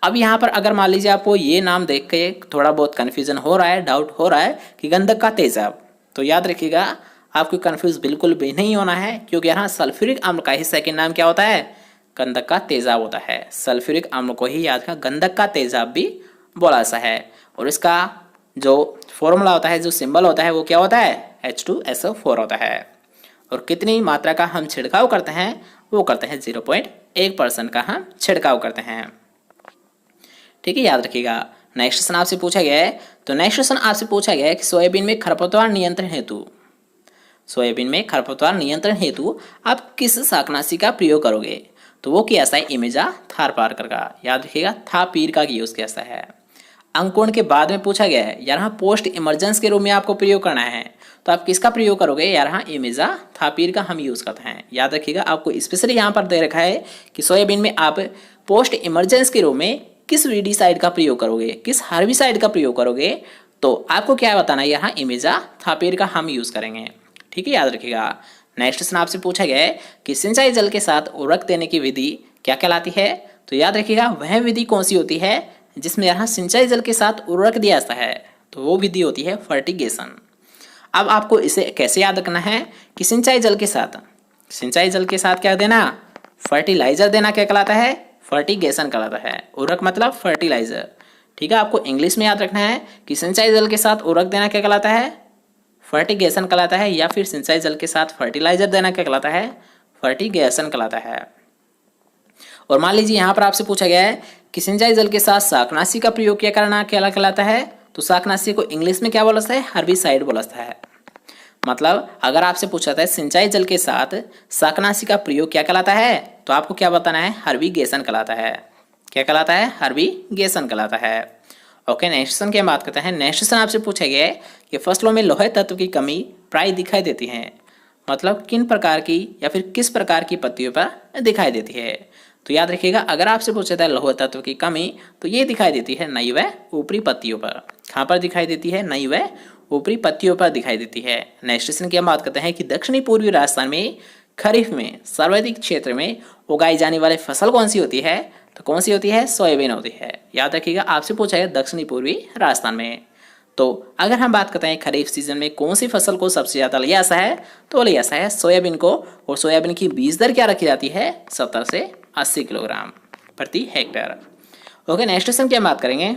अब यहाँ पर अगर मान लीजिए आपको ये नाम देख के थोड़ा बहुत कन्फ्यूजन हो रहा है, डाउट हो रहा है कि गंधक का तेजाब, तो याद रखिएगा आपको कंफ्यूज बिल्कुल भी नहीं होना है, क्योंकि यहाँ सल्फ्यूरिक अम्ल का ही सेकंड नाम क्या होता है? गंधक का तेजाब होता है। सल्फ्यूरिक अम्ल को ही याद रखना गंधक का तेजाब भी बोला सा है। और इसका जो फॉर्मूला होता है, जो सिंबल होता है वो क्या होता है? H2SO4 होता है। और कितनी मात्रा का हम छिड़काव करते हैं? वो करते हैं 0.1% का हम छिड़काव करते हैं। ठीक है, याद रखिएगा। नेक्स्ट क्वेश्चन आपसे पूछा गया है। तो नेक्स्ट क्वेश्चन आपसे पूछा गया है कि सोयाबीन में खरपतवार नियंत्रण हेतु आप किस शाकनाशी का प्रयोग करोगे। तो वो कैसा है? इमेजा थारपारकर का। याद रखिएगा थापीर का यूज कैसा है। अंकुरण के बाद में पूछा गया है यहाँ पोस्ट इमरजेंस के रूप में आपको प्रयोग करना है, तो आप किसका प्रयोग करोगे? यहाँ इमेजा थापीर का हम यूज करते हैं। याद रखिएगा आपको स्पेशली यहाँ पर दे रखा है कि सोयाबीन में आप पोस्ट इमरजेंस के रूप में किस वीडीसाइड का प्रयोग करोगे, किस हार्बिसाइड का प्रयोग करोगे। तो आपको क्या बताना है? यहाँ इमेजा थापीर का हम यूज करेंगे। ठीक है, याद रखिएगा। नेक्स्ट क्वेश्चन आपसे पूछा गया है कि सिंचाई जल के साथ उर्वरक देने की विधि क्या कहलाती है। तो याद रखिएगा वह विधि कौन सी होती है जिसमें यहाँ सिंचाई जल के साथ उर्वरक दिया जाता है। तो वो विधि होती है फर्टिगेशन। अब आपको इसे कैसे याद रखना है कि सिंचाई जल के साथ क्या देना? फर्टिलाइजर देना क्या कहलाता है? फर्टिगेशन कहलाता है। उर्वरक मतलब फर्टिलाइजर। ठीक है, आपको इंग्लिश में याद रखना है कि सिंचाई जल के साथ उर्वरक देना क्या कहलाता है? फर्टिगेशन कहलाता है। या फिर सिंचाई जल के साथ फर्टिलाइजर देना क्या कहलाता है? फर्टिगेशन कहलाता है। और मान लीजिए यहाँ पर आपसे पूछा गया है कि सिंचाई जल के साथ शाकनाशी का प्रयोग क्या करना क्या कहलाता है, तो शाकनाशी को इंग्लिश में क्या बोला जाता है, हर्बिसाइड बोला जाता है। मतलब अगर आपसे पूछा था सिंचाई जल के साथ शाकनाशी का प्रयोग क्या कहलाता है, तो आपको क्या बताना है, हर्बिगेशन कहलाता है। क्या कहलाता है, हर्बिगेशन कहलाता है। ओके, नेक्स्ट क्वेश्चन की बात करते हैं। नेक्स्ट क्वेश्चन आपसे पूछा गया है कि फसलों में लोहे तत्व की कमी प्राय दिखाई देती है, मतलब किन प्रकार की या फिर किस प्रकार की पत्तियों पर दिखाई देती है। तो याद रखिएगा, अगर आपसे पूछा था लोह तत्व की कमी, तो ये दिखाई देती है नई व ऊपरी पत्तियों पर। कहाँ पर दिखाई देती है, नई व ऊपरी पत्तियों पर दिखाई देती है। नेक्स्ट क्वेश्चन की हम बात करते हैं कि दक्षिणी पूर्वी राजस्थान में खरीफ में सर्वाधिक क्षेत्र में उगाई जाने वाली फसल कौन सी होती है, तो कौन सी होती है, सोयाबीन होती है। याद रखिएगा, आपसे पूछा है दक्षिणी पूर्वी राजस्थान में। तो अगर हम बात करते हैं खरीफ सीजन में कौन सी फसल को सबसे ज्यादा लिया जाता है, तो लिया जाता है सोयाबीन को। और सोयाबीन की बीज दर क्या रखी जाती है, 70 से 80 किलोग्राम प्रति हेक्टेयर। ओके, नेक्स्ट क्वेश्चन की हम बात करेंगे।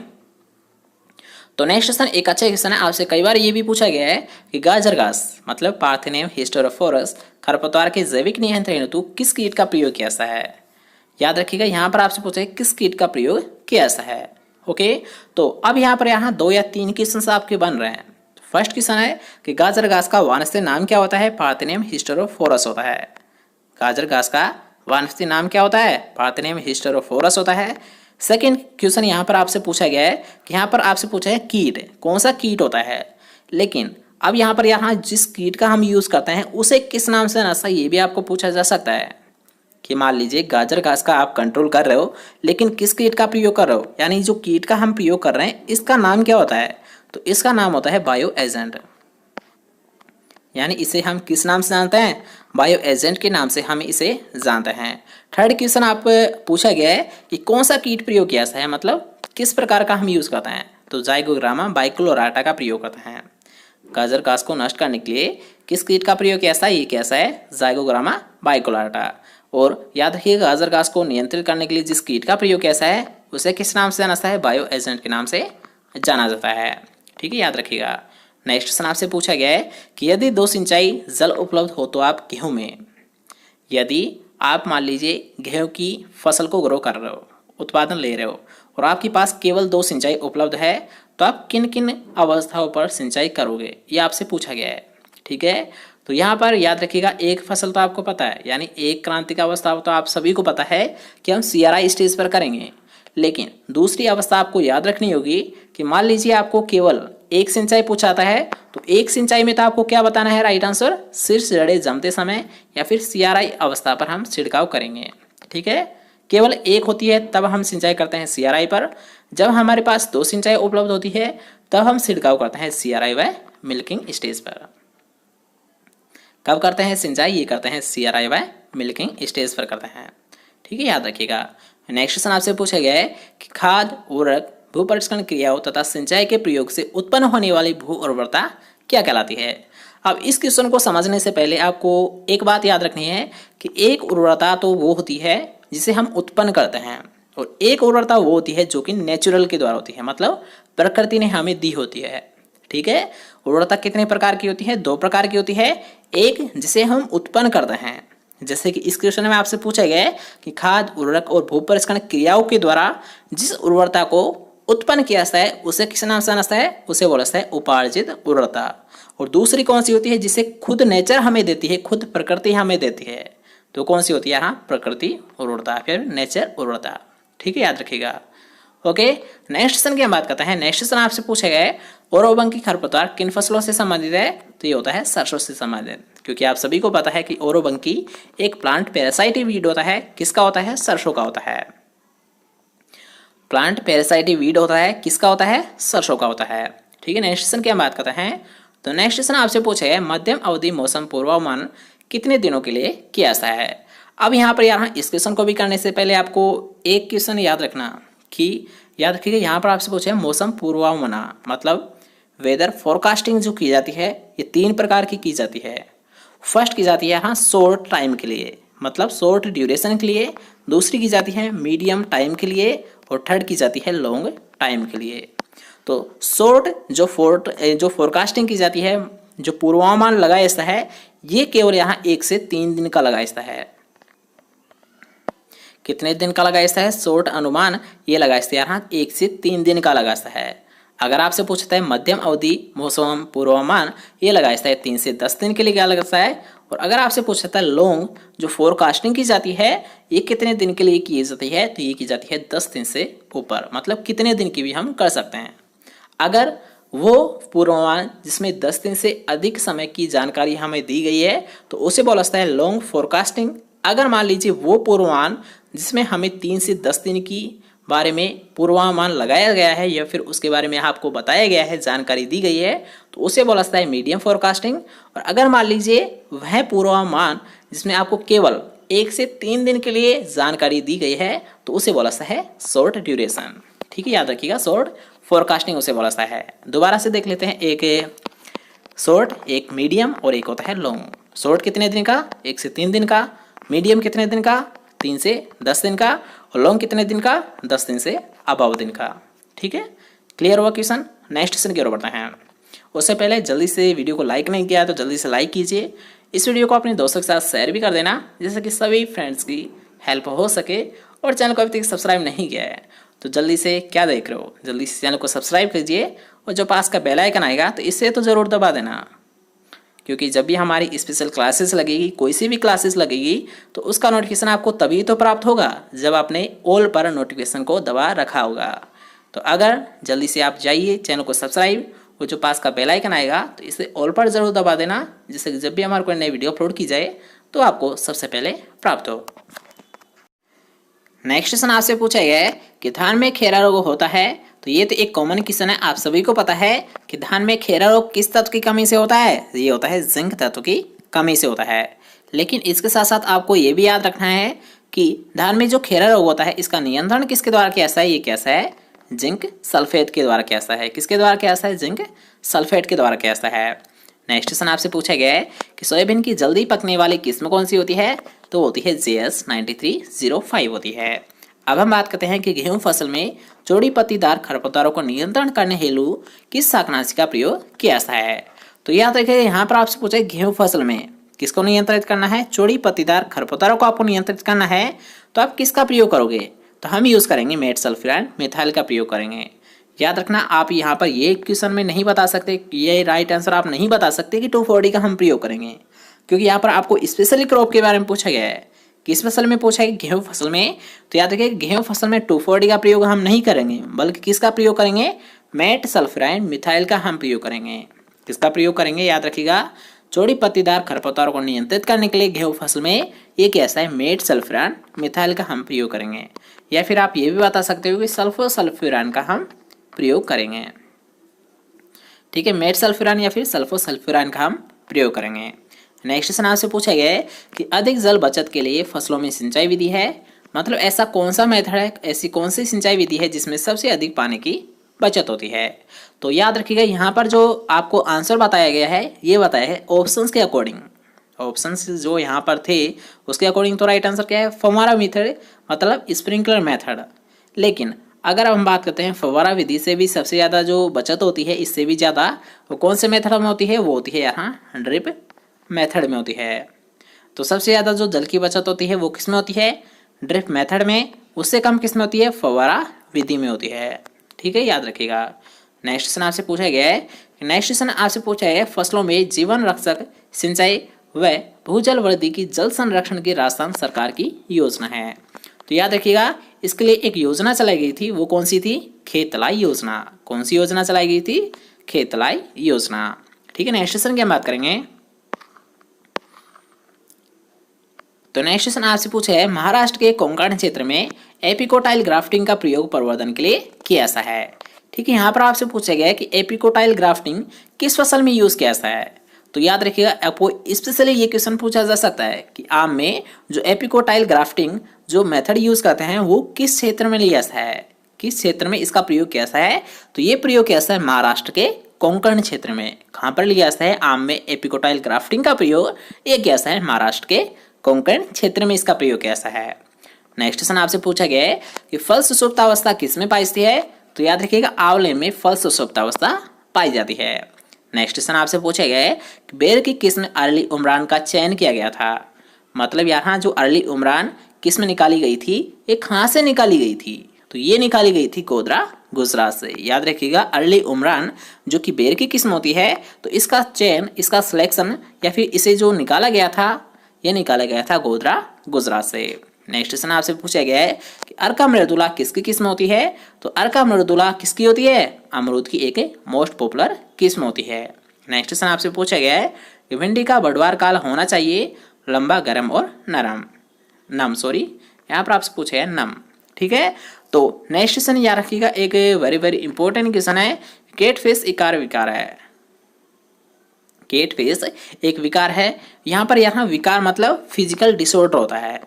तो नेक्स्ट क्वेश्चन एक अच्छा क्वेश्चन है, आपसे कई बार ये भी पूछा गया है कि गाजर घास मतलब पार्थेनियम हिस्टेरोफोरस खरपतवार के जैविक नियंत्रण हेतु किस कीट का प्रयोग किया जाता है। याद रखिएगा, यहाँ पर आपसे पूछा है किस कीट का प्रयोग किया जाता है। ओके, तो अब यहाँ पर 2 या 3 क्वेश्चन आपके बन रहे हैं। फर्स्ट क्वेश्चन है कि गाजर घास का वानस्पतिक नाम क्या होता है, पार्थेनियम हिस्टेरोफोरस होता है। गाजर घास का वानस्पतिक नाम क्या होता है, पार्थेनियम हिस्टेरोफोरस होता है। सेकेंड क्वेश्चन यहाँ पर आपसे पूछा गया है कि यहाँ पर आपसे पूछा है कीट कौन सा कीट होता है, लेकिन अब यहाँ पर जिस कीट का हम यूज करते हैं उसे किस नाम से जाना, ये भी आपको पूछा जा सकता है कि मान लीजिए गाजर घास का आप कंट्रोल कर रहे हो, लेकिन किस कीट का प्रयोग कर रहे हो, यानी जो कीट का हम प्रयोग कर रहे हैं इसका नाम क्या होता है, तो इसका नाम होता है बायो एजेंट। यानी इसे हम किस नाम से जानते हैं, बायो एजेंट के नाम से हम इसे जानते हैं। थर्ड क्वेश्चन आप पूछा गया है कि कौन सा कीट प्रयोग किया है, मतलब किस प्रकार का हम यूज करते हैं, तो जाइगोग्रामा बाइक्लोराटा का प्रयोग करते हैं। गाजर घास को नष्ट करने के लिए किस कीट का प्रयोग किया है, ये कैसा है, जाइगोग्रामा बाइक्लोराटा। और याद रखिएगा, गाजर घास को नियंत्रित करने के लिए जिस कीट का प्रयोग किया है उसे किस नाम से जाना जाता है, बायो एजेंट के नाम से जाना जाता है। ठीक है, याद रखिएगा। नेक्स्ट क्वेश्चन आपसे पूछा गया है कि यदि 2 सिंचाई जल उपलब्ध हो तो आप गेहूं में, यदि आप मान लीजिए गेहूं की फसल को ग्रो कर रहे हो, उत्पादन ले रहे हो, और आपके पास केवल 2 सिंचाई उपलब्ध है, तो आप किन किन अवस्थाओं पर सिंचाई करोगे, ये आपसे पूछा गया है। ठीक है, तो यहाँ पर याद रखिएगा, एक फसल तो आपको पता है, यानी एक क्रांति का अवस्था तो आप सभी को पता है कि हम CRI स्टेज पर करेंगे। लेकिन दूसरी अवस्था आपको याद रखनी होगी कि मान लीजिए आपको केवल एक सिंचाई पूछाता है, तो एक सिंचाई में तो आपको क्या बताना है, राइट आंसर, शीर्ष जड़ें जमते समय या फिर CRI अवस्था पर हम छिड़काव करेंगे। ठीक है, केवल एक होती है तब हम सिंचाई करते हैं CRI पर। जब हमारे पास 2 सिंचाई उपलब्ध होती है तब हम छिड़काव करते हैं CRI व मिल्किंग स्टेज पर। कब करते हैं सिंचाई, ये करते हैं CRI व मिल्किंग स्टेज पर करते हैं। ठीक है, याद रखिएगा। नेक्स्ट क्वेश्चन आपसे पूछा गया है कि खाद उर्वरक भू परिष्करण क्रियाओं तथा सिंचाई के प्रयोग से उत्पन्न होने वाली भू उर्वरता क्या कहलाती है। अब इस क्वेश्चन को समझने से पहले आपको एक बात याद रखनी है कि एक उर्वरता तो वो होती है जिसे हम उत्पन्न करते हैं, और एक उर्वरता वो होती है जो कि नेचुरल के द्वारा होती है, मतलब प्रकृति ने हमें दी होती है। ठीक है, उर्वरता कितने प्रकार की होती है, 2 प्रकार की होती है। एक जिसे हम उत्पन्न करते हैं, जैसे कि इस क्वेश्चन में आपसे पूछा गया है कि खाद उर्वरक और भू परिष्करण क्रियाओं के द्वारा जिस उर्वरता को उत्पन्न किया जाता है उसे किस नाम से जाना जाता है, उसे बोला जाता है उपार्जित उर्वरता। और दूसरी कौन सी होती है, जिसे खुद नेचर हमें देती है, खुद प्रकृति हमें देती है, तो कौन सी होती है, यहाँ प्रकृति उर्वरता, फिर नेचर उर्वरता। ठीक है, याद रखिएगा। ओके, नेक्स्ट क्वेश्चन की हम बात करते हैं। नेक्स्ट क्वेश्चन आपसे पूछा गया है ओरोबंकी खरपतवार किन फसलों से संबंधित है, तो ये होता है सरसों से संबंधित, क्योंकि आप सभी को पता है कि ओरोबंकी एक प्लांट पैरासाइटिक वीड होता है, किसका होता है, सरसों का होता है। प्लांट पैरासाइटिक वीड होता है, किसका होता है, सरसों का होता है। ठीक है, नेक्स्ट क्वेश्चन की हम बात करते हैं। तो नेक्स्ट क्वेश्चन आपसे पूछा है मध्यम अवधि मौसम पूर्वानुमान कितने दिनों के लिए किया जाता है। अब यहाँ पर इस क्वेश्चन को भी करने से पहले आपको एक क्वेश्चन याद रखना कि याद रखिएगा, यहाँ पर आपसे पूछा है मौसम पूर्वानुमान, मतलब वेदर फोरकास्टिंग जो की जाती है ये 3 प्रकार की जाती है। फर्स्ट की जाती है यहाँ शॉर्ट टाइम के लिए, मतलब शॉर्ट ड्यूरेशन के लिए। दूसरी की जाती है मीडियम टाइम के लिए, और थर्ड की जाती है लॉन्ग टाइम के लिए। तो शॉर्ट जो फोरकास्टिंग की जाती है, जो पूर्वानुमान लगाया जाता है, ये केवल यहाँ 1 से 3 दिन का लगाया जाता है। कितने दिन का लगाता है शॉर्ट अनुमान, ये लगाता है यहाँ 1 से 3 दिन का लगाता है। अगर आपसे पूछता है मध्यम अवधि मौसम पूर्वानुमान, ये लगाता है 3 से 10 दिन के लिए क्या लगता है। और अगर आपसे पूछता है लॉन्ग जो फोरकास्टिंग की जाती है, ये कितने दिन के लिए की जाती है, तो ये की जाती है 10 दिन से ऊपर, मतलब कितने दिन की भी हम कर सकते हैं। अगर वो पूर्वानुमान जिसमें 10 दिन से अधिक समय की जानकारी हमें दी गई है तो उसे बोला जाता है लॉन्ग फोरकास्टिंग। अगर मान लीजिए वो पूर्वानुमान जिसमें हमें 3 से 10 दिन की बारे में पूर्वानुमान लगाया गया है या फिर उसके बारे में आपको बताया गया है, जानकारी दी गई है, तो उसे बोला जाता है मीडियम फोरकास्टिंग। और अगर मान लीजिए वह पूर्वानुमान जिसमें आपको केवल 1 से 3 दिन के लिए जानकारी दी गई है तो उसे बोला जाता है शॉर्ट ड्यूरेशन। ठीक है, याद रखिएगा, शॉर्ट फोरकास्टिंग उसे बोला जाता है। दोबारा से देख लेते हैं, एक शॉर्ट, एक मीडियम और एक होता है लॉन्ग। शॉर्ट कितने दिन का, 1 से 3 दिन का। मीडियम कितने दिन का, 3 से 10 दिन का। और लॉन्ग कितने दिन का, 10 दिन से अबव दिन का। ठीक है, क्लियर हुआ क्वेश्चन। नेक्स्ट क्वेश्चन की ओर बढ़ते हैं। उससे पहले जल्दी से वीडियो को लाइक नहीं किया तो जल्दी से लाइक कीजिए। इस वीडियो को अपने दोस्तों के साथ शेयर भी कर देना, जिससे कि सभी फ्रेंड्स की हेल्प हो सके। और चैनल को अभी तक सब्सक्राइब नहीं किया है तो जल्दी से, क्या देख रहे हो, जल्दी से चैनल को सब्सक्राइब कीजिए और जो पास का बेल आइकन आएगा तो इसे तो ज़रूर दबा देना, क्योंकि जब भी हमारी स्पेशल क्लासेस लगेगी, कोई सी भी क्लासेस लगेगी, तो उसका नोटिफिकेशन आपको तभी तो प्राप्त होगा जब आपने ऑल पर नोटिफिकेशन को दबा रखा होगा। तो अगर जल्दी से आप जाइए चैनल को सब्सक्राइब और जो पास का बेल आइकन आएगा तो इसे ऑल पर ज़रूर दबा देना, जिससे जब भी हमारे कोई नई वीडियो अपलोड की जाए तो आपको सबसे पहले प्राप्त हो। नेक्स्ट क्वेश्चन आपसे पूछा गया है कि धान में खैरा रोग होता है। तो ये तो एक कॉमन क्वेश्चन है, आप सभी को पता है कि धान में खैरा रोग किस तत्व की कमी से होता है, ये होता है जिंक तत्व की कमी से होता है। लेकिन इसके साथ साथ आपको ये भी याद रखना है कि धान में जो खैरा रोग होता है इसका नियंत्रण किसके द्वारा किया जाता है, ये कैसा है, जिंक सल्फेट के द्वारा किया जाता है। किसके द्वारा किया जाता है, जिंक सल्फेट के द्वारा किया जाता है। नेक्स्ट क्वेश्चन आपसे पूछा गया है कि सोयाबीन की जल्दी पकने वाली किस्म कौन सी होती है, तो होती है JS 9305 होती है। अब हम बात करते हैं कि गेहूं फसल में चौड़ी पत्तीदार खरपतवारों को नियंत्रण करने हेतु किस शाकनाशी का प्रयोग किया जाता है। तो याद रखिए, यहाँ पर आपसे पूछा है गेहूं फसल में किसको नियंत्रित करना है, चौड़ी पत्तीदार खरपतवारों को आपको नियंत्रित करना है, तो आप किसका प्रयोग करोगे, तो हम यूज करेंगे मेटसल्फिरान मिथाइल का प्रयोग करेंगे। याद रखना, आप यहाँ पर ये क्वेश्चन में नहीं बता सकते, ये राइट आंसर आप नहीं बता सकते कि 2,4-D का हम प्रयोग करेंगे, क्योंकि यहाँ पर आपको स्पेशली क्रॉप के बारे में पूछा गया है। किस फसल में पूछा है, गेहूं फसल में। तो याद रखिए, गेहूं फसल में 2,4-D का प्रयोग हम नहीं करेंगे, बल्कि किसका प्रयोग करेंगे, मेटसल्फिरान मिथाइल का हम प्रयोग करेंगे। किसका प्रयोग करेंगे, याद रखिएगा, चौड़ी पत्तीदार खरपतवारों को नियंत्रित करने के लिए गेहूं फसल में ये कैसा है, मेटसल्फिरान मिथाइल का हम प्रयोग करेंगे। या फिर आप ये भी बता सकते हो कि सल्फोसल्फ्यूरान का हम प्रयोग करेंगे। ठीक है, मेटसल्फ्यूरान या फिर सल्फोसल्फ्यूरान का हम प्रयोग करेंगे। नेक्स्ट क्वेश्चन आपसे पूछा गया है कि अधिक जल बचत के लिए फसलों में सिंचाई विधि है, मतलब ऐसा कौन सा मेथड है, ऐसी कौन सी सिंचाई विधि है जिसमें सबसे अधिक पानी की बचत होती है। तो याद रखिएगा, यहाँ पर जो आपको आंसर बताया गया है ये बताया है ऑप्शंस के अकॉर्डिंग। ऑप्शंस जो यहाँ पर थे उसके अकॉर्डिंग तो राइट आंसर क्या है, फव्वारा मेथड, मतलब स्प्रिंकलर मेथड। लेकिन अगर हम बात करते हैं फव्वारा विधि से भी सबसे ज़्यादा जो बचत होती है, इससे भी ज़्यादा वो कौन से मेथड में होती है, वो होती है यहाँ ड्रिप मेथड में होती है। तो सबसे ज़्यादा जो जल की बचत होती है वो किस में होती है, ड्रिप मेथड में। उससे कम किस में होती है, फव्वारा विधि में होती है। ठीक है, याद रखिएगा। नेक्स्ट क्वेश्चन आपसे पूछा गया है, नेक्स्ट क्वेश्चन आपसे पूछा है फसलों में जीवन रक्षक सिंचाई व भूजल वृद्धि की जल संरक्षण की राजस्थान सरकार की योजना है। तो याद रखिएगा, इसके लिए एक योजना चलाई गई थी, वो कौन सी थी, खेतलाई योजना। कौन सी योजना चलाई गई थी, खेतलाई योजना। ठीक है, नेक्स्ट क्वेश्चन की हम बात करेंगे। तो नेक्स्ट क्वेश्चन आपसे पूछा है महाराष्ट्र के कोंकण क्षेत्र में एपिकोटाइल ग्राफ्टिंग का प्रयोग प्रवर्धन के लिए किया जाता है। ठीक है, यहाँ पर आपसे पूछा गया है कि एपिकोटाइल ग्राफ्टिंग किस फसल में यूज किया जाता है। तो याद रखिएगा, आपको स्पेशली ये क्वेश्चन पूछा जा सकता है कि आम में जो एपिकोटाइल ग्राफ्टिंग जो मेथड यूज करते हैं वो किस क्षेत्र में लिया जाता है, किस क्षेत्र में इसका प्रयोग किया जाता है। तो ये प्रयोग किया जाता है महाराष्ट्र के कोंकण क्षेत्र में। कहाँ पर लिया जाता है, आम में एपिकोटाइल ग्राफ्टिंग का प्रयोग ये किया जाता है महाराष्ट्र के कोंकण क्षेत्र में, इसका प्रयोग कैसा है। नेक्स्ट क्वेश्चन आपसे पूछा गया है कि फल सुषुप्तावस्था किस में पाई जाती है। तो याद रखिएगा, आंवले में फल सुषुप्तावस्था पाई जाती है। नेक्स्ट क्वेश्चन आपसे पूछा गया है कि बेर की किस्म अर्ली उमरान का चयन किया गया था, मतलब यहाँ जो अर्ली उमरान किस में निकाली गई थी, ये कहाँ से निकाली गई थी, तो ये निकाली गई थी गोधरा गुजरात से। याद रखिएगा अर्ली उमरान जो कि बेर की किस्म होती है, तो इसका चयन, इसका सिलेक्शन या फिर इसे जो निकाला गया था, ये निकाला गया था गोधरा गुजरात से। नेक्स्ट क्वेश्चन आपसे पूछा गया है कि अर्का मृदुला किसकी किस्म होती है, तो अर्का मृदुला किसकी होती है, अमरूद की एक मोस्ट पॉपुलर किस्म होती है। नेक्स्ट क्वेश्चन आपसे पूछा गया है कि भिंडी का बढ़वार काल होना चाहिए लंबा, गर्म और नम, यहाँ पर आपसे पूछा है नम, ठीक है। तो नेक्स्ट क्वेश्चन याद रखिएगा, एक वेरी वेरी इंपॉर्टेंट क्वेश्चन है, कैटफिश इकार विकार है। कैटफिश एक विकार है, यहाँ विकार मतलब फिजिकल डिसऑर्डर होता है।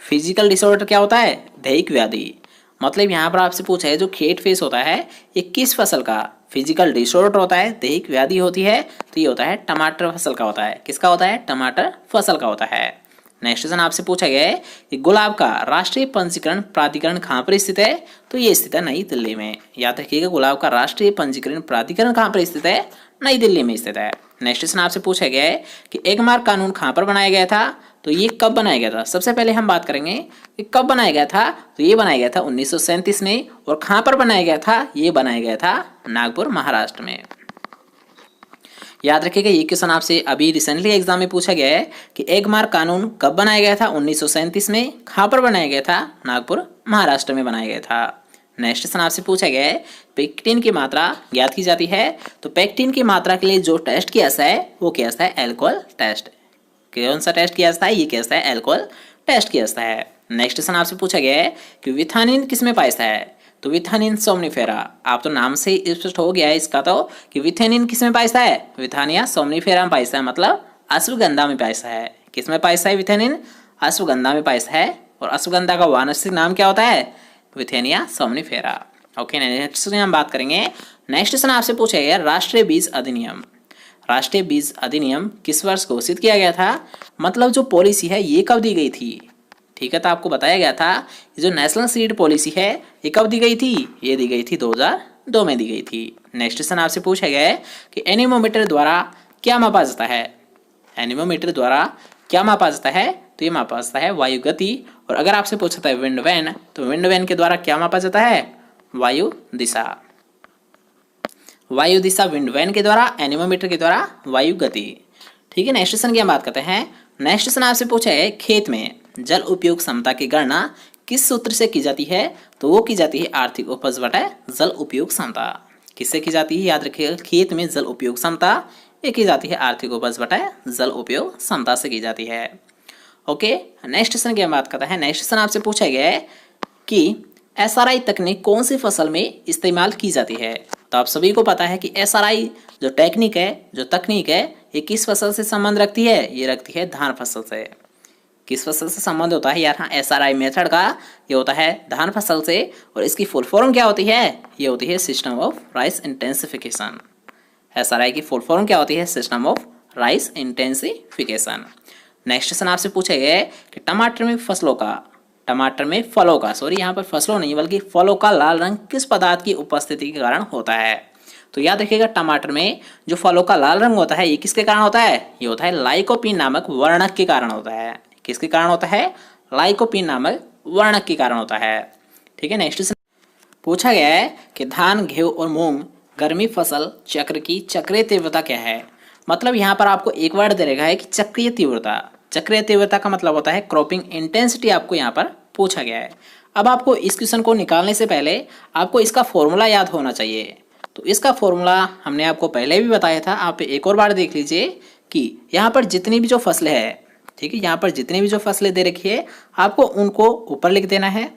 फिजिकल डिसऑर्डर क्या होता है, दैहिक व्याधि। मतलब यहाँ पर आपसे पूछा है जो कैटफिश होता है ये किस फसल का फिजिकल डिसऑर्डर होता है, दैहिक व्याधि होती है, तो ये होता है टमाटर फसल का होता है। किसका होता है, टमाटर फसल का होता है। नेक्स्ट क्वेश्चन आपसे पूछा गया है कि गुलाब का राष्ट्रीय पंजीकरण प्राधिकरण कहाँ पर स्थित है, तो ये स्थित है नई दिल्ली में। याद रखिएगा गुलाब का राष्ट्रीय पंजीकरण प्राधिकरण कहाँ पर स्थित है, नई दिल्ली में स्थित है। नेक्स्ट क्वेश्चन आपसे पूछा गया है कि एगमार्क कानून कहाँ पर बनाया गया था, तो ये कब बनाया गया था। सबसे पहले हम बात करेंगे कि कब बनाया गया था, तो ये बनाया गया था 1937 में। और कहाँ पर बनाया गया था, ये बनाया गया था नागपुर महाराष्ट्र में। याद रखिएगा ये क्वेश्चन आपसे अभी रिसेंटली एग्जाम में पूछा गया है कि एगमार्क कानून कब बनाया गया था, 1937 में। कहाँ पर बनाया गया था, नागपुर महाराष्ट्र में बनाया गया था। नेक्स्ट क्वेश्चन आपसे पूछा गया है पेक्टिन की मात्रा ज्ञात की जाती है, तो पेक्टिन की मात्रा के लिए जो टेस्ट किया जाता है वो क्या है, एल्कोहल टेस्ट। कौन सा टेस्ट किया जाता है, ये क्या है, एल्कोहल टेस्ट किया जाता है। नेक्स्ट क्वेश्चन आपसे पूछा गया है कि विथानिन किसमें पाया जाता है, तो विथानिन सोमनीफेरा। आप तो नाम से ही स्पष्ट हो गया है इसका तो कि विथानिन किसमें पाया जाता है, विथानिया सोमनीफेरा में पाया जाता है, मतलब अश्वगंधा में पाया जाता है। किसमें पाया जाता है विथानिन, अश्वगंधा में पाया जाता है। और अश्वगंधा का वानस्पतिक नाम क्या होता है, विथेनिया सोमनीफेरा। ओके, नेक्स्ट हम बात करेंगे। नेक्स्ट क्वेश्चन आपसे पूछा गया राष्ट्रीय बीज अधिनियम। राष्ट्रीय बीज अधिनियम किस वर्ष घोषित किया गया था, मतलब जो पॉलिसी है ये कब दी गई थी, ठीक है। तो आपको बताया गया था जो नेशनल सीड पॉलिसी है ये कब दी गई थी, ये दी गई थी 2002 में दी गई थी। नेक्स्ट क्वेश्चन आपसे पूछा गया है कि एनीमोमीटर द्वारा क्या मापा जाता है, एनीमोमीटर द्वारा क्या मापा जाता है, तो ये मापा जाता है वायु गति। और अगर आपसे पूछता है विंड वैन, तो विंड वैन के द्वारा क्या मापा जाता है, वायु दिशा। वायु दिशा विंड वैन के द्वारा, एनीमोमीटर के द्वारा वायु गति, ठीक है। नेक्स्ट क्वेश्चन की हम बात करते हैं। नेक्स्ट क्वेश्चन आपसे पूछा है खेत में जल उपयोग क्षमता की गणना किस सूत्र से की जाती है, तो वो की जाती है आर्थिक उपज बटा जल उपयोग क्षमता। किससे की जाती है, याद रखिएगा खेत में जल उपयोग क्षमता ये की जाती है आर्थिक उपज बटा जल उपयोग क्षमता से की जाती है। ओके, नेक्स्ट क्वेश्चन की हम बात करते हैं। नेक्स्ट क्वेश्चन आपसे पूछा गया है कि एसआरआई तकनीक कौन सी फसल में इस्तेमाल की जाती है, तो आप सभी को पता है कि एसआरआई जो टेक्निक है, जो तकनीक है, ये किस फसल से संबंध रखती है, ये रखती है धान फसल से। किस फसल से संबंध होता है, यहाँ एसआरआई मेथड का ये होता है धान फसल से। और इसकी फुल फॉर्म क्या होती है, ये होती है system of rice intensification. SRI की फुल फॉर्म क्या होती है, system of rice intensification. Next question आपसे पूछा गया है कि टमाटर में फलों का यहाँ पर फसलों नहीं बल्कि फलों का लाल रंग किस पदार्थ की उपस्थिति के कारण होता है। तो याद रखिएगा टमाटर में जो फलों का लाल रंग होता है ये किसके कारण होता है, ये होता है लाइकोपीन नामक वर्णक के कारण होता है। किसके कारण होता है, लाइकोपीन नामक वर्णक के कारण होता है, ठीक है। नेक्स्ट पूछा गया है कि धान, गेहूं और मूंग गर्मी फसल चक्र की चक्रीय तीव्रता क्या है। मतलब यहाँ पर आपको एक वर्ड दे रखा है कि चक्रीय तीव्रता। चक्रीय तीव्रता का मतलब होता है क्रॉपिंग इंटेंसिटी, आपको यहाँ पर पूछा गया है। अब आपको इस क्वेश्चन को निकालने से पहले आपको इसका फॉर्मूला याद होना चाहिए। तो इसका फॉर्मूला हमने आपको पहले भी बताया था, आप एक और बार देख लीजिए कि यहाँ पर जितनी भी जो फसलें हैं, ठीक है, यहाँ पर जितनी भी जो फसलें दे रखी है आपको उनको ऊपर लिख देना है,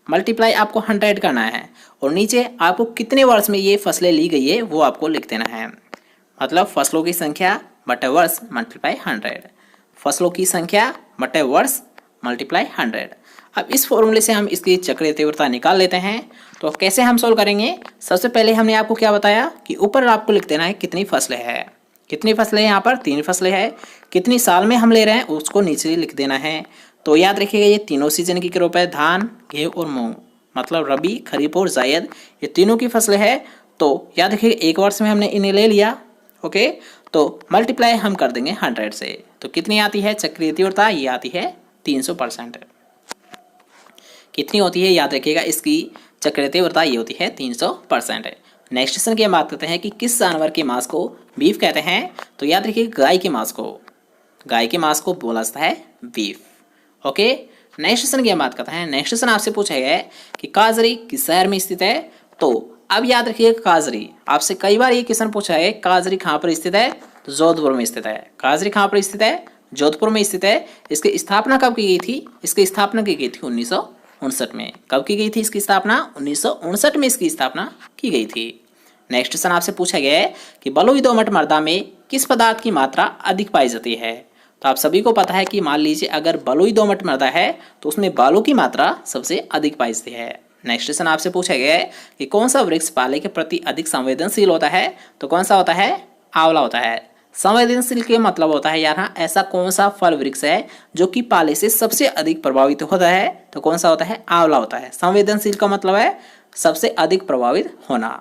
मल्टीप्लाई आपको 100 करना है, और नीचे आपको कितने वर्ष में ये फसलें ली गई है वो आपको लिख देना है। मतलब फसलों की संख्या बटे वर्ष मल्टीप्लाई 100, फसलों की संख्या बटे वर्ष मल्टीप्लाई 100। अब इस फॉर्मूले से हम इसकी चक्रीय तीव्रता निकाल लेते हैं। तो कैसे हम सोल्व करेंगे, सबसे पहले हमने आपको क्या बताया कि ऊपर आपको लिख देना है कितनी फसलें हैं। कितनी फसलें यहाँ पर 3 फसलें हैं, कितनी साल में हम ले रहे हैं उसको नीचे लिख देना है। तो याद रखिएगा ये तीनों सीजन की क्रॉप है, धान, गेहूँ और मूंग, मतलब रबी, खरीफ और जायद, ये तीनों की फसलें हैं। तो याद रखिएगा एक वर्ष में हमने इन्हें ले लिया। ओके, तो मल्टीप्लाई हम कर देंगे 100 से। तो कितनी आती है चक्रीय तीव्रता, ये आती है 300%। कितनी होती है याद रखिएगा, इसकी चक्रीय तीव्रता ये होती है 300%। नेक्स्ट क्वेश्चन की हम बात करते हैं कि किस जानवर के मांस को बीफ कहते हैं। तो याद रखिएगा गाय के मांस को बोला जाता है बीफ। ओके, नेक्स्ट क्वेश्चन की हम बात करते हैं। नेक्स्ट क्वेश्चन आपसे पूछा गया है कि काजरी किस शहर में स्थित है। तो अब याद रखिएगा काजरी, आपसे कई बार ये क्वेश्चन पूछा है काजरी कहाँ पर स्थित है, तो जोधपुर में स्थित है। काजरी कहाँ पर स्थित है, जोधपुर में स्थित है। इसकी स्थापना कब की गई थी, इसकी स्थापना की गई थी 1959 में। कब की गई थी इसकी स्थापना, 1959 में इसकी स्थापना की गई थी। नेक्स्ट क्वेश्चन आपसे पूछा गया है कि बलुई दोमट मृदा में किस पदार्थ की मात्रा अधिक पाई जाती है। तो आप सभी को पता है कि मान लीजिए अगर बलुई दोमट मृदा है तो उसमें बालू की मात्रा सबसे अधिक पाई जाती है। नेक्स्ट क्वेश्चन आपसे पूछा गया है कि कौन सा वृक्ष पाले के प्रति अधिक संवेदनशील होता है। तो कौन सा होता है, आंवला होता है। संवेदनशील के मतलब होता है यहाँ ऐसा कौन सा फल वृक्ष है जो कि पाले से सबसे अधिक प्रभावित होता है, तो कौन सा होता है, आंवला होता है। संवेदनशील का मतलब है सबसे अधिक प्रभावित होना।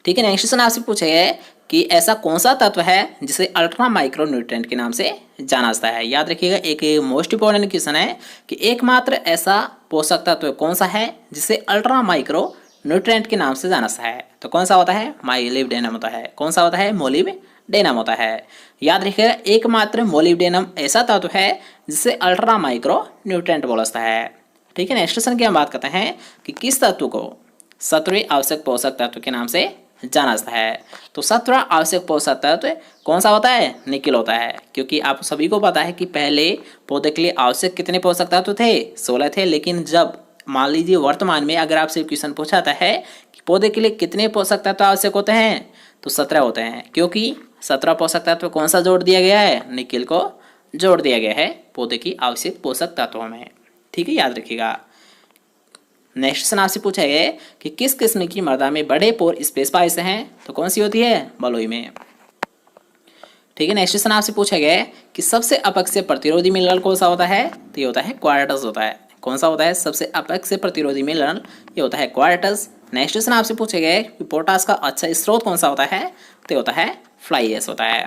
ठीक है, नेक्स्ट क्वेश्चन आपसे पूछा गया है कि ऐसा कौन सा तत्व है जिसे अल्ट्रा माइक्रो न्यूट्रिएंट के नाम से जाना जाता है। याद रखिएगा एक मोस्ट इंपॉर्टेंट क्वेश्चन है कि एकमात्र ऐसा पोषक तत्व कौन सा है जिसे अल्ट्रा माइक्रो न्यूट्रिएंट के नाम से जाना जाता है। तो कौन सा होता है, मोलिब्डेनम होता है। कौन सा होता है, मोलिब्डेनम होता है। याद रखिएगा एकमात्र मोलिब्डेनम ऐसा तत्व है जिसे अल्ट्रा माइक्रो न्यूट्रिएंट बोला जाता है। ठीक है, नेक्स्ट क्वेश्चन की हम बात करते हैं कि किस तत्व को 17वें आवश्यक पोषक तत्व के नाम से जाना जाता है। तो 17वां आवश्यक पोषक तत्व कौन सा होता है, निकेल होता है। क्योंकि आप सभी को पता है कि पहले पौधे के लिए आवश्यक कितने पोषक तत्व थे, 16 थे। लेकिन जब मान लीजिए वर्तमान में अगर आपसे क्वेश्चन पूछा जाता है कि पौधे के लिए कितने पोषक तत्व आवश्यक होते हैं, तो 17 होते हैं। क्योंकि 17 पोषक तत्व कौन सा जोड़ दिया गया है, निकेल को जोड़ दिया गया है पौधे की आवश्यक पोषक तत्वों में। ठीक है, याद रखिएगा। नेक्स्ट क्वेश्चन आपसे पूछा गया है कि किस किस्म की मृदा में बड़े पोर स्पेस पाए हैं। तो कौन सी होती है, बलुई में। ठीक है, नेक्स्ट क्वेश्चन आपसे पूछा गया है कि सबसे अपक्षय प्रतिरोधी मिनरल कौन सा होता है। तो ये होता है क्वार्टज होता है। कौन सा होता है, सबसे अपक्षय प्रतिरोधी मिनरल ये होता है क्वार्टज। नेक्स्ट क्वेश्चन आपसे पूछा गया है कि पोटास का अच्छा स्रोत कौन सा होता है। तो ये होता है फ्लाई एश होता है।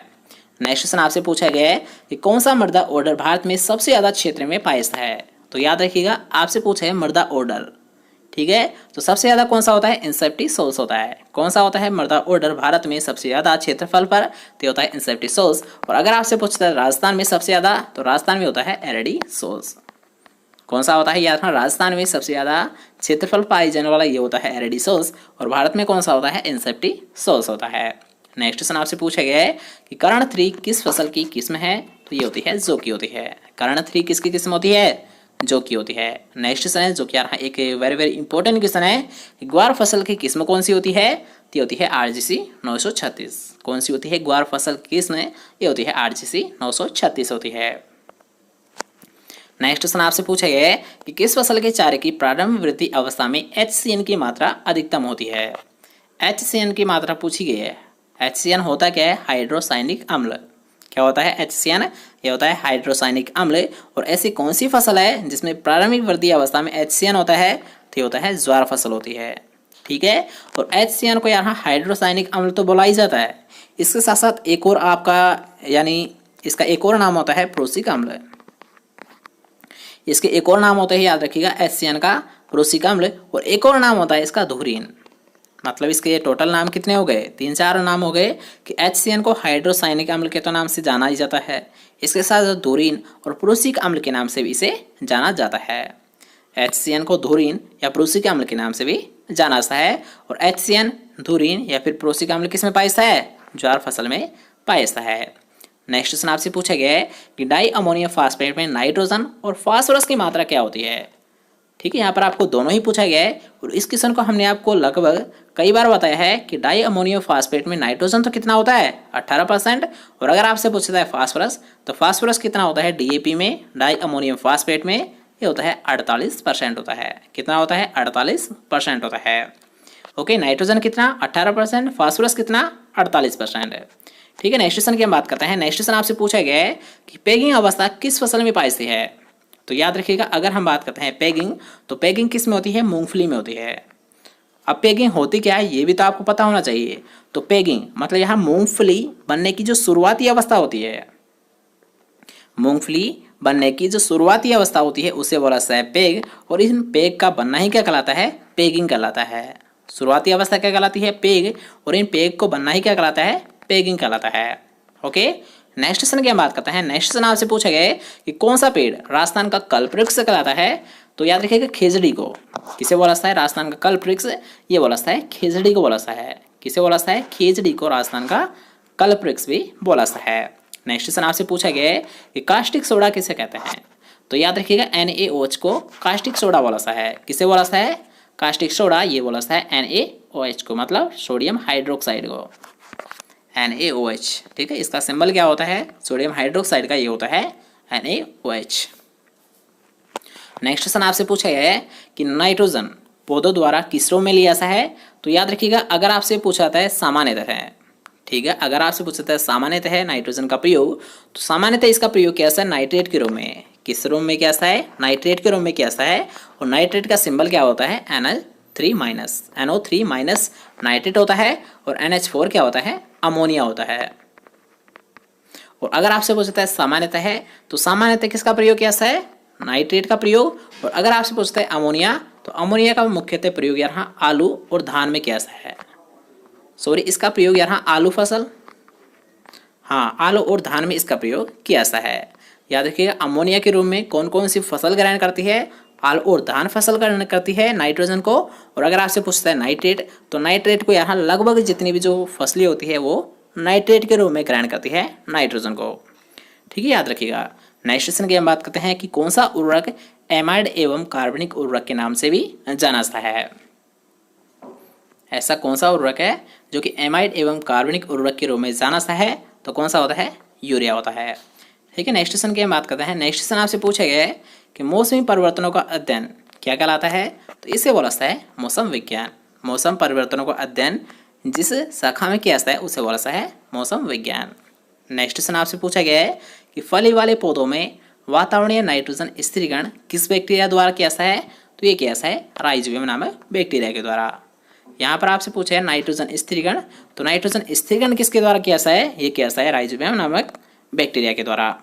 नेक्स्ट क्वेश्चन आपसे पूछा गया है कि कौन सा मृदा ऑर्डर भारत में सबसे ज्यादा क्षेत्र में पाया जाता है। तो याद रखिएगा आपसे पूछा है मृदा ऑर्डर। ठीक है, तो सबसे ज्यादा कौन सा होता है, इंसेप्टिसोल्स होता है। कौन सा होता है, मृदा ऑर्डर भारत में सबसे ज्यादा क्षेत्रफल पर, तो होता है इंसेप्टिसोल्स। और अगर आपसे पूछता है राजस्थान में सबसे ज्यादा, तो राजस्थान में होता है एरिडीसोल्स। कौन सा होता है, याद रखना राजस्थान में सबसे ज्यादा क्षेत्रफल पाई जाने वाला ये होता है एरिडीसोल्स। और भारत में कौन सा होता है, इंसेप्टिसोल्स होता है। नेक्स्ट क्वेश्चन आपसे पूछा गया है कि कर्ण 3 किस फसल की किस्म है। तो ये होती है जौ की होती है। कर्ण 3 किसकी किस्म होती है, जो की होती है। नेक्स्ट क्वेश्चन है जो कि यार एक वेरी इंपॉर्टेंट क्वेश्चन है, ग्वार फसल की किस्म कौन सी होती है। तो होती है RGC 936। कौन सी होती है ग्वार फसल की किस्म, ये होती है RGC 936 होती है। नेक्स्ट क्वेश्चन आपसे पूछा गया है कि किस फसल के चारे की प्रारंभिक वृद्धि अवस्था में HCN की मात्रा अधिकतम होती है। HCN की मात्रा पूछी गई है। HCN होता क्या है, हाइड्रोसाइनिक अम्ल। क्या होता है HCN, ये होता है हाइड्रोसाइनिक अम्ल। और ऐसी कौन सी फसल है जिसमें प्रारंभिक वृद्धि अवस्था में HCN होता है, तो होता है ज्वार फसल होती है। ठीक है, और HCN को यहाँ हाइड्रोसाइनिक अम्ल तो बोला ही जाता है। इसके साथ साथ एक और आपका यानी इसका एक और नाम होता है प्रोसिक अम्ल। इसके एक और नाम होता है, याद रखिएगा, HCN का प्रोसिक अम्ल। और एक और नाम होता है इसका धुरीन। मतलब इसके टोटल नाम कितने हो गए, 3-4 नाम हो गए कि HCN को हाइड्रोसाइनिक अम्ल के तो नाम से जाना ही जाता है। इसके साथ धुरीन और प्रोसिक अम्ल के नाम से भी इसे जाना जाता है। HCN को धुरीन या प्रोसिक अम्ल के नाम से भी जाना जाता है। और HCN, धुरीन या फिर प्रोसिक अम्ल किस में पाया जाता है, ज्वार फसल में पाया जाता है। नेक्स्ट क्वेश्चन आपसे पूछा गया है कि डाई अमोनियम फास्फेट में नाइट्रोजन और फास्फोरस की मात्रा क्या होती है। ठीक है, यहाँ पर आपको दोनों ही पूछा गया है। और इस क्वेश्चन को हमने आपको लगभग कई बार बताया है कि डाई अमोनियम फास्फेट में नाइट्रोजन तो कितना होता है, 18%। और अगर आपसे पूछता है फास्फोरस, तो फास्फोरस कितना होता है DAP में, डाई अमोनियम फास्फेट में, ये होता है 48% होता है। कितना होता है, 48% होता है। ओके, नाइट्रोजन कितना, 18%, फास्फोरस कितना, 48% है। ठीक है, नेक्स्ट क्वेश्चन की हम बात करते हैं। नेक्स्ट क्वेश्चन आपसे पूछा गया है कि पेगिंग अवस्था किस फसल में पाई जाती है। तो याद रखिएगा अगर हम बात करते हैं पेगिंग, तो पेगिंग किस में होती है, मूंगफली में होती है। अब पेगिंग होती क्या है ये भी तो आपको पता होना चाहिए। तो पेगिंग मतलब यहाँ मूंगफली बनने की जो शुरुआती अवस्था होती है, मूंगफली बनने की जो शुरुआती अवस्था होती है उसे बोला जाता है पेग, और इन पेग का बनना ही क्या कहलाता है, पेगिंग कहलाता है। शुरुआती अवस्था क्या कहलाती है, पेग, और इन पेग को बनना ही क्या कहलाता है, पेगिंग कहलाता है। ओके, नेक्स्ट क्वेश्चन की हम बात करते हैं। नेक्स्ट क्वेश्चन आपसे पूछा गया है कि कौन सा पेड़ राजस्थान का कल्पवृक्ष कहलाता है। तो याद रखिएगा खेजड़ी को किसे बोला जाता है, राजस्थान का कल्पवृक्ष ये बोला जाता है खेजड़ी को बोला जाता है। किसे बोला जाता है, खेजड़ी को राजस्थान का कल्पवृक्ष भी बोला जाता है। नेक्स्ट क्वेश्चन आपसे पूछा गया है कि कास्टिक सोडा किसे कहते हैं। तो याद रखिएगा NaOH को कास्टिक सोडा बोला जाता है। किसे बोला जाता है, कास्टिक सोडा ये बोला जाता है NaOH को, मतलब सोडियम हाइड्रोक्साइड को, NaOH। ठीक है, इसका सिंबल क्या होता है, सोडियम हाइड्रोक्साइड का ये होता है NaOH। नेक्स्ट क्वेश्चन आपसे पूछा गया है कि नाइट्रोजन पौधों द्वारा किस रूप में लिया जाता है। तो याद रखिएगा अगर आपसे पूछा जाता है सामान्यतः है, ठीक है, अगर आपसे पूछा जाता है सामान्यतः है नाइट्रोजन का प्रयोग, तो सामान्यतः इसका प्रयोग किया जाता है नाइट्रेट के रूप में। किस रूप में किया जाता है, नाइट्रेट के रूप में किया जाता है। और नाइट्रेट का सिंबल क्या होता है, NO3 माइनस नाइट्रेट होता है, और NH4 क्या होता है, अमोनिया होता है। और अगर आपसे पूछता है सामान्यतः है, तो सामान्यतः किसका प्रयोग किया जाता है, नाइट्रेट का प्रयोग। और अगर आपसे पूछता है अमोनिया, तो अमोनिया का मुख्यतः प्रयोग यहाँ आलू और धान में किया जाता है। सॉरी, इसका प्रयोग यहाँ आलू फसल, हाँ आलू और धान में इसका प्रयोग किया जाता है। याद रखिएगा अमोनिया के रूप में कौन कौन सी फसल ग्रहण करती है, आलू और धान फसल ग्रहण करती है नाइट्रोजन को। और अगर आपसे पूछता है नाइट्रेट, तो नाइट्रेट को यहाँ लगभग जितनी भी जो फसलें होती है वो नाइट्रेट के रूप में ग्रहण करती है नाइट्रोजन को। ठीक है, याद रखिएगा। नेक्स्ट क्वेश्चन की हम बात करते हैं कि कौन सा उर्वरक एमाइड एवं कार्बनिक उर्वरक के नाम से भी जाना जाता है। ऐसा कौन सा उर्वरक है जो कि एमाइड एवं कार्बनिक उर्वरक के रूप में जाना जाता है, तो कौन सा होता है, यूरिया होता है। ठीक है, नेक्स्ट क्वेश्चन की हम बात करते हैं। नेक्स्ट क्वेश्चन आपसे पूछा गया है कि मौसमी परिवर्तनों का अध्ययन क्या कहलाता है। तो इसे बोला जाता है मौसम विज्ञान। मौसम परिवर्तनों का अध्ययन जिस शाखा में किया जाता है उसे बोला जाता है मौसम विज्ञान। नेक्स्ट क्वेश्चन आपसे पूछा गया है कि फली वाले पौधों में वातावरणीय नाइट्रोजन स्थिरीकरण किस बैक्टीरिया द्वारा किया जाता है। तो ये किया जाता है राइजोबियम नामक बैक्टीरिया के द्वारा। यहाँ पर आपसे पूछा है नाइट्रोजन स्थिरीकरण, तो नाइट्रोजन स्थिरीकरण किसके द्वारा किया जाता है, ये किया जाता है राइजोबियम नामक बैक्टीरिया के द्वारा।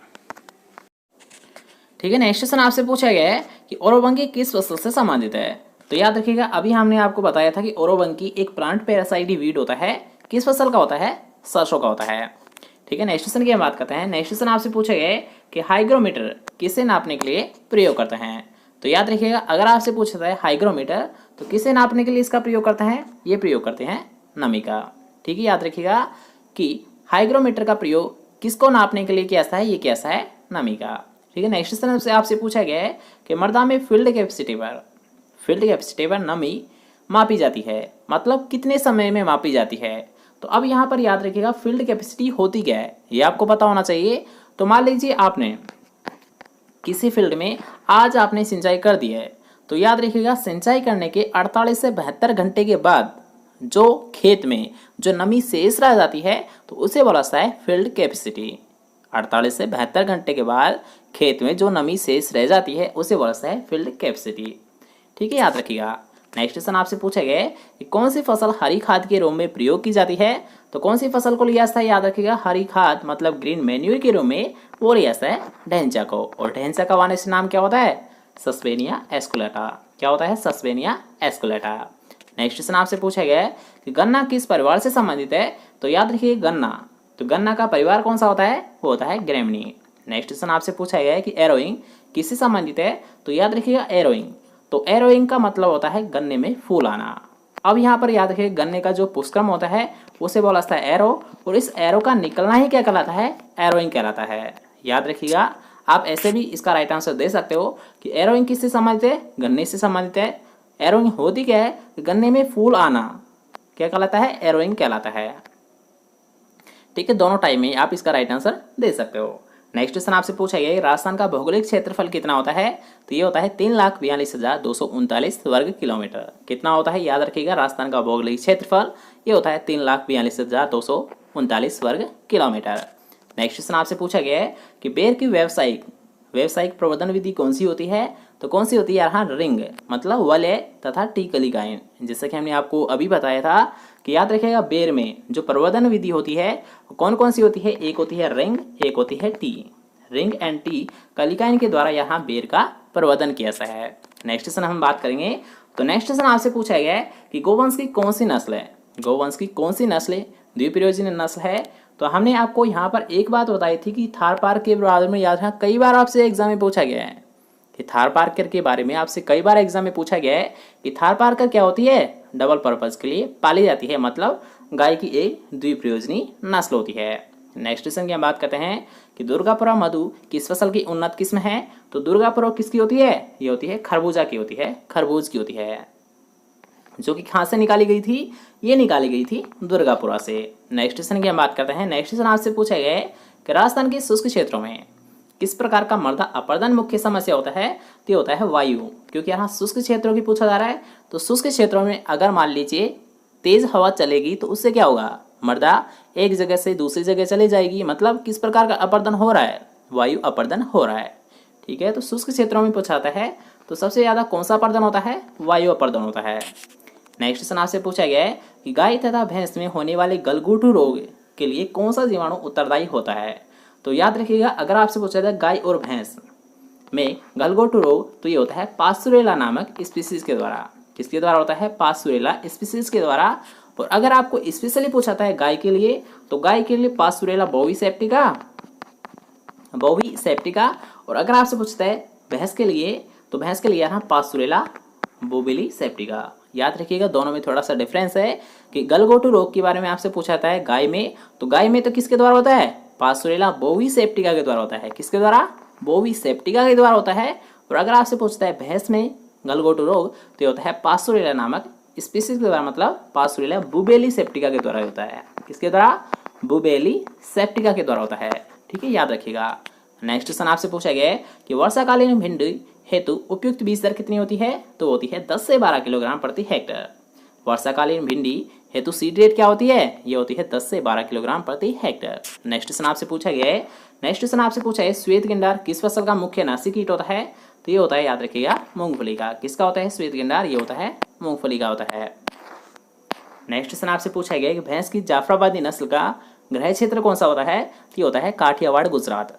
ठीक है, नेक्स्ट क्वेश्चन आपसे पूछा गया है कि ओरोबंकी किस फसल से संबंधित है। तो याद रखिएगा अभी हमने आपको बताया था कि ओरोबंकी एक प्लांट पैरासाइटी वीड होता है, किस फसल का होता है, सरसों का होता है। ठीक है, नेक्स्ट क्वेश्चन की हम बात करते हैं। नेक्स्ट क्वेश्चन आपसे पूछा गया है कि हाइग्रोमीटर किसे नापने के लिए प्रयोग करते हैं। तो याद रखिएगा अगर आपसे पूछता है हाइग्रोमीटर, तो किसे नापने के लिए इसका प्रयोग करते हैं, ये प्रयोग करते हैं नमी का। ठीक है, याद रखिएगा कि हाइग्रोमीटर का प्रयोग किसको नापने के लिए किया जाता है, ये किया जाता है नमी का। ठीक है, नेक्स्ट क्वेश्चन से आपसे पूछा गया है कि मृदा में फील्ड कैपेसिटी पर नमी मापी जाती है, मतलब कितने समय में मापी जाती है। तो अब यहाँ पर याद रखिएगा फील्ड कैपेसिटी होती क्या है, ये आपको पता होना चाहिए। तो मान लीजिए आपने किसी फील्ड में आज आपने सिंचाई कर दी है, तो याद रखिएगा सिंचाई करने के 48 से 72 घंटे के बाद जो खेत में जो नमी शेष रह जाती है, तो उसे बोला जाता है फील्ड कैपेसिटी। 48 से 72 घंटे के बाद खेत में जो नमी शेष रह जाती है उसे बोला जाता है फील्ड कैपेसिटी। ठीक है, याद रखिएगा। नेक्स्ट क्वेश्चन आपसे पूछा गया है कि कौन सी फसल हरी खाद के रूप में प्रयोग की जाती है। तो कौन सी फसल को लिया जाता है, याद रखिएगा हरी खाद मतलब ग्रीन मैन्यूर के रूप में वो लिया जाता है ढेंचा को। और ढेंचा का वानस्पतिक नाम क्या होता है, सस्पेनिया एस्कुलेटा। क्या होता है, सस्पेनिया एस्कुलेटा। नेक्स्ट क्वेश्चन आपसे पूछा गया है कि गन्ना किस परिवार से संबंधित है। तो याद रखिए गन्ना का परिवार कौन सा होता है, वो होता है ग्रेमनी। नेक्स्ट क्वेश्चन आपसे पूछा गया है कि एरोइंग किससे संबंधित है। तो याद रखिएगा एरोइंग, तो एरोइंग का मतलब होता है गन्ने में फूल आना। अब यहाँ पर याद रखिए गन्ने का जो पुष्पक्रम होता है उसे बोला जाता है एरो, और इस एरो का निकलना ही क्या कहलाता है, एरोइंग कहलाता है। याद रखिएगा आप ऐसे भी इसका राइट आंसर दे सकते हो कि एरोइंग किससे संबंधित है, गन्ने से संबंधित है। एरोइंग होती क्या है, गन्ने में फूल आना क्या कहलाता है, एरोइंग कहलाता है। ठीक है, दोनों टाइम में आप इसका राइट आंसर दे सकते हो। नेक्स्ट क्वेश्चन आपसे पूछा गया है राजस्थान का भौगोलिक क्षेत्रफल कितना होता है। तो ये होता है 3,42,239 वर्ग किलोमीटर। कितना होता है, याद रखिएगा राजस्थान का भौगोलिक क्षेत्रफल ये होता है 3,42,239 वर्ग किलोमीटर। नेक्स्ट क्वेश्चन आपसे पूछा गया है कि बेर की व्यावसायिक प्रवर्धन विधि कौन सी होती है। तो कौन सी होती है, यहाँ रिंग मतलब वलय तथा टीकलिकाएं। जैसे कि हमने आपको अभी बताया था कि याद रखिएगा बेर में जो प्रवर्धन विधि होती है कौन कौन सी होती है, एक होती है रिंग, एक होती है टी। रिंग एंड टी कलिकाइन के द्वारा यहाँ बेर का प्रवर्धन किया सा है। नेक्स्ट क्वेश्चन हम बात करेंगे। तो नेक्स्ट क्वेश्चन आपसे पूछा गया है कि गोवंश की कौन सी नस्ल है, गोवंश की कौन सी नस्ल द्विप्रयोजनीय नस्ल है। तो हमने आपको यहाँ पर एक बात बताई थी कि थारपारकर के बारे में याद रखना, कई बार आपसे एग्जाम में पूछा गया है कि थारपारकर के बारे में आपसे कई बार एग्जाम में पूछा गया है कि थारपारकर क्या होती है, डबल पर्पज के लिए पाली जाती है, मतलब गाय की एक द्विप्रयोजनीय नस्ल होती है। नेक्स्ट क्वेश्चन की हम बात करते हैं कि दुर्गापुरा मधु किस फसल की उन्नत किस्म है। तो दुर्गापुरा किसकी होती है, ये होती है खरबूजा की होती है, खरबूज की होती है, जो कि कहाँ से निकाली गई थी, ये निकाली गई थी दुर्गापुरा से। नेक्स्ट क्वेश्चन की हम बात करते हैं। नेक्स्ट क्वेश्चन आपसे पूछा गया है कि राजस्थान के शुष्क क्षेत्रों में किस प्रकार का मृदा अपरदन मुख्य समस्या होता है। तो ये होता है वायु, क्योंकि यहाँ शुष्क क्षेत्रों की पूछा जा रहा है। तो शुष्क क्षेत्रों में अगर मान लीजिए तेज हवा चलेगी तो उससे क्या होगा, मृदा एक जगह से दूसरी जगह चली जाएगी, मतलब किस प्रकार का अपरदन हो रहा है, वायु अपरदन हो रहा है। ठीक है, तो शुष्क क्षेत्रों में पूछाता है तो सबसे ज़्यादा कौन सा अपरदन होता है, वायु अपरदन होता है। नेक्स्ट क्वेश्चन आपसे पूछा गया है कि गाय तथा भैंस में होने वाले गलघोटू रोग के लिए कौन सा जीवाणु उत्तरदायी होता है। तो याद रखिएगा, अगर आपसे पूछा जाए गाय और भैंस में गलघोटू रोग, तो ये होता है पास्चुरेला नामक स्पीसीज के द्वारा। किसके द्वारा होता है, पास्चुरेला स्पीसीज के द्वारा। और अगर आपको स्पेशली पूछाता है गाय के लिए, तो गाय के लिए पास्चुरेला बोविसेप्टिका, और अगर आपसे पूछता है भैंस के लिए, तो भैंस के लिए यहाँ पास्चुरेला बोविसेप्टिका। याद रखिएगा, दोनों में थोड़ा सा डिफरेंस है कि गलघोटू रोग के बारे में आपसे पूछाता है गाय में, तो गाय में तो किसके द्वारा होता है, पास्चुरेला बोविसेप्टिका के द्वारा होता है। किसके द्वारा, बोविसेप्टिका के द्वारा होता है। और अगर आपसे पूछता है भैंस में गलघोटू रोग, तो ये होता है पास्चुरेला नामक स्पीसीज के द्वारा, मतलब पास्चुरेला बुबेलिसेप्टिका के द्वारा होता है। किसके द्वारा, बुबेलिसेप्टिका के द्वारा होता है। ठीक है, याद रखिएगा। नेक्स्ट क्वेश्चन आपसे पूछा गया है कि वर्षाकालीन भिंडी हेतु उपयुक्त बीज दर कितनी होती है। तो होती है 10 से 12 किलोग्राम प्रति हेक्टेयर। वर्षाकालीन भिंडी हेतु सीड रेट क्या होती है, ये होती है 10 से 12 किलोग्राम प्रति हेक्टेयर। नेक्स्ट क्वेश्चन आपसे पूछा गया है, श्वेत गेंडार किस फसल का मुख्य नासी कीट होता है। तो ये होता है, याद रखिएगा, मूंगफली का। किसका होता है श्वेत गेंडार, ये होता है मूंगफली का होता है। नेक्स्ट क्वेश्चन आपसे पूछा गया है कि भैंस की जाफराबादी नस्ल का ग्रह क्षेत्र कौन सा होता है। तो ये होता है काठियावाड़ गुजरात।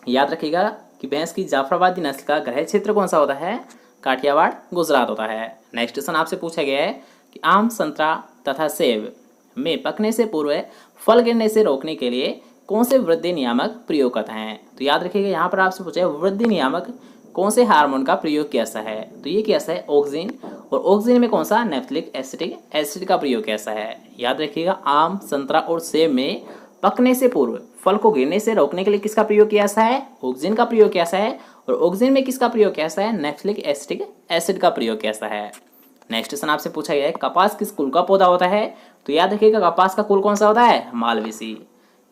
याद रखिएगा कि भैंस की जाफराबादी नस्ल का ग्रह क्षेत्र कौन सा होता है, काठियावाड़ गुजरात होता है। नेक्स्ट क्वेश्चन आपसे पूछा गया है कि आम, संतरा तथा सेब में पकने से पूर्व फल गिरने से रोकने के लिए कौन से वृद्धि नियामक प्रयोग करते हैं। तो याद रखिएगा, यहाँ पर आपसे पूछा है वृद्धि नियामक कौन से हार्मोन का प्रयोग कैसा है। तो ये कैसा है, ऑक्सिन, और ऑक्सिन में कौन सा, नेफ्थलिक एसिड का प्रयोग कैसा है। याद रखिएगा, आम, संतरा और सेब में पकने से पूर्व फल को गिरने से रोकने के लिए किसका प्रयोग कैसा है, ऑक्सिन का प्रयोग कैसा है, और ऑक्सिन में किसका प्रयोग कैसा है, नेफ्थलिक एसिड का प्रयोग कैसा है। नेक्स्ट क्वेश्चन आपसे पूछा गया है कपास किस कुल का पौधा होता है। तो याद रखिएगा, कपास का कुल कौन सा होता है, मालवेसी।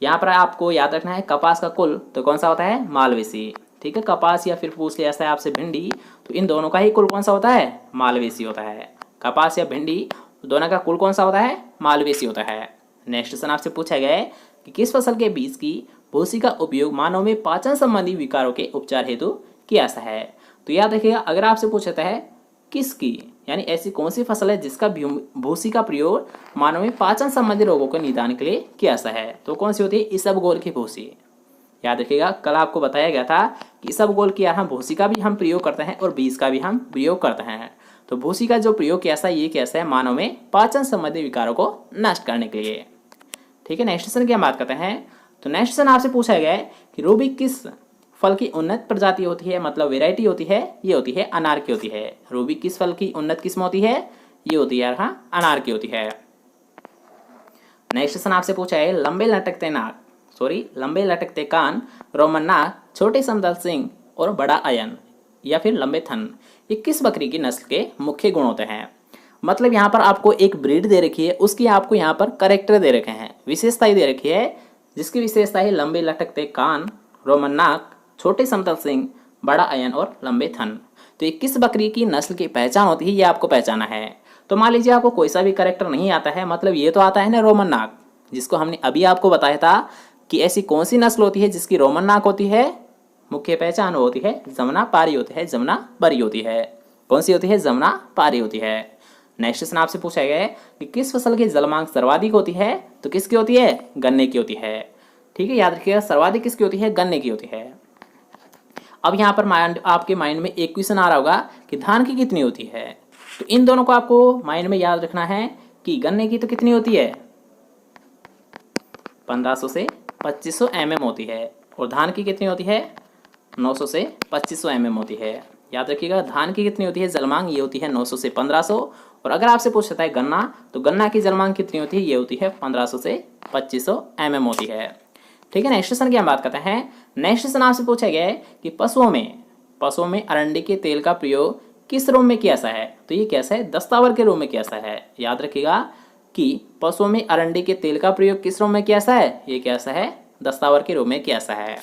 यहाँ पर आपको याद रखना है कपास का कुल तो कौन सा होता है, मालवेसी। ठीक है, कपास या फिर पूछ लिया है आपसे भिंडी, तो इन दोनों का ही कुल कौन सा होता है, मालवेसी होता है। कपास या भिंडी दोनों का कुल कौन सा होता है, मालवेसी होता है। नेक्स्ट क्वेश्चन आपसे पूछा गया है कि किस फसल के बीज की भूसी का उपयोग मानव में पाचन संबंधी विकारों के उपचार हेतु किया सा है। तो याद रखिएगा, अगर आपसे पूछता है किसकी, यानी ऐसी कौन सी फसल है जिसका भूसी का प्रयोग मानव में पाचन संबंधी रोगों के निदान के लिए किया सा है, तो कौन सी होती है, इसबगोल की भूसी। याद रखिएगा, कल आपको बताया गया था कि इसबगोल की यहाँ भूसी का भी हम प्रयोग करते हैं और बीज का भी हम प्रयोग करते हैं। तो भूसी का जो प्रयोग कैसा है, ये कैसा है, मानव में पाचन संबंधी विकारों को नष्ट करने के लिए। ठीक है, नेक्स्ट क्वेश्चन की हम बात करते हैं। तो नेक्स्ट क्वेश्चन आपसे पूछा गया है कि रूबी किस फल की उन्नत प्रजाति होती है, मतलब वेराइटी होती है, ये होती है अनार की होती है। रूबी किस फल की उन्नत किस्म होती है, ये होती है यहाँ अनार की होती है। नेक्स्ट क्वेश्चन आपसे पूछा है लंबे लटकते कान, रोमन नाक, छोटे समतल सिंह और बड़ा अयन या फिर लंबे थन, ये किस बकरी की नस्ल के मुख्य गुण होते हैं। मतलब यहाँ पर आपको एक ब्रीड दे रखी है, उसकी आपको यहाँ पर करेक्टर दे रखे हैं, विशेषताएं दे रखी है, जिसकी विशेषता है लंबे लटकते कान, रोमन नाक, छोटे समतल सिंह, बड़ा अयन और लंबे थन। तो ये किस बकरी की नस्ल की पहचान होती है, ये आपको पहचाना है। तो मान लीजिए आपको कोई सा भी करेक्टर नहीं आता है, मतलब ये तो आता है ना रोमन नाक, जिसको हमने अभी आपको बताया था कि ऐसी कौन सी नस्ल होती है जिसकी रोमन नाक होती है, मुख्य पहचान होती है जमुना पारी होती है, जमुना बरी होती है। कौन सी होती है, जमुना पारी होती है। नेक्स्ट क्वेश्चन आपसे पूछा गया है कि किस फसल की जल मांग सर्वाधिक होती है। तो किसकी होती है, गन्ने की होती है। ठीक है, याद रखिएगा सर्वाधिक किसकी होती है, गन्ने की होती है। अब यहाँ पर आपके माइंड में एक क्वेश्चन आ रहा होगा कि धान की कितनी होती है। तो इन दोनों को आपको माइंड में याद रखना है कि गन्ने की तो कितनी होती है, 1500 से 2500 mm होती है, और धान की कितनी होती है, 900 से 2500 mm होती है। याद रखिएगा धान की कितनी होती है जलमांग, ये होती है 900 से 1500। और अगर आपसे पूछता है गन्ना, तो गन्ना की जलमांग कितनी होती है, ये होती है 1500 से 2500 mm होती है। ठीक है, नेक्स्ट क्वेश्चन की हम बात करते हैं। नेक्स्ट क्वेश्चन आपसे पूछा गया है कि पशुओं में अरंडी के तेल का प्रयोग किस रूप में किया सा है। तो ये कैसा है, दस्तावर के रूप में किया सा है। याद रखिएगा कि पशुओं में अरंडी के तेल का प्रयोग किस रूप में किया सा है, ये कैसा है, दस्तावर के रूप में किया सा है।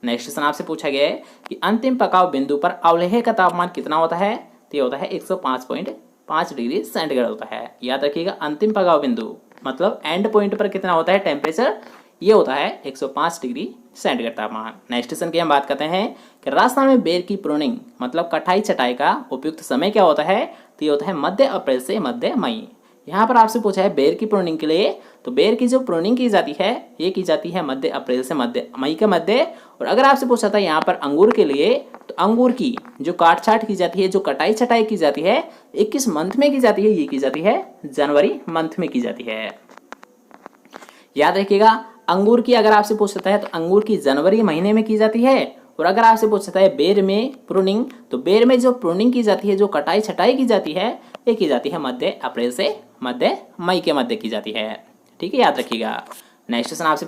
नेक्स्ट क्वेश्चन आपसे पूछा गया है कि अंतिम पकाव बिंदु पर अवलेह का तापमान कितना होता है। तो ये होता है 105.5 डिग्री सेंटीग्रेड होता है। याद रखिएगा अंतिम पकाव बिंदु मतलब एंड पॉइंट पर कितना होता है टेम्परेचर, ये होता है 105 डिग्री सेंटीग्रेड तापमान। नेक्स्ट क्वेश्चन की हम बात करते हैं कि राजस्थान में बेर की प्रूनिंग मतलब कटाई छटाई का उपयुक्त समय क्या होता है। तो ये होता है मध्य अप्रैल से मध्य मई। यहाँ पर आपसे पूछा है बेर की प्रूनिंग के लिए, तो बेर की जो प्रूनिंग की जाती है ये की जाती है मध्य अप्रैल से मध्य मई के मध्य। और अगर आपसे पूछा था यहाँ पर अंगूर के लिए, तो अंगूर की जो काट छाट की जाती है, जो कटाई छटाई की जाती है, 21 मंथ में की जाती है, ये की जाती है जनवरी मंथ में की जाती है। याद रखिएगा अंगूर की अगर आपसे पूछता है तो अंगूर की जनवरी महीने में की जाती है। और अगर आपसे पूछता है बेर में प्रूनिंग, तो बेर में जो प्रूनिंग की जाती है, जो कटाई छटाई की जाती है, ये की जाती है मध्य अप्रैल से मध्य मई के मध्य की जाती है। ठीक है, याद रखिएगा। नेक्स्ट क्वेश्चन आपसे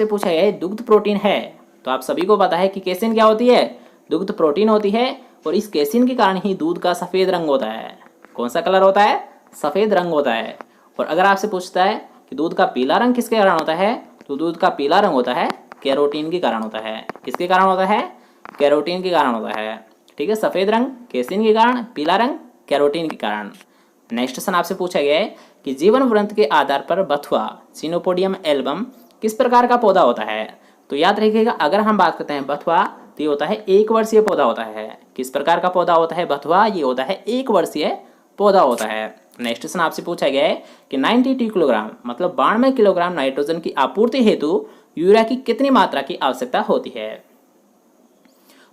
पूछा गया है दुग्ध प्रोटीन है। तो आप सभी को पता है कि केसिन क्या होती है, दुग्ध प्रोटीन होती है। और इस केसिन के कारण ही दूध का सफेद रंग होता है। कौन सा कलर होता है, सफेद रंग होता है। और अगर आपसे पूछता है कि दूध का पीला रंग किसके कारण होता है, तो दूध का पीला रंग होता है कैरोटीन के कारण होता है। किसके कारण होता है, कैरोटीन के कारण होता है। ठीक है, सफेद रंग केसिन के कारण, पीला रंग कैरोटीन के कारण। नेक्स्ट क्वेश्चन आपसे पूछा गया है कि जीवन वृत्त के आधार पर बथुआ सिनोपोडियम एल्बम किस प्रकार का पौधा होता है। तो याद रखिएगा अगर हम बात करते हैं बथुआ, तो ये होता है 1 वर्षीय पौधा होता है। किस प्रकार का पौधा होता है बथुआ, ये होता है 1 वर्षीय पौधा होता है। नेक्स्ट क्वेश्चन आपसे पूछा गया है कि 92 किलोग्राम मतलब 92 किलोग्राम नाइट्रोजन की आपूर्ति हेतु यूरिया की कितनी मात्रा की आवश्यकता होती है।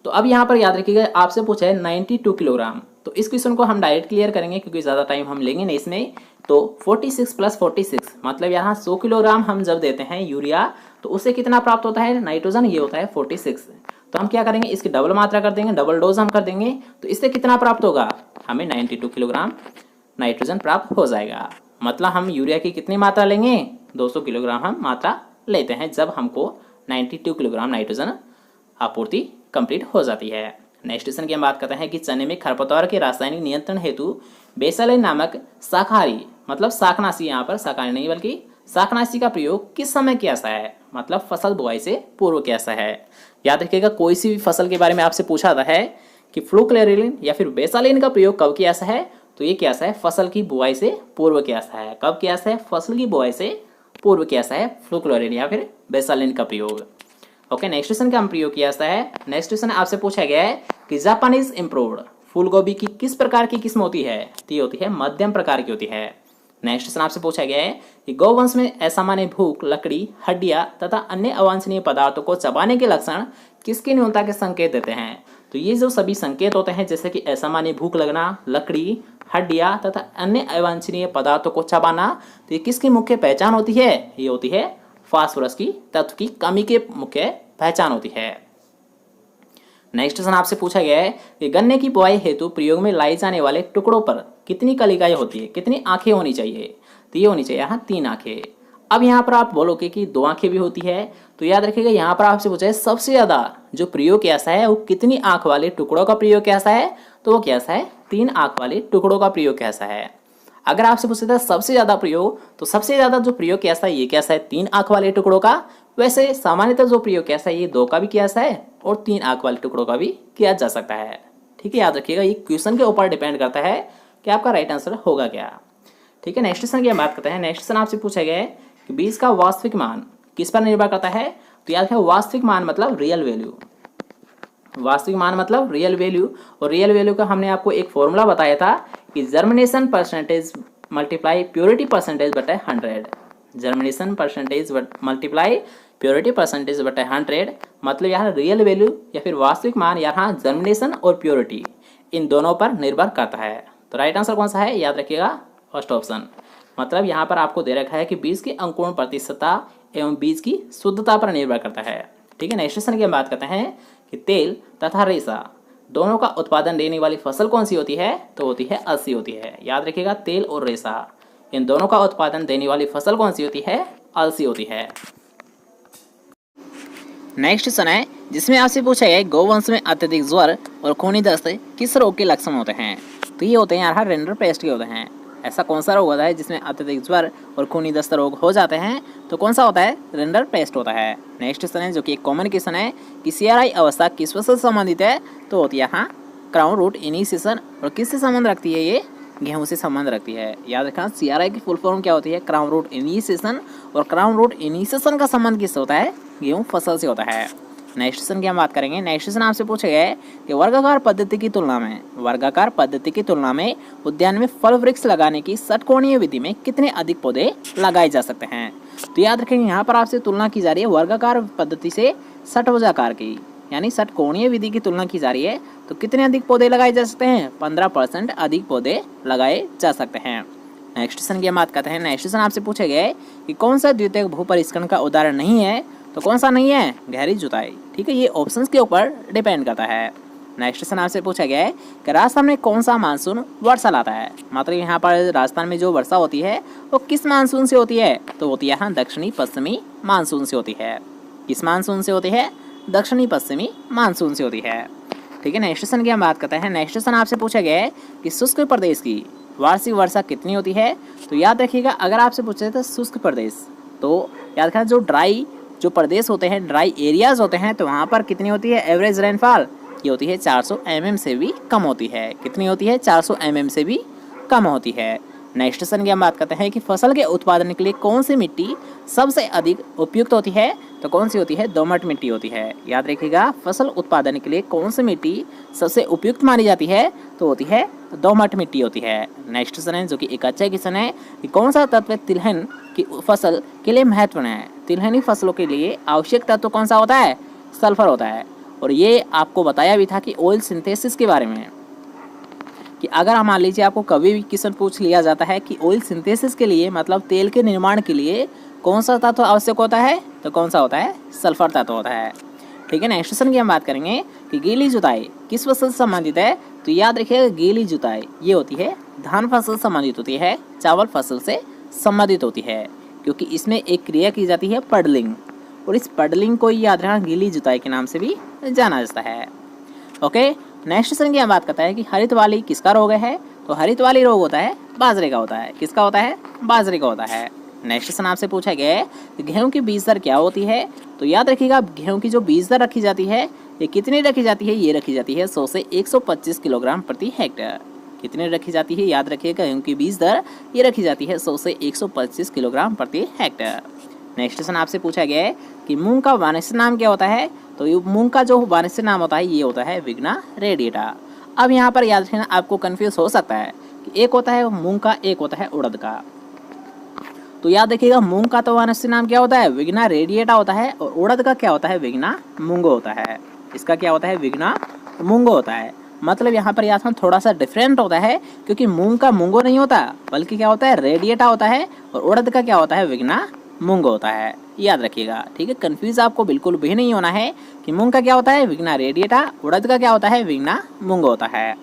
तो अब यहाँ पर याद रखिएगा आपसे पूछा है 92 किलोग्राम। तो इस क्वेश्चन को हम डायरेक्ट क्लियर करेंगे क्योंकि ज़्यादा टाइम हम लेंगे नहीं इसमें। तो 46 + 46 मतलब यहाँ 100 किलोग्राम हम जब देते हैं यूरिया, तो उससे कितना प्राप्त होता है नाइट्रोजन, ये होता है 46। तो हम क्या करेंगे, इसकी डबल मात्रा कर देंगे, डबल डोज हम कर देंगे। तो इससे कितना प्राप्त होगा, हमें 92 किलोग्राम नाइट्रोजन प्राप्त हो जाएगा। मतलब हम यूरिया की कितनी मात्रा लेंगे, 200 किलोग्राम हम मात्रा लेते हैं जब हमको 92 किलोग्राम नाइट्रोजन आपूर्ति कंप्लीट हो जाती है। नेक्स्ट क्वेश्चन की हम बात करते हैं कि चने में खरपतवार के रासायनिक नियंत्रण हेतु बेसालाइन नामक शाकाहारी मतलब शाकनाशी, यहाँ पर शाकाहारी नहीं बल्कि शाकनाशी का प्रयोग किस समय किया जाता है, मतलब फसल बुआई से पूर्व किया जाता है। याद रखिएगा कोई सी भी फसल के बारे में आपसे पूछा जाता है कि फ्लूक्लेरिन या फिर बेसालाइन का प्रयोग कब किया जाता है, तो ये किया जाता है फसल की बुआई से पूर्व किया जाता है। कब किया जाता है, फसल की बुआई से पूर्व किया जाता है फ्लूक्लोरिन या फिर बेसालाइन का प्रयोग। ओके, नेक्स्ट क्वेश्चन का हम प्रयोग किया जाता है। नेक्स्ट क्वेश्चन आपसे पूछा गया है कि जापानीज इम्प्रूव्ड फूल गोभी की किस प्रकार की किस्म होती है। तो ये होती है मध्यम प्रकार की होती है। नेक्स्ट क्वेश्चन आपसे पूछा गया है कि गौवंश में असामान्य भूख, लकड़ी, हड्डियां तथा अन्य अवांछनीय पदार्थों को चबाने के लक्षण किसकी न्यूनता के संकेत देते हैं। तो ये जो सभी संकेत होते हैं जैसे कि असामान्य भूख लगना, लकड़ी, हड्डियां तथा अन्य अवांछनीय पदार्थों को चबाना, तो ये किसकी मुख्य पहचान होती है, ये होती है फास्फोरस की तत्व की कमी के मुख्य पहचान होती है। नेक्स्ट क्वेश्चन आपसे पूछा गया है कि गन्ने की बुआई हेतु प्रयोग में लाई जाने वाले टुकड़ों पर कितनी कलिकाएं होती है, कितनी आंखें होनी चाहिए। तो ये होनी चाहिए यहाँ 3 आंखें। अब यहाँ पर आप बोलोगे कि 2 आंखें भी होती है, तो याद रखिएगा यहाँ पर आपसे पूछा है सबसे ज्यादा जो प्रयोग कैसा है वो कितनी आंख वाले टुकड़ों का प्रयोग कैसा है, तो वो कैसा है 3 आंख वाले टुकड़ों का प्रयोग कैसा है। अगर आपसे पूछता है सबसे ज्यादा प्रयोग, तो सबसे ज्यादा जो प्रयोग कैसा है ये कैसा है 3 आंख वाले टुकड़ों का। वैसे सामान्यतः जो प्रयोग कैसा है ये 2 का भी कैसा है और 3 आंख वाले टुकड़ों का भी किया जा सकता है। ठीक है, याद रखिएगा ये क्वेश्चन के ऊपर डिपेंड करता है कि आपका राइट आंसर होगा क्या। ठीक है, नेक्स्ट क्वेश्चन की हम बात करते हैं। नेक्स्ट क्वेश्चन आपसे पूछा गया है कि बीज का वास्तविक मान किस पर निर्भर करता है। तो याद रखिए वास्तविक मान मतलब रियल वैल्यू, वास्तविक मान मतलब रियल वैल्यू। और रियल वैल्यू का हमने आपको एक फॉर्मूला बताया था कि germination percentage multiply purity percentage बटा 100। Germination percentage multiply purity percentage बटे 100, मतलब यहाँ रियल वैल्यू या फिर वास्तविक मान यहाँ जर्मिनेशन और प्योरिटी इन दोनों पर निर्भर करता है। तो राइट आंसर कौन सा है, याद रखिएगा फर्स्ट ऑप्शन। मतलब यहाँ पर आपको दे रखा है कि बीज की अंकुरण प्रतिशतता एवं बीज की शुद्धता पर निर्भर करता है। ठीक है, नेक्स्ट क्वेश्चन की हम बात करते हैं कि तेल तथा रेशा दोनों का उत्पादन देने वाली फसल कौन सी होती है, तो होती है अलसी होती है। याद रखिएगा तेल और रेशा इन दोनों का उत्पादन देने वाली फसल कौन सी होती है, अलसी होती है। नेक्स्ट क्वेश्चन है जिसमें आपसे पूछा गया गौवंश में अत्यधिक ज्वर और खूनी दस्त किस रोग के लक्षण होते हैं। तो ये होते हैं यार रिंडरपेस्ट के होते हैं। ऐसा कौन सा रोग होता है जिसमें अत्यधिक ज्वर और खूनी दस्त रोग हो जाते हैं, तो कौन सा होता है, रिंडरपेस्ट होता है। नेक्स्ट क्वेश्चन है जो कि एक कॉमन क्वेश्चन है कि CRI अवस्था किस फसल से संबंधित है, तो होती है यहाँ क्राउन रूट इनिशिएशन। और किससे संबंध रखती है, ये गेहूं से संबंध रखती है। याद रखना CRI की फुल फॉर्म क्या होती है, क्राउन रूट इनिशिएशन। और क्राउन रूट इनिशिएशन का संबंध किससे होता है, गेहूं फसल से होता है। नेक्स्ट क्वेश्चन की हम बात करेंगे। नेक्स्ट क्वेश्चन आपसे पूछा गया है कि वर्गाकार पद्धति की तुलना में उद्यान में फल वृक्ष लगाने की षटकोणीय विधि में कितने अधिक पौधे लगाए जा सकते हैं। तो याद रखेंगे यहाँ पर आपसे तुलना की जा रही है वर्गाकार पद्धति से षटभुजाकार की, यानी षटकोणीय विधि की तुलना की जा रही है। तो कितने अधिक पौधे लगाए जा सकते हैं, 15% अधिक पौधे लगाए जा सकते हैं। नेक्स्ट क्वेश्चन की हम बात करते हैं। नेक्स्ट क्वेश्चन आपसे पूछा गया है कि कौन सा द्वितीयक भूपरिष्करण का उदाहरण नहीं है, तो कौन सा नहीं है, गहरी जुताई। ठीक है, ये ऑप्शंस के ऊपर डिपेंड करता है। नेक्स्ट क्वेश्चन आपसे पूछा गया है कि राजस्थान में कौन सा मानसून वर्षा लाता है। मतलब यहाँ पर राजस्थान में जो वर्षा होती है वो किस मानसून से होती है, तो होती है यहाँ दक्षिणी पश्चिमी मानसून से होती है। किस मानसून से होती है, दक्षिणी पश्चिमी मानसून से होती है। ठीक है, नेक्स्ट क्वेश्चन की हम बात करते हैं। नेक्स्ट क्वेश्चन आपसे पूछा गया है कि शुष्क प्रदेश की वार्षिक वर्षा कितनी होती है। तो याद रखिएगा अगर आपसे पूछे तो शुष्क प्रदेश, तो याद रखना जो प्रदेश होते हैं, ड्राई एरियाज होते हैं, तो वहाँ पर कितनी होती है एवरेज रेनफॉल, ये होती है 400 mm से भी कम होती है। कितनी होती है, 400 mm से भी कम होती है। नेक्स्ट क्वेश्चन की हम बात करते हैं कि फसल के उत्पादन के लिए कौन सी मिट्टी सबसे अधिक उपयुक्त होती है, तो कौन सी होती है, दोमट मिट्टी होती है। याद रखिएगा फसल उत्पादन के लिए कौन सी मिट्टी सबसे उपयुक्त मानी जाती है, तो होती है दोमट मिट्टी होती है। नेक्स्ट क्वेश्चन है जो कि एक अच्छा क्वेश्चन है कि कौन सा तत्व तिलहन की फसल के लिए महत्वपूर्ण है। तिलहनी फसलों के लिए आवश्यक तत्व कौन सा होता है, सल्फर होता है। और ये आपको बताया भी था कि ऑयल सिंथेसिस के बारे में, कि अगर मान लीजिए आपको कभी भी क्वेश्चन पूछ लिया जाता है कि ऑयल सिंथेसिस के लिए मतलब तेल के निर्माण के लिए कौन सा तत्व आवश्यक होता है, तो कौन सा होता है, सल्फर तत्व होता है। ठीक है, नेक्स्ट क्वेश्चन की हम बात करेंगे कि गीली जुताई किस फसल से संबंधित है। तो याद रखिएगा गीली जुताई ये होती है धान फसल से संबंधित होती है, चावल फसल से संबंधित होती है, क्योंकि इसमें एक क्रिया की जाती है पडलिंग, और इस पडलिंग को याद रखना गीली जुताई के नाम से भी जाना जाता है। ओके, नेक्स्ट क्वेश्चन की हम बात करते हैं कि हरित वाली किसका रोग है। तो हरित वाली रोग होता है बाजरे का होता है। किसका होता है, बाजरे का होता है। नेक्स्ट क्वेश्चन आपसे पूछा गया है कि गेहूं की बीज दर क्या होती है। तो याद रखिएगा गेहूं की जो बीज दर रखी जाती है ये कितनी रखी जाती है, ये रखी जाती है 100 से 125 किलोग्राम प्रति हेक्टेयर। कितनी रखी जाती है, याद रखिएगा गेहूं की बीज दर ये रखी जाती है 100 से 125 किलोग्राम प्रति हेक्टेयर। नेक्स्ट क्वेश्चन आपसे पूछा गया है कि मूंग का वाणिज्यिक नाम क्या होता है। तो ये मूंग का जो वाणिज्यिक नाम होता है ये होता है विग्ना रेडिएटा। अब यहाँ पर याद रखना आपको कंफ्यूज हो सकता है कि एक होता है मूंग का, एक होता है उड़द का। तो याद रखिएगा मूंग का तो वाणिज्यिक नाम क्या होता है, विग्ना रेडिएटा होता है, और उड़द का क्या होता है, विग्ना मूंगो होता है। इसका क्या होता है, विग्ना मूंगो होता है। मतलब यहाँ पर याद थोड़ा सा डिफरेंट होता है, क्योंकि मूंग का मूंगो नहीं होता बल्कि क्या होता है, रेडिएटा होता है, और उड़द का क्या होता है, विग्ना मूंगो होता है। याद रखिएगा, ठीक है, कंफ्यूज आपको बिल्कुल भी नहीं होना है कि मूंग का क्या होता है, विग्ना रेडिएटा, उड़द का क्या होता है, विग्ना मूंगो होता है।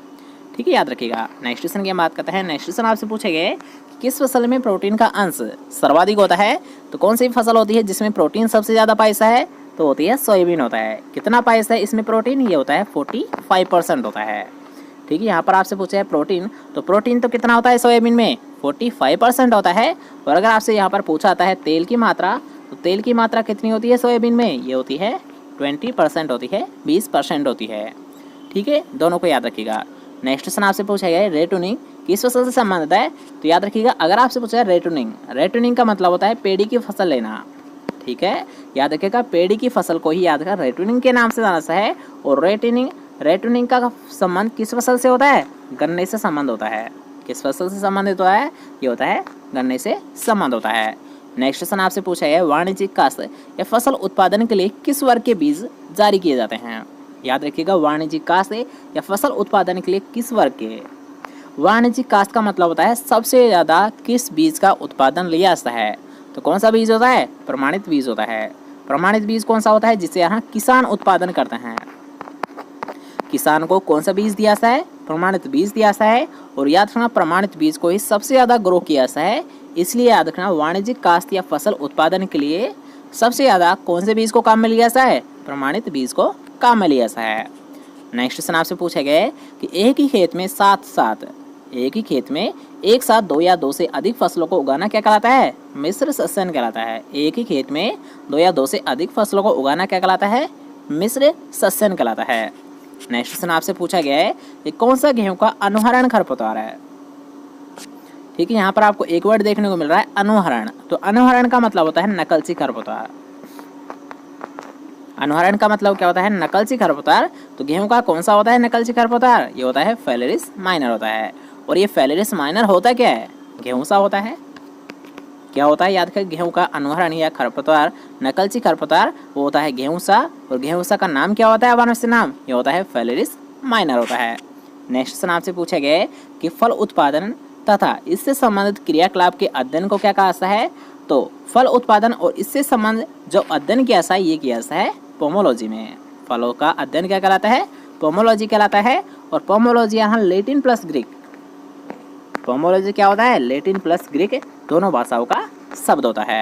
ठीक है, याद रखिएगा। नेक्स्ट क्वेश्चन की हम बात करते हैं। नेक्स्ट क्वेश्चन आपसे पूछे गए किस फसल में प्रोटीन का अंश सर्वाधिक होता है। तो कौन सी फसल होती है जिसमें प्रोटीन सबसे ज़्यादा पाया है, तो होती है सोयाबीन होता है। कितना पाया है इसमें प्रोटीन, ये होता है 45% होता है। ठीक है, यहाँ पर आपसे पूछा है प्रोटीन, तो प्रोटीन तो कितना होता है सोयाबीन में, 45% होता है। और अगर आपसे यहाँ पर पूछा आता है तेल की मात्रा, तो तेल की मात्रा कितनी होती है सोयाबीन में, ये होती है 20% होती है, 20% होती है। ठीक है, दोनों को याद रखिएगा। नेक्स्ट क्वेश्चन आपसे पूछा गया है रेटूनिंग किस फसल से संबंधित है। तो याद रखिएगा अगर आपसे पूछा है रेटूनिंग का मतलब होता है पेड़ी की फसल लेना। ठीक है, याद रखिएगा पेड़ी की फसल को ही याद रखा रेटूनिंग के नाम से जाना सा है। और रेटूनिंग का संबंध किस फसल से होता है, गन्ने से संबंध होता है। किस फसल से संबंधित होता है, ये होता है गन्ने से संबंध होता है। नेक्स्ट क्वेश्चन आपसे पूछा गया है वाणिज्यिक काश्त या फसल उत्पादन के लिए किस वर्ग के बीज जारी किए जाते हैं। याद रखिएगा, वाणिज्यिक काश्त या फसल उत्पादन के लिए किस वर्ग के। वाणिज्यिक काश्त का मतलब होता है सबसे ज़्यादा किस बीज का उत्पादन लिया जाता है। तो कौन सा बीज होता है? प्रमाणित बीज होता है। प्रमाणित बीज कौन सा होता है? जिसे यहाँ किसान उत्पादन करते हैं। किसान को कौन सा बीज दिया जाता है? प्रमाणित बीज दिया जाता है। और याद रखना, प्रमाणित बीज को ही सबसे ज़्यादा ग्रो किया जाता है। इसलिए याद रखना, वाणिज्यिक काश्त या फसल उत्पादन के लिए सबसे ज़्यादा कौन से बीज को काम में लिया जाता है? प्रमाणित बीज को काम में लिया जाता है। नेक्स्ट क्वेश्चन आपसे पूछा गया है कि एक ही खेत में एक साथ दो या दो से अधिक फसलों को उगाना क्या कहलाता है? मिश्र सस्यन कहलाता है। एक ही खेत में दो या दो से अधिक फसलों को उगाना क्या कहलाता है? मिश्र सस्यन कहलाता है। नेक्स्ट क्वेश्चन आपसे पूछा गया है कि कौन सा गेहूं का अनुहरण खरपतवार है। ठीक है, यहाँ पर आपको एक वर्ड देखने को मिल रहा है, अनुहरण। तो अनुहरण का मतलब होता है नकलची खरपतवार। अनुहरण का मतलब क्या होता है? नकलची खरपतवार। तो गेहूं का कौन सा होता है नकलची खरपतवार? ये होता है फेलेरिस माइनर होता है। और ये फेलेरिस माइनर होता क्या है? गेहूं सा होता है। क्या होता है? याद करें, गेहूं का अनुहरण या खरपतवार, नकलची खरपतवार, वो होता है गेहूं सा। और गेहूं सा का नाम क्या होता है? वानस्पतिक नाम ये होता है फेलेरिस माइनर होता है। नेक्स्ट क्वेश्चन आपसे पूछा गया है कि फल उत्पादन तथा इससे संबंधित क्रियाकलाप के अध्ययन को क्या कहा जाता है। तो फल उत्पादन और इससे संबंधित जो अध्ययन किया जाता है ये किया जाता है पोमोलॉजी में। फलों का अध्ययन क्या कहलाता है? पोमोलॉजी कहलाता है। और पोमोलॉजी यहाँ लैटिन प्लस ग्रीक, पोमोलॉजी क्या होता है? लैटिन प्लस ग्रीक दोनों भाषाओं का शब्द होता है।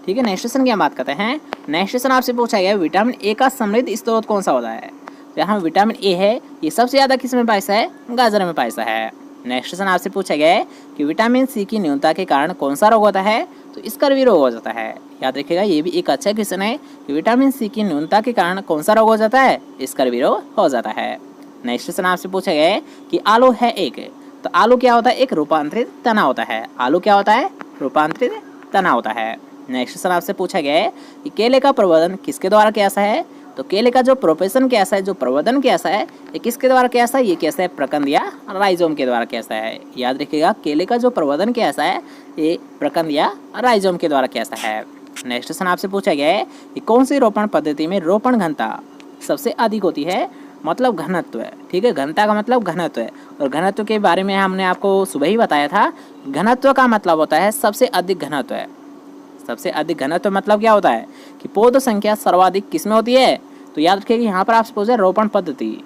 ठीक है, नेक्स्ट क्वेश्चन की हम बात करते हैं। नेक्स्ट क्वेश्चन आपसे पूछा गया विटामिन ए का समृद्ध स्रोत कौन सा होता है। यहाँ विटामिन ए है, ये सबसे ज़्यादा किस में पाया है? गाजर में पाया है। नेक्स्ट क्वेश्चन आपसे पूछा गया है कि विटामिन सी की न्यूनता के कारण कौन सा रोग होता है। तो स्कर्वी रोग हो जाता है। याद रखिएगा, ये भी एक अच्छा क्वेश्चन है कि विटामिन सी की न्यूनता के कारण कौन सा रोग हो जाता है? स्कर्वी रोग हो जाता है। नेक्स्ट क्वेश्चन आपसे पूछा गया है कि आलू है एक, तो आलू क्या होता है? एक रूपांतरित तना होता है। आलू क्या होता है? रूपांतरित तना होता है। नेक्स्ट क्वेश्चन आपसे पूछा गया है कि केले का प्रवर्धन किसके द्वारा किया जाता है। तो केले का जो प्रोपेशन किया जाता है, जो प्रवर्धन किया जाता है, ये किसके द्वारा किया जाता है? ये किया जाता है प्रकंद या राइजोम के द्वारा किया जाता है। याद रखिएगा, केले का जो प्रवर्धन किया जाता है ये प्रकंद या राइजोम के द्वारा किया जाता है। नेक्स्ट क्वेश्चन आपसे पूछा गया है कि कौन सी रोपण पद्धति में रोपण घनता सबसे अधिक होती है, मतलब घनत्व है। ठीक है, घनता का मतलब घनत्व है। और घनत्व के बारे में हमने आपको सुबह ही बताया था। घनत्व का मतलब होता है सबसे अधिक घनत्व है। सबसे अधिक घनत्व मतलब क्या होता है? कि पौध संख्या सर्वाधिक किसमें होती है। तो याद रखिएगा, यहाँ पर आपसे पूछा रोपण पद्धति।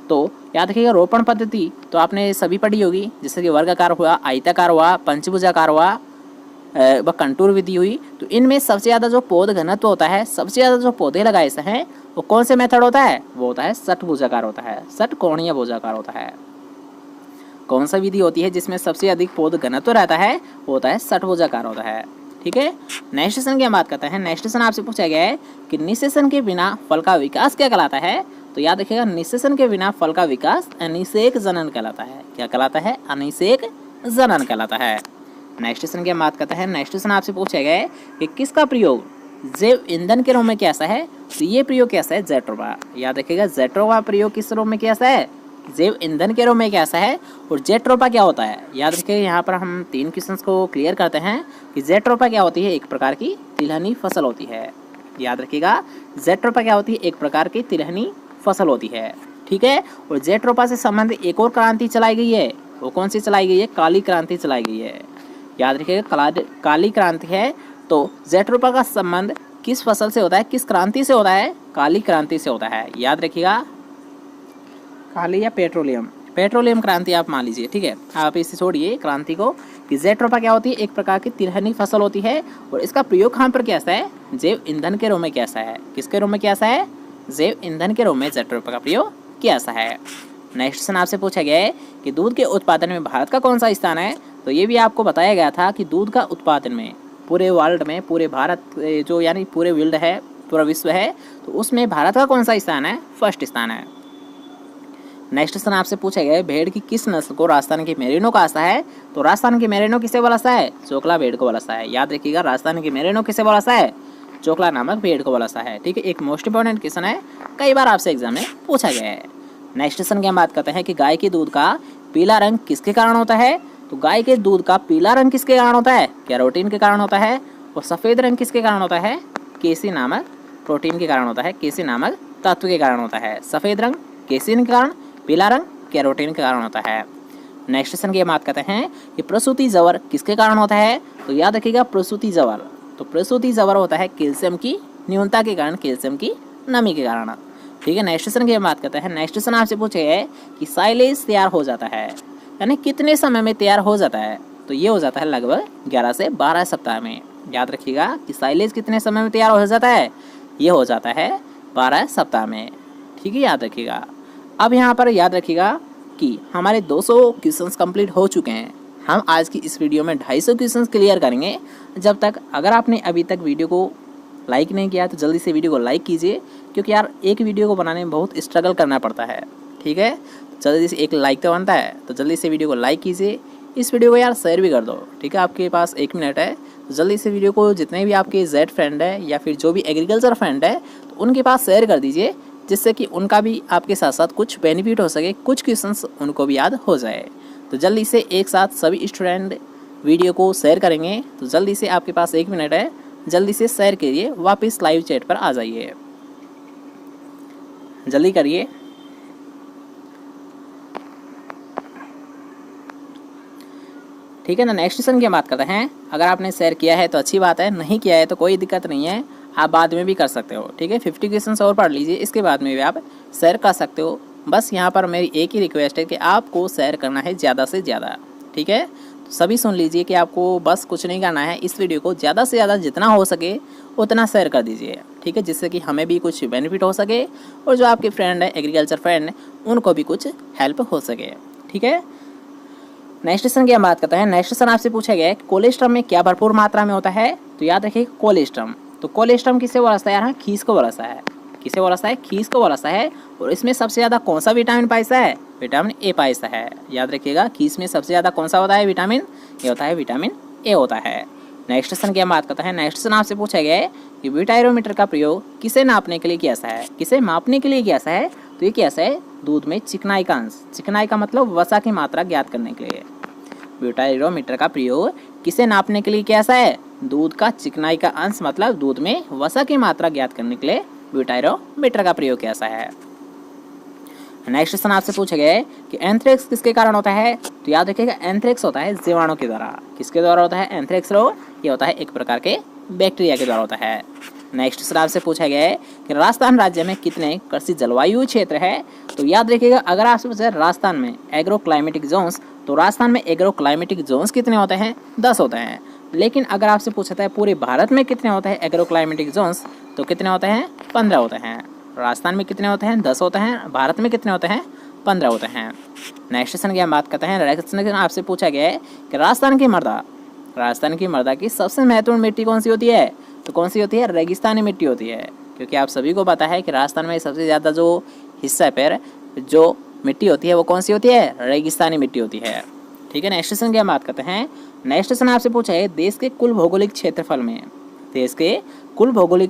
तो याद रखिएगा, रोपण पद्धति तो आपने सभी पढ़ी होगी, जैसे कि वर्गाकार हुआ, आयताकार हुआ, पंचभुजाकार हुआ, व कंटूर विधि हुई। तो इनमें सबसे ज़्यादा जो पौध घनत्व होता है, सबसे ज़्यादा जो पौधे लगाए हैं, वो कौन से मेथड होता है? वो होता है षटभुजाकार होता है, षटकोणीय भुजाकार होता है। कौन सा विधि होती है जिसमें सबसे अधिक पौध घनत्व रहता है? वो होता है षटभुजाकार होता है। ठीक है, नेक्स्ट क्वेश्चन की हम बात करते हैं। नेक्स्ट क्वेश्चन आपसे पूछा गया है कि निषेचन के बिना फल का विकास क्या कहलाता है। तो याद रखिएगा, निषेचन के बिना फल का विकास अनिषेक जनन कहलाता है। क्या कहलाता है? अनिषेक जनन कहलाता है। नेक्स्ट क्वेश्चन की हम बात करते हैं। नेक्स्ट क्वेश्चन आपसे पूछा गया है कि किसका प्रयोग जैव ईंधन के रूप में किया जाता है। तो ये प्रयोग कैसा है? जेट्रोफा। याद रखिएगा, जेट्रोफा प्रयोग किस रूप में किया जाता है? जैव ईंधन के रूप में क्या है। और जेट्रोफा क्या होता है? याद रखिए, यहाँ पर हम 3 क्वेश्चंस को क्लियर करते हैं कि जेट्रोफा क्या होती है? एक प्रकार की तिलहनी फसल होती है। याद रखिएगा, जेट्रोफा क्या होती है? एक प्रकार की तिलहनी फसल होती है। ठीक है, और जेट्रोफा से संबंधित एक और क्रांति चलाई गई है। वो कौन सी चलाई गई है? काली क्रांति चलाई गई है। याद रखिएगा, काली क्रांति है। तो जेट्रोफा का संबंध किस फसल से होता है? किस क्रांति से होता है? काली क्रांति से होता है। याद रखिएगा, काली या पेट्रोलियम क्रांति आप मान लीजिए। ठीक है, आप इसे छोड़िए क्रांति को। कि जेट्रोफा क्या होती है? एक प्रकार की तिलहनी फसल होती है। और इसका प्रयोग कहाँ पर कैसा है? जैव ईंधन के रूप में कैसा है? किसके रूप में कैसा है? जैव ईंधन के रूप में जेट्रोफा का प्रयोग कैसा है। नेक्स्ट क्वेश्चन आपसे पूछा गया है कि दूध के उत्पादन में भारत का कौन सा स्थान है। तो ये भी आपको बताया गया था कि दूध का उत्पादन में पूरे वर्ल्ड में, पूरे भारत जो यानी पूरे वर्ल्ड है, पूरा विश्व है, तो उसमें भारत का कौन सा स्थान है? फर्स्ट स्थान है। नेक्स्ट क्वेश्चन आपसे पूछा गया है भेड़ की किस नस्ल को राजस्थान के मेरिनो कहा जाता है। तो राजस्थान के मेरिनो किसे बोला जाता है? चोकला भेड़ को बोला जाता है। याद रखिएगा, राजस्थान के मेरिनो किसे बोला जाता है? चोकला नामक भेड़ को बोला जाता है। ठीक है, एक मोस्ट इंपॉर्टेंट क्वेश्चन है, कई बार आपसे एग्जाम में पूछा गया है। नेक्स्ट क्वेश्चन की हम बात करते हैं कि गाय के दूध का पीला रंग किसके कारण होता है। तो गाय के दूध का पीला रंग किसके कारण होता है? कैरोटीन के कारण होता है। और सफ़ेद रंग किसके कारण होता है? केसिन नामक प्रोटीन के कारण होता है, केसिन नामक तत्व के कारण होता है। सफ़ेद रंग केसिन के कारण, पीला रंग कैरोटीन के कारण होता है। नेक्स्ट क्वेश्चन की बात करते हैं कि प्रसूति जवर किसके कारण होता है? तो याद रखिएगा प्रसूति जवर, तो प्रसूति जवर होता है कैल्शियम की न्यूनता के कारण, कैल्शियम की नमी के कारण। ठीक है, नेक्स्ट क्वेश्चन की बात करते हैं। नेक्स्ट क्वेश्चन आपसे पूछे गए कि साइलेज तैयार हो जाता है यानी कितने समय में तैयार हो जाता है? तो ये हो जाता है लगभग 11 से 12 सप्ताह में। याद रखिएगा कि साइलेज कितने समय में तैयार हो जाता है? ये हो जाता है 12 सप्ताह में। ठीक है, याद रखिएगा। अब यहाँ पर याद रखिएगा कि हमारे 200 क्वेश्चंस कंप्लीट हो चुके हैं। हम आज की इस वीडियो में 250 क्वेश्चंस क्लियर करेंगे। जब तक अगर आपने अभी तक वीडियो को लाइक नहीं किया तो जल्दी से वीडियो को लाइक कीजिए, क्योंकि यार एक वीडियो को बनाने में बहुत स्ट्रगल करना पड़ता है। ठीक है, जल्दी से एक लाइक तो बनता है, तो जल्दी से वीडियो को लाइक कीजिए। इस वीडियो को यार शेयर भी कर दो। ठीक है, आपके पास 1 मिनट है, तो जल्दी से वीडियो को जितने भी आपके जेड फ्रेंड है या फिर जो भी एग्रीकल्चर फ्रेंड है तो उनके पास शेयर कर दीजिए, जिससे कि उनका भी आपके साथ साथ कुछ बेनिफिट हो सके, कुछ क्वेश्चंस उनको भी याद हो जाए। तो जल्दी से एक साथ सभी स्टूडेंट वीडियो को शेयर करेंगे। तो जल्दी से आपके पास 1 मिनट है, जल्दी से शेयर करिए, वापस लाइव चैट पर आ जाइए, जल्दी करिए। ठीक है ना, नेक्स्ट क्वेश्चन की बात करते हैं। अगर आपने शेयर किया है तो अच्छी बात है, नहीं किया है तो कोई दिक्कत नहीं है, आप बाद में भी कर सकते हो। ठीक है, 50 क्वेश्चन और पढ़ लीजिए, इसके बाद में भी आप शेयर कर सकते हो। बस यहाँ पर मेरी एक ही रिक्वेस्ट है कि आपको शेयर करना है ज़्यादा से ज़्यादा। ठीक है, तो सभी सुन लीजिए कि आपको बस कुछ नहीं करना है, इस वीडियो को ज़्यादा से ज़्यादा जितना हो सके उतना शेयर कर दीजिए। ठीक है, जिससे कि हमें भी कुछ बेनिफिट हो सके और जो आपके फ्रेंड है एग्रीकल्चर फ्रेंड उनको भी कुछ हेल्प हो सके। ठीक है, नेक्स्ट क्वेश्चन की हम बात करते हैं। नेक्स्ट क्वेश्चन आपसे पूछा गया है कि कोलेस्ट्रम में क्या भरपूर मात्रा में होता है? तो याद रखिए कोलेस्ट्रम, तो कोलेस्ट्रम किससे बोलता है? यहाँ खीस को बोलता है। किसे बोलता है? खीस को बोलता है। और इसमें सबसे ज़्यादा कौन सा विटामिन पाइसा है? विटामिन ए पाइसा है। याद रखिएगा, खीस में सबसे ज़्यादा कौन सा होता है विटामिन? ये होता है विटामिन ए होता है। नेक्स्ट क्वेश्चन की हम बात करते हैं। नेक्स्ट क्वेश्चन आपसे पूछा गया है कि ब्यूटाइरोमीटर का प्रयोग किसे नापने के लिए किया जाता है? किसे मापने के लिए किया जाता है? तो ये किया जाता है दूध में चिकनाई का अंश, चिकनाई का मतलब वसा की मात्रा ज्ञात करने के लिए। ब्यूटाइरोमीटर का प्रयोग किसे नापने के लिए किया जाता है? दूध का चिकनाई का अंश मतलब दूध में वसा की मात्रा ज्ञात करने के लिए ब्यूटाइरोमीटर का प्रयोग किया जाता है। नेक्स्ट क्वेश्चन आपसे पूछा गया है कि एंथ्रेक्स किसके कारण होता है? तो याद रखिएगा एंथ्रेक्स होता है जीवाणु के द्वारा। किसके द्वारा होता है एंथ्रेक्स रोग? ये होता है एक प्रकार के बैक्टीरिया के द्वारा होता है। नेक्स्ट क्वेश्चन आपसे पूछा गया है कि राजस्थान राज्य में कितने कृषि जलवायु क्षेत्र है? तो याद रखिएगा अगर आपसे पूछा राजस्थान में एग्रो क्लाइमेटिक जोन्स, तो राजस्थान में एग्रो क्लाइमेटिक जोन्स कितने होते हैं? 10 होते हैं। लेकिन अगर आपसे पूछा है पूरे भारत में कितने होते हैं एग्रो क्लाइमेटिक जोन्स, तो कितने होते हैं? 15 होते हैं। राजस्थान में कितने होते हैं? 10 होते हैं। भारत में कितने होते हैं? 15 होते हैं। नेक्स्ट क्वेश्चन की हम बात करते हैं। नेक्स्ट क्वेश्चन आपसे पूछा गया है कि राजस्थान की मृदा की सबसे महत्वपूर्ण मिट्टी कौन सी होती है? तो कौन सी होती है? रेगिस्तानी मिट्टी होती है, क्योंकि आप सभी को पता है कि राजस्थान में सबसे ज़्यादा जो हिस्सा पर जो मिट्टी होती है वो कौन सी होती है? रेगिस्तानी मिट्टी होती है। ठीक है, नेक्स्ट क्वेश्चन की हम बात करते हैं। नेक्स्ट क्वेश्चन आपसे पूछा है देश के कुल भौगोलिक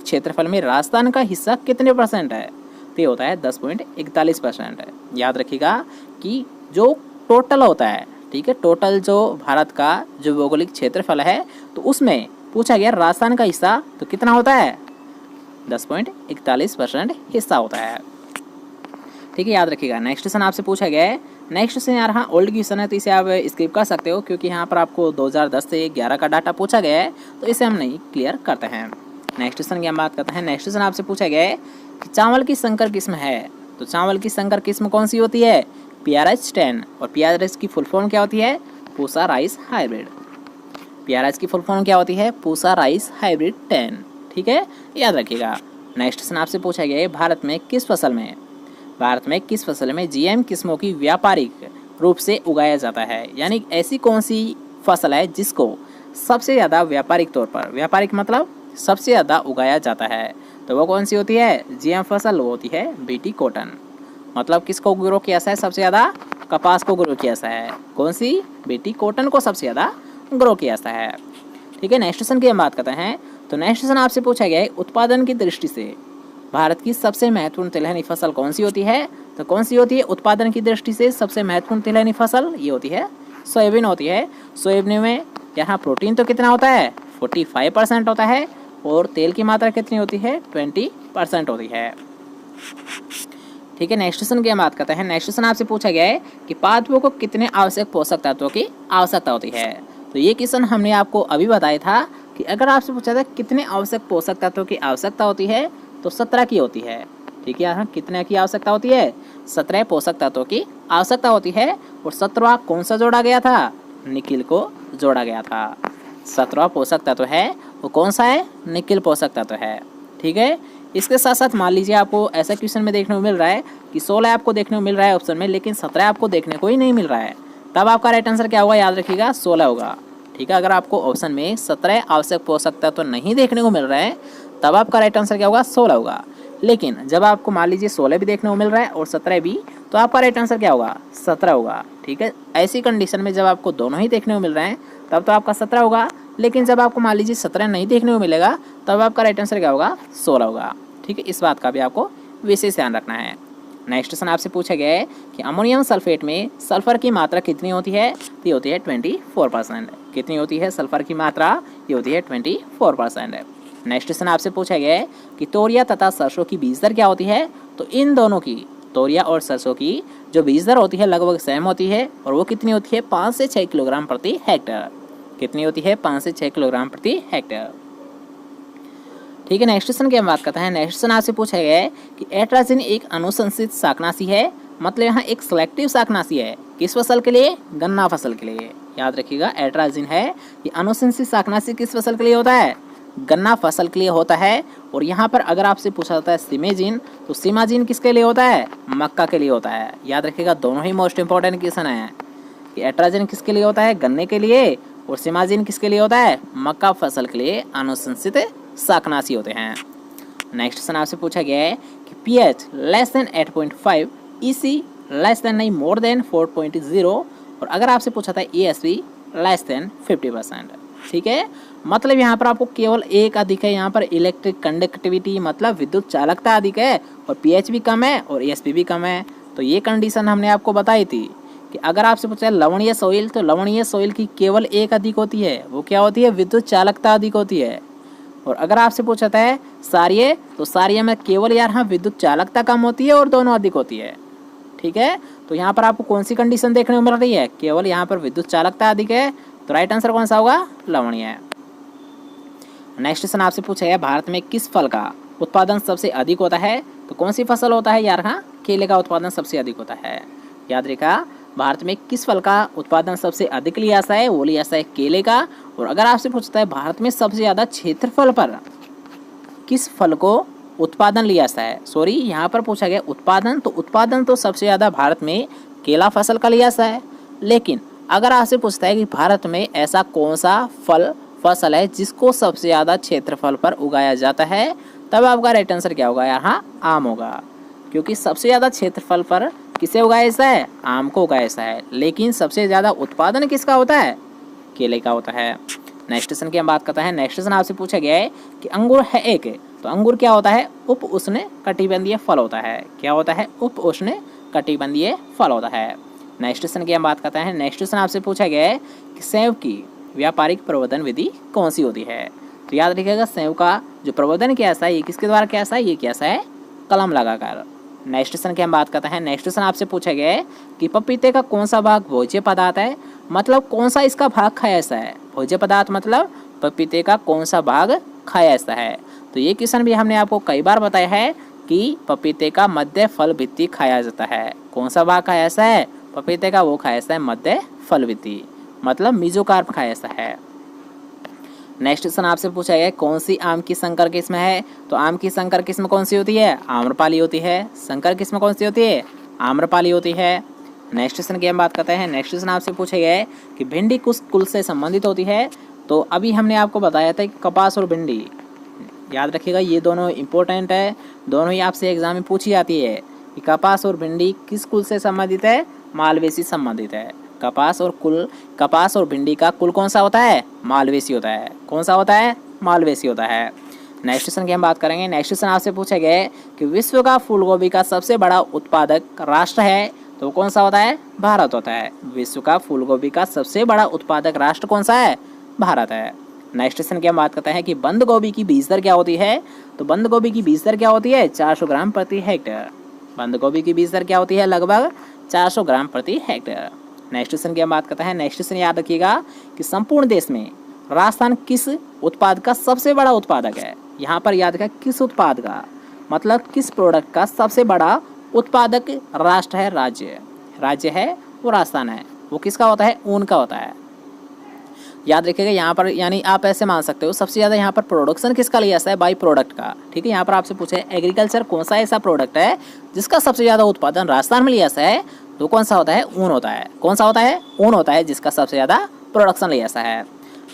क्षेत्रफल में राजस्थान का हिस्सा कितने % है? तो ये होता है 10.41%। याद रखिएगा कि जो टोटल होता है, ठीक है, टोटल जो भारत का जो भौगोलिक क्षेत्रफल है तो उसमें पूछा गया राजस्थान का हिस्सा तो कितना होता है? 10.41% हिस्सा होता है। ठीक है, याद रखिएगा। नेक्स्ट क्वेश्चन आपसे पूछा गया है। नेक्स्ट क्वेश्चन यार हाँ ओल्ड क्वेश्चन है, तो इसे आप स्किप कर सकते हो, क्योंकि यहाँ पर आपको 2010 से 11 का डाटा पूछा गया है, तो इसे हम नहीं क्लियर करते हैं। नेक्स्ट क्वेश्चन की हम बात करते हैं। नेक्स्ट क्वेश्चन आपसे पूछा गया है कि चावल की संकर किस्म है, तो चावल की संकर किस्म कौन सी होती है? PRH 10। और PRH की फुल फॉर्म क्या होती है? Pusa rice hybrid. PRH की फुल फॉर्म क्या होती है? Pusa rice hybrid 10। ठीक है, याद रखिएगा। नेक्स्ट क्वेश्चन आपसे पूछा गया है भारत में किस फसल में GM किस्मों की व्यापारिक रूप से उगाया जाता है? यानी ऐसी कौन सी फसल है जिसको सबसे ज़्यादा व्यापारिक तौर पर, व्यापारिक मतलब सबसे ज़्यादा उगाया जाता है, तो वो कौन सी होती है? GM फसल वो होती है BT कॉटन। मतलब किसको ग्रो किया है सबसे ज़्यादा? कपास को ग्रो किया है। कौन सी? BT कॉटन को सबसे ज़्यादा ग्रो किया है। ठीक है, नेक्स्ट क्वेश्चन की हम बात करते हैं। तो नेक्स्ट क्वेश्चन आपसे पूछा गया है उत्पादन की दृष्टि से भारत की सबसे महत्वपूर्ण तिलहनी फसल कौन सी होती है? तो कौन सी होती है उत्पादन की दृष्टि से सबसे महत्वपूर्ण तिलहनी फसल? ये होती है सोयाबीन होती है। सोयाबीन में यहाँ प्रोटीन तो कितना होता है? 45% होता है और तेल की मात्रा कितनी होती है 20% होती है। ठीक है, नेक्स्ट क्वेश्चन की हम बात करते हैं। नेक्स्ट क्वेश्चन आपसे पूछा गया है कि पादपों को कितने आवश्यक पोषक तत्वों की आवश्यकता होती है। तो ये क्वेश्चन हमने आपको अभी बताया था कि अगर आपसे पूछा था कितने आवश्यक पोषक तत्वों की आवश्यकता होती है तो 17 की होती है। ठीक है, यहाँ कितने की आवश्यकता होती है 17 पोषक तत्वों की आवश्यकता होती है। और 17वां कौन सा जोड़ा गया था, निकिल को जोड़ा गया था। 17वां पोषक तत्व है वो कौन सा है, निकिल पोषक तत्व है। ठीक है, इसके साथ साथ मान लीजिए आपको ऐसा क्वेश्चन में देखने को मिल रहा है कि 16 आपको देखने को मिल रहा है ऑप्शन में, लेकिन 17 आपको देखने को ही नहीं मिल रहा है, तब आपका राइट आंसर क्या होगा, याद रखिएगा 16 होगा। ठीक है, अगर आपको ऑप्शन में 17 आवश्यक पोषक तत्व नहीं देखने को मिल रहा है तब आपका राइट आंसर क्या होगा, 16 होगा। लेकिन जब आपको मान लीजिए 16 भी देखने को मिल रहा है और 17 भी, तो आपका राइट आंसर क्या होगा, 17 होगा। ठीक है, ऐसी कंडीशन में जब आपको दोनों ही देखने को मिल रहे हैं तब तो आपका 17 होगा। लेकिन जब आपको मान लीजिए 17 नहीं देखने को मिलेगा तब आपका राइट आंसर क्या होगा, 16 होगा। ठीक है, इस बात का भी आपको विशेष ध्यान रखना है। नेक्स्ट क्वेश्चन आपसे पूछा गया है कि अमोनियम सल्फेट में सल्फर की मात्रा कितनी होती है, तो ये होती है 24%। कितनी होती है सल्फर की मात्रा, ये होती है 24%। नेक्स्ट क्वेश्चन आपसे पूछा गया है कि तोरिया तथा सरसों की बीज दर क्या होती है। तो इन दोनों की, तोरिया और सरसों की जो बीज दर होती है लगभग सेम होती है और वो कितनी होती है 5 से 6 किलोग्राम प्रति हेक्टेयर। कितनी होती है 5 से 6 किलोग्राम प्रति हेक्टेयर। ठीक है, नेक्स्ट क्वेश्चन की हम बात करते हैं। नेक्स्ट क्वेश्चन आपसे पूछा गया है कि एट्राजिन एक अनुशंसित शाकनाशी है, मतलब यहाँ एक सिलेक्टिव शाकनाशी है। किस फसल के लिए, गन्ना फसल के लिए। याद रखिएगा एट्राजिन है ये अनुशंसित शाकनाशी किस फसल के लिए होता है, गन्ना फसल के लिए होता है। और यहाँ पर अगर आपसे पूछा जाता है सिमेजिन, तो सिमाजिन किसके लिए होता है, मक्का के लिए होता है। याद रखिएगा दोनों ही मोस्ट इंपॉर्टेंट क्वेश्चन है कि एट्राजिन किसके लिए होता है, गन्ने के लिए, और सिमाजिन किसके लिए होता है, मक्का फसल के लिए अनुशंसित शाकनाशी होते हैं। नेक्स्ट क्वेश्चन आपसे पूछा गया है कि pH less than 8.5, EC less than नहीं मोर देन 4.0, और अगर आपसे पूछा था ESP लेस देन 50%। ठीक है, मतलब यहाँ पर आपको केवल एक अधिक है, यहाँ पर इलेक्ट्रिक कंडक्टिविटी मतलब विद्युत चालकता अधिक है, और pH भी कम है और ESP भी कम है। तो ये कंडीशन हमने आपको बताई थी कि अगर आपसे पूछा है लवणीय सोइल, तो लवणीय सोइल की केवल एक अधिक होती है, वो क्या होती है, विद्युत चालकता अधिक होती है। और अगर आपसे पूछा है सारिये, तो सारिये में केवल यार हाँ विद्युत चालकता कम होती है और दोनों अधिक होती है। ठीक है, तो यहाँ पर आपको कौन सी कंडीशन देखने को मिल रही है, केवल यहाँ पर विद्युत चालकता अधिक है, तो राइट आंसर कौन सा होगा, लवणीय। नेक्स्ट क्वेश्चन आपसे पूछा है भारत में किस फल का उत्पादन सबसे अधिक होता है। तो कौन सी फसल होता है यार, हाँ केले का उत्पादन सबसे अधिक होता है। याद रखा भारत में किस फल का उत्पादन सबसे अधिक लिया जाता है, वो लिया जाता है केले का। और अगर आपसे पूछता है भारत में सबसे ज़्यादा क्षेत्रफल पर किस फल को उत्पादन लिया जाता है, सॉरी यहाँ पर पूछा गया उत्पादन, तो उत्पादन तो सबसे ज़्यादा भारत में केला फसल का लिया जाता है। लेकिन अगर आपसे पूछता है कि भारत में ऐसा कौन सा फसल है जिसको सबसे ज़्यादा क्षेत्रफल पर उगाया जाता है, तब आपका राइट आंसर क्या होगा, यहाँ आम होगा। क्योंकि सबसे ज़्यादा क्षेत्रफल पर किसे उगाया जाता है, आम को उगाया जाता है। लेकिन सबसे ज़्यादा उत्पादन किसका होता है, केले का होता है। नेक्स्ट क्वेश्चन की हम बात करते हैं। नेक्स्ट क्वेश्चन आपसे पूछा गया है कि अंगूर है एक, तो अंगूर क्या होता है, उप उष्ण कटिबंधीय फल होता है। क्या होता है, उप उष्ण कटिबंधीय फल होता है। नेक्स्ट क्वेश्चन की हम बात करते हैं। नेक्स्ट क्वेश्चन आपसे पूछा गया है कि सेब की व्यापारिक प्रवर्धन विधि कौन सी होती है। तो याद रखिएगा सेब का जो प्रवर्धन किया जाता है ये किसके द्वारा किया जाता है, ये किया जाता है कलम लगाकर। नेक्स्ट क्वेश्चन की हम बात करते हैं। नेक्स्ट क्वेश्चन आपसे पूछा गया है कि पपीते का कौन सा भाग भोज्य पदार्थ है, मतलब कौन सा इसका भाग खाया जाता है। भोज्य पदार्थ मतलब पपीते का कौन सा भाग खाया जाता है। तो ये क्वेश्चन भी हमने आपको कई बार बताया है कि पपीते का मध्य फल भित्ति खाया जाता है। कौन सा भाग खाया जाता है पपीते का, वो खाया जाता है मध्य फल भित्ति, मतलब मेसोकार्प खाया जाता है। नेक्स्ट क्वेश्चन आपसे पूछा गया कौन सी आम की संकर किस्म है। तो आम की संकर किस्म कौन सी होती है, आम्रपाली होती है। संकर किस्म कौन सी होती है, आम्रपाली होती है। नेक्स्ट क्वेश्चन की हम बात करते हैं। नेक्स्ट क्वेश्चन आपसे पूछा गया है कि भिंडी किस कुल से संबंधित होती है। तो अभी हमने आपको बताया था कि कपास और भिंडी, याद रखिएगा ये दोनों इंपॉर्टेंट है, दोनों ही आपसे एग्जाम में पूछी जाती है कि कपास और भिंडी किस कुल से संबंधित है, मालवेसी संबंधित है। कपास और भिंडी का कुल कौन सा होता है, मालवेसी होता है। कौन सा होता है, मालवेसी होता है। नेक्स्ट क्वेश्चन की हम बात करेंगे। नेक्स्ट क्वेश्चन आपसे पूछा गया है कि विश्व का फूलगोभी का सबसे बड़ा उत्पादक राष्ट्र है, तो कौन सा होता है, भारत होता है। विश्व का फूलगोभी का सबसे बड़ा उत्पादक राष्ट्र कौन सा है, भारत है। नेक्स्ट क्वेश्चन की हम बात करते हैं कि बंद गोभी की बीज दर क्या होती है। तो बंद गोभी की बीज दर क्या होती है 400 ग्राम प्रति हेक्टेयर। बंद गोभी की बीज दर क्या होती है लगभग 400 ग्राम प्रति हेक्टेयर। नेक्स्ट क्वेश्चन की हम बात करते हैं। नेक्स्ट क्वेश्चन याद रखिएगा कि संपूर्ण देश में राजस्थान किस उत्पाद का सबसे बड़ा उत्पादक है। यहाँ पर याद रखिएगा किस उत्पाद का, मतलब किस प्रोडक्ट का सबसे बड़ा उत्पादक राष्ट्र है, राज्य है वो राजस्थान है। वो किसका होता है, ऊन का होता है। याद रखिएगा यहाँ पर, यानी आप ऐसे मान सकते हो सबसे ज़्यादा यहाँ पर प्रोडक्शन किसका लिया जाता है, बाई प्रोडक्ट का। ठीक है, यहाँ पर आपसे पूछे एग्रीकल्चर कौन सा ऐसा प्रोडक्ट है जिसका सबसे ज़्यादा उत्पादन राजस्थान में लिया जाता है, तो कौन सा होता है, ऊन होता है। कौन सा होता है, ऊन होता है जिसका सबसे ज़्यादा प्रोडक्शन लिया जाता है।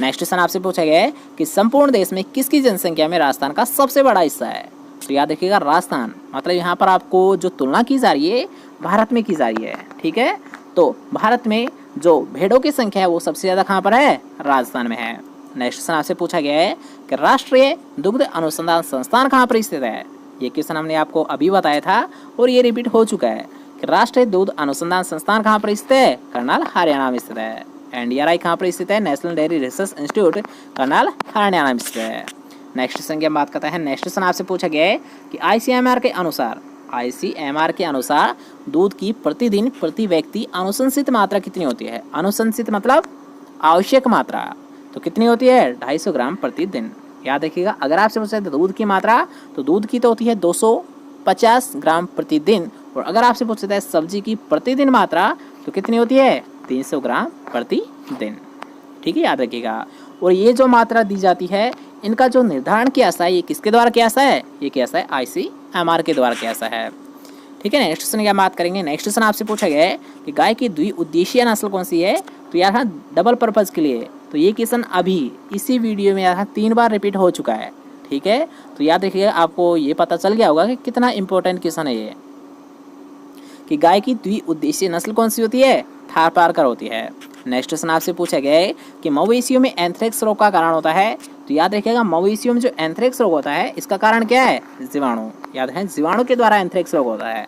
नेक्स्ट क्वेश्चन आपसे पूछा गया है कि संपूर्ण देश में किसकी जनसंख्या में राजस्थान का सबसे बड़ा हिस्सा है। तो याद रखिएगा राजस्थान, मतलब यहाँ पर आपको जो तुलना की जा रही है भारत में की जा रही है। ठीक है, तो भारत में जो भेड़ों की संख्या है वो सबसे ज़्यादा कहाँ पर है, राजस्थान में है। नेक्स्ट क्वेश्चन आपसे पूछा गया है कि राष्ट्रीय दुग्ध अनुसंधान संस्थान कहाँ पर स्थित है। ये क्वेश्चन हमने आपको अभी बताया था और ये रिपीट हो चुका है कि राष्ट्रीय दुग्ध अनुसंधान संस्थान कहाँ पर स्थित है, करनाल हरियाणा में स्थित है। NDRI कहाँ पर स्थित है, national dairy research institute Karnal Haryana में स्थित है। नेक्स्ट क्वेश्चन की हम बात करते हैं। नेक्स्ट क्वेश्चन आपसे पूछा गया है कि ICMR के अनुसार दूध की प्रतिदिन प्रति व्यक्ति अनुशंसित मात्रा कितनी होती है। अनुशंसित मतलब आवश्यक मात्रा, तो कितनी होती है 250 ग्राम प्रतिदिन। याद रखिएगा अगर आपसे पूछा है दूध की मात्रा, तो दूध की तो होती है 250 ग्राम प्रतिदिन, और अगर आपसे पूछता है सब्जी की प्रतिदिन मात्रा तो कितनी होती है 300 ग्राम प्रतिदिन। ठीक है, याद रखिएगा। और ये जो मात्रा दी जाती है इनका जो निर्धारण किया जाता है ये किसके द्वारा किया जाता है, ये किया जाता है ICMR के द्वारा किया जाता है। ठीक है, नेक्स्ट क्वेश्चन की हम बात करेंगे। नेक्स्ट क्वेश्चन आपसे पूछा गया है कि गाय की द्विउद्देशीय नस्ल कौन सी है। तो यार हाँ, डबल पर्पज़ के लिए, तो ये क्वेश्चन अभी इसी वीडियो में यार 3 बार रिपीट हो चुका है। ठीक है, तो याद रखिएगा आपको ये पता चल गया होगा कि कितना इंपॉर्टेंट क्वेश्चन है ये, कि गाय की द्विउद्देशीय नस्ल कौन सी होती है, थारपारकर होती है। नेक्स्ट क्वेश्चन आपसे पूछा गया है कि मवेशियों में एंथ्रेक्स रोग का कारण होता है। तो याद रखिएगा मवेशियों में जो एंथ्रेक्स रोग होता है इसका कारण क्या है, जीवाणु। याद है जीवाणु के द्वारा एंथ्रेक्स रोग होता है।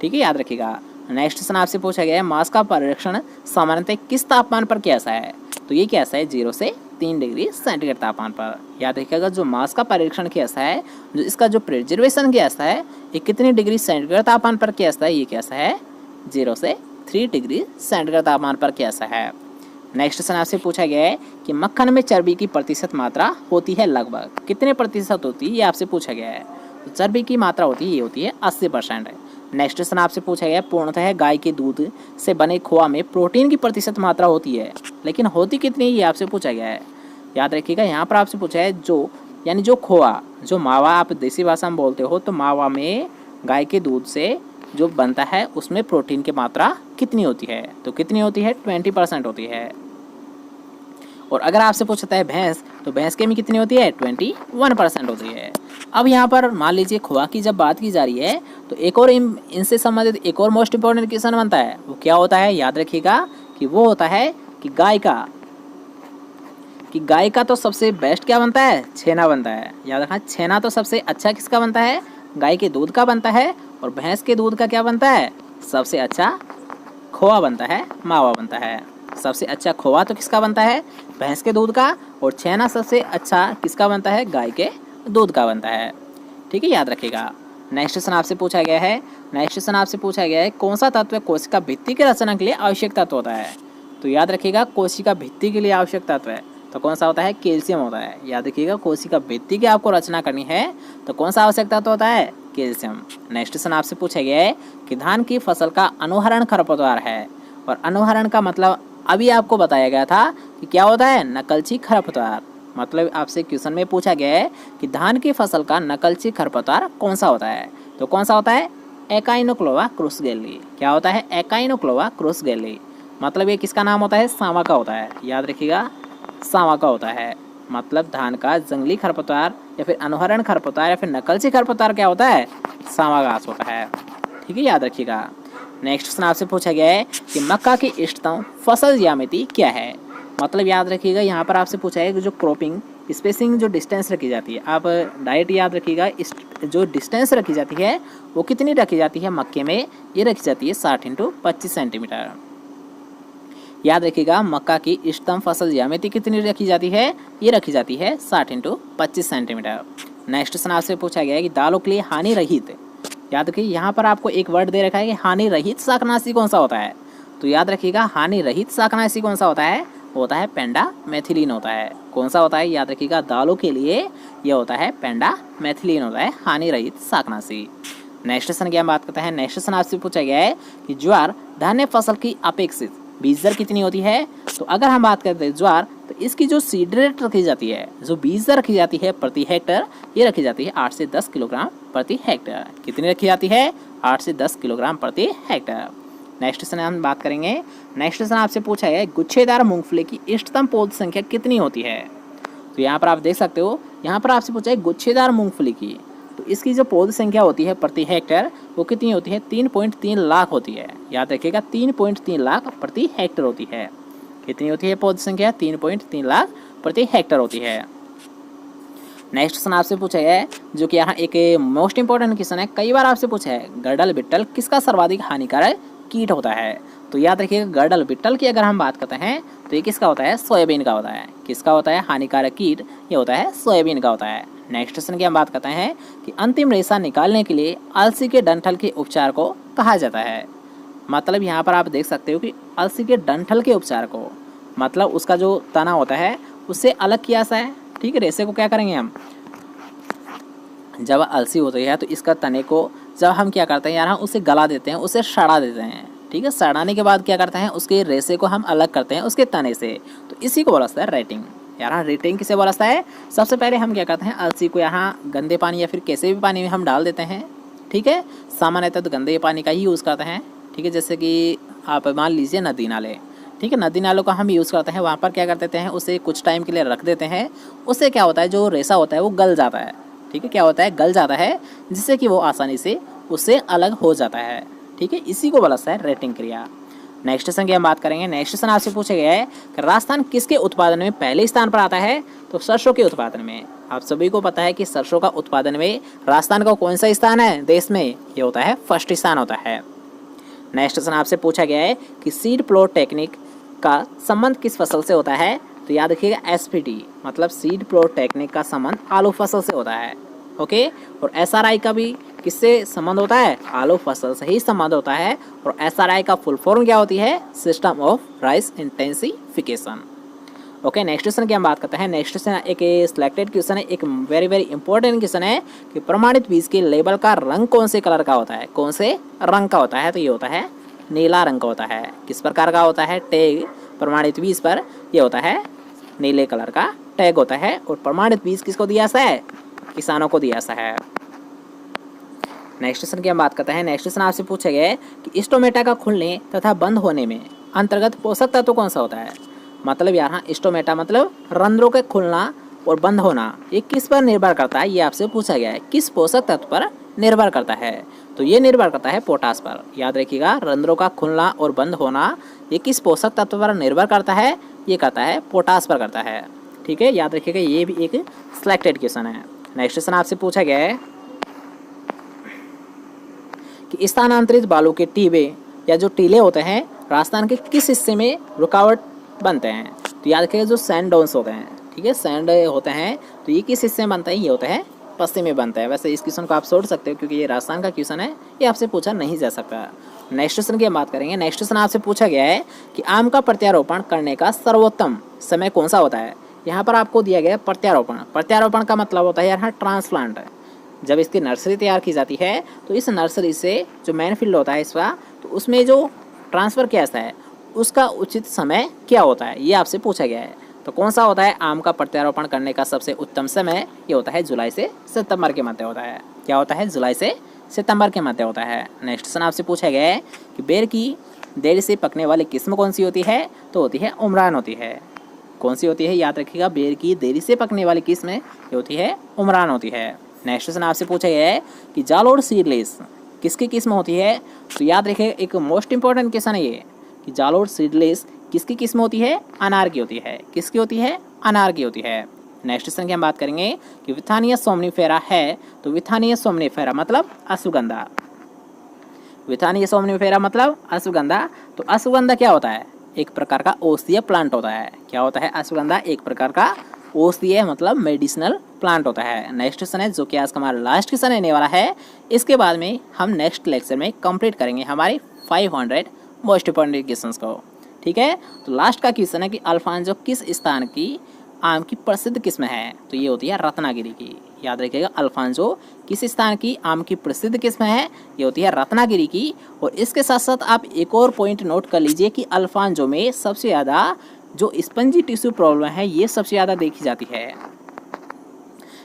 ठीक है, याद रखिएगा। नेक्स्ट क्वेश्चन आपसे पूछा गया है मांस का परीक्षण सामान्यतः किस तापमान पर किया जाता है। तो ये क्या है 0 से 3 डिग्री सेंटीग्रेड तापमान पर। याद रखिएगा जो मांस का परीक्षण किया जाता है, जो इसका जो प्रिजर्वेशन किया जाता है ये कितनी डिग्री सेंटीग्रेड तापमान पर किया जाता है, ये कैसा है 0 से 3 डिग्री सेंटीग्रेड तापमान पर कैसा है। नेक्स्ट क्वेश्चन आपसे पूछा गया है कि मक्खन में चर्बी की प्रतिशत मात्रा होती है लगभग कितने प्रतिशत होती है, ये आपसे पूछा गया है। तो चर्बी की मात्रा होती है ये होती है 80%। नेक्स्ट क्वेश्चन आपसे पूछा गया है पूर्णतः गाय के दूध से बने खोआ में प्रोटीन की प्रतिशत मात्रा होती है, लेकिन होती कितनी है ये आपसे पूछा गया है। याद रखिएगा यहाँ पर आपसे पूछा है जो, यानी जो खोआ, जो मावा आप देसी भाषा में बोलते हो, तो मावा में गाय के दूध से जो बनता है उसमें प्रोटीन की मात्रा कितनी होती है। तो कितनी होती है 20% होती है। और अगर आपसे पूछता है भैंस, तो भैंस के में कितनी होती है 21% होती है। अब यहाँ पर मान लीजिए खोआ की जब बात की जा रही है तो एक और इनसे संबंधित एक और मोस्ट इंपॉर्टेंट क्वेश्चन बनता है, वो क्या होता है, याद रखिएगा कि वो होता है कि गाय का तो सबसे बेस्ट क्या बनता है, छेना बनता है। याद रखना छेना तो सबसे अच्छा किसका बनता है, गाय के दूध का बनता है। और भैंस के दूध का क्या बनता है, सबसे अच्छा खोआ बनता है, मावा बनता है। सबसे अच्छा खोआ तो किसका बनता है, भैंस के दूध का, और छेना सबसे अच्छा किसका बनता है, गाय के दूध का बनता है। ठीक है, याद रखिएगा। नेक्स्ट क्वेश्चन आपसे पूछा गया है कौन सा तत्व कोशिका भित्ति की रचना के लिए आवश्यक तत्व होता है। तो याद रखिएगा कोशिका भित्ति के लिए आवश्यक तत्व है तो कौन सा होता है, कैल्शियम होता है। याद रखिएगा कोशिका भित्ति की आपको रचना करनी है तो कौन सा आवश्यक तत्व होता है, कैल्शियम। नेक्स्ट क्वेश्चन आपसे पूछा गया है कि धान की फसल का अनुहरण खरपतवार है। और अनुहरण का मतलब अभी आपको बताया गया था कि क्या होता है, नकलची खरपतवार। मतलब आपसे क्वेश्चन में पूछा गया है कि धान की फसल का नकलची खरपतवार कौन सा होता है। तो कौन सा होता है, एकाइनोक्लोवा क्रूसगेली। क्या होता है, एकाइनोक्लोवा क्रूसगेली। मतलब ये किसका नाम होता है, सांवा का होता है। याद रखिएगा सांवा का होता है। मतलब धान का जंगली खरपतवार या फिर अनुहरण खरपतवार या फिर नकलची खरपतवार क्या होता है, सांवा घास होता है। ठीक है, याद रखिएगा। नेक्स्ट क्वेश्चन आपसे पूछा गया है कि मक्का की इष्टतम फसल ज्यामिति क्या है। मतलब याद रखिएगा यहाँ पर आपसे पूछा है कि जो क्रॉपिंग स्पेसिंग जो डिस्टेंस रखी जाती है, आप डायरेक्ट याद रखिएगा इस जो डिस्टेंस रखी जाती है वो कितनी रखी जाती है मक्के में, ये रखी जाती है 60 × 25 सेंटीमीटर। याद रखिएगा मक्का की इष्टतम फसल ज्यामिति कितनी रखी जाती है, ये रखी जाती है 60 × 25 सेंटीमीटर। नेक्स्ट क्वेश्चन आपसे पूछा गया है कि दालों के लिए हानि रहित, याद रखिए यहाँ पर आपको एक वर्ड दे रखा है कि हानि रहित शाकनाशी कौन सा होता है। तो याद रखिएगा हानि रहित शाकनाशी कौन सा होता है, होता है पेंडामेथिलीन होता है। कौन सा होता है, याद रखिएगा दालों के लिए ये होता है पेंडामेथिलीन होता है हानि रहित शाकनाशी। नेक्स्ट क्वेश्चन की हम बात करते हैं। नेक्स्ट क्वेश्चन आपसे पूछा गया है कि ज्वार धान्य फसल की अपेक्षित बीज दर कितनी होती है। तो अगर हम बात करते हैं ज्वार, तो इसकी जो सीड रेट रखी जाती है, जो बीज दर रखी जाती है प्रति हेक्टर, ये रखी जाती है 8 से 10 किलोग्राम प्रति हेक्टर। कितनी रखी जाती है, 8 से 10 किलोग्राम प्रति हेक्टर। नेक्स्ट क्वेश्चन हम बात करेंगे। नेक्स्ट क्वेश्चन आपसे पूछा है गुच्छेदार मूंगफली की इष्टतम पौध संख्या कितनी होती है। तो यहाँ पर आप देख सकते हो, यहाँ पर आपसे पूछा है गुच्छेदार मूंगफली की, तो इसकी जो पौध संख्या होती है प्रति हेक्टर वो कितनी होती है, 3.3 लाख होती है। याद रखिएगा 3.3 लाख प्रति हेक्टर होती है। कितनी होती है पौध संख्या, 3.3 लाख प्रति हेक्टर होती है। नेक्स्ट क्वेश्चन आपसे पूछा है जो कि यहाँ एक मोस्ट इंपॉर्टेंट क्वेश्चन है, कई बार आपसे पूछा है गड़ल बिट्टल किसका सर्वाधिक हानिकारक कीट होता है। तो याद रखिएगा गड़ल बिट्टल की अगर हम बात करते हैं तो ये किसका होता है, सोयाबीन का होता है। किसका होता है हानिकारक कीट, ये होता है सोयाबीन का होता है। नेक्स्ट क्वेश्चन की हम बात करते हैं कि अंतिम रेशा निकालने के लिए अलसी के डंठल के उपचार को कहा जाता है। मतलब यहाँ पर आप देख सकते हो कि अलसी के डंठल के उपचार को, मतलब उसका जो तना होता है उससे अलग किया सा है। ठीक है, रेशे को क्या करेंगे हम, जब अलसी होती है तो इसका तने को जब हम क्या करते हैं यार, उसे गला देते हैं, उसे सड़ा देते हैं। ठीक है, सड़ाने के बाद क्या करते हैं, उसके रेशे को हम अलग करते हैं उसके तने से। तो इसी को बोला जाता है रेटिंग। यार रेटिंग किसे बोला जाता है, सबसे पहले हम क्या करते हैं, अलसी को यहाँ गंदे पानी या फिर कैसे भी पानी में हम डाल देते हैं। ठीक है, सामान्यतः तो गंदे पानी का ही यूज़ करते हैं। ठीक है, जैसे कि आप मान लीजिए नदी नाले, ठीक है, नदी नालों का हम यूज़ करते हैं, वहाँ पर क्या कर देते हैं, उसे कुछ टाइम के लिए रख देते हैं। उससे क्या होता है, जो रेशा होता है वो गल जाता है। ठीक है, क्या होता है, गल जाता है, जिससे कि वो आसानी से उससे अलग हो जाता है। ठीक है, इसी को बोला जाता है रेटिंग क्रिया। नेक्स्ट क्वेश्चन की हम बात करेंगे। नेक्स्ट क्वेश्चन आपसे पूछा गया है कि राजस्थान किसके उत्पादन में पहले स्थान पर आता है। तो सरसों के उत्पादन में। आप सभी को पता है कि सरसों का उत्पादन में राजस्थान का कौन सा स्थान है देश में, ये होता है फर्स्ट स्थान होता है। नेक्स्ट क्वेश्चन आपसे पूछा गया है कि सीड प्लॉट टेक्निक का संबंध किस फसल से होता है। तो याद रखिएगा एसपीटी, मतलब सीड प्लॉट टेक्निक का संबंध आलू फसल से होता है। ओके, और एसआरआई का भी किससे संबंध होता है, आलू फसल से ही संबंध होता है। और एसआरआई का फुल फॉर्म क्या होती है, system of rice intensification. Okay, next question की हम बात करते हैं। नेक्स्ट क्वेश्चन एक सिलेक्टेड क्वेश्चन है, एक वेरी वेरी इंपॉर्टेंट क्वेश्चन है कि प्रमाणित बीज के लेबल का रंग कौन से कलर का होता है, कौन से रंग का होता है। तो ये होता है नीला रंग का होता है। किस प्रकार का होता है, टैग प्रमाणित बीज पर ये होता है नीले कलर का टैग होता है। और प्रमाणित बीज किसको दिया सा है, किसानों को दिया सा है। नेक्स्ट क्वेश्चन की हम बात करते हैं। नेक्स्ट क्वेश्चन आपसे पूछा गया है कि स्टोमेटा का खुलने तथा बंद होने में अंतर्गत पोषक तत्व कौन सा होता है। मतलब यहाँ स्टोमेटा मतलब रंध्रों के खुलना और बंद होना, ये किस पर निर्भर करता है, ये आपसे पूछा गया है, किस पोषक तत्व पर निर्भर करता है। तो ये निर्भर करता है पोटास पर। याद रखिएगा रंध्रों का खुलना और बंद होना ये किस पोषक तत्व पर निर्भर करता है, ये करता है पोटास पर करता है। ठीक है, याद रखिएगा ये भी एक सिलेक्टेड क्वेश्चन है। नेक्स्ट क्वेश्चन आपसे पूछा गया है कि स्थानांतरित बालू के टीबे या जो टीले होते हैं राजस्थान के किस हिस्से में रुकावट बनते हैं। तो याद रखिएगा जो सैंड डोन्स होते हैं, ठीक है, सैंड होते हैं, तो ये किस हिस्से में बनते हैं, ये होता है पश्चिम में बनता है। वैसे इस क्वेश्चन को आप छोड़ सकते हो क्योंकि ये राजस्थान का क्वेश्चन है, ये आपसे पूछा नहीं जा सकता। नेक्स्ट क्वेश्चन की हम बात करेंगे। नेक्स्ट क्वेश्चन आपसे पूछा गया है कि आम का प्रत्यारोपण करने का सर्वोत्तम समय कौन सा होता है। यहाँ पर आपको दिया गया है प्रत्यारोपण। प्रत्यारोपण का मतलब होता है यहाँ ट्रांसप्लांट। जब इसकी नर्सरी तैयार की जाती है तो इस नर्सरी से जो मेन फील्ड होता है इसका, तो उसमें जो ट्रांसफ़र किया जाता है उसका उचित समय क्या होता है, ये आपसे पूछा गया है। तो कौन सा होता है आम का प्रत्यारोपण करने का सबसे उत्तम समय, ये होता है जुलाई से सितंबर के मध्य होता है। क्या होता है, जुलाई से सितंबर के मध्य होता है। नेक्स्ट क्वेश्चन आपसे पूछा गया है कि बेर की देर से पकने वाली किस्म कौन सी होती है। तो होती है उमरान होती है। कौन सी होती है, याद रखिएगा बेर की देरी से पकने वाली किस्म ये होती है उमरान होती है। नेक्स्ट क्वेश्चन आपसे पूछा गया है कि जालोर सीडलेस किसकी किस्म होती है। तो याद रखिए एक मोस्ट इंपॉर्टेंट क्वेश्चन है ये कि जालोर सीडलेस किसकी किस्म होती है, अनार की होती है। किसकी होती है, अनार की होती है। नेक्स्ट क्वेश्चन की हम बात करेंगे कि विथानिया सोमनीफेरा है। तो विथानिया सोमनीफेरा मतलब अश्वगंधा। विथानिया सोमनीफेरा मतलब अश्वगंधा। तो अश्वगंधा क्या होता है, एक प्रकार का औषधीय प्लांट होता है। क्या होता है अश्वगंधा? एक प्रकार का औषधीय मतलब मेडिसिनल प्लांट होता है। नेक्स्ट क्वेश्चन है जो कि आज का हमारा लास्ट क्वेश्चन रहने वाला है। इसके बाद में हम नेक्स्ट लेक्चर में कंप्लीट करेंगे हमारे 500 मोस्ट इंपॉर्टेंट क्वेश्चंस को। ठीक है, तो लास्ट का क्वेश्चन है कि अल्फांजो किस स्थान की आम की प्रसिद्ध किस्म है? तो ये होती है रत्नागिरी की। याद रखिएगा, अल्फांजो किस स्थान की आम की प्रसिद्ध किस्म है? ये होती है रत्नागिरी की। और इसके साथ साथ आप एक और पॉइंट नोट कर लीजिए कि अल्फांजो में सबसे ज़्यादा जो स्पंजी टिश्यू प्रॉब्लम है ये सबसे ज़्यादा देखी जाती है।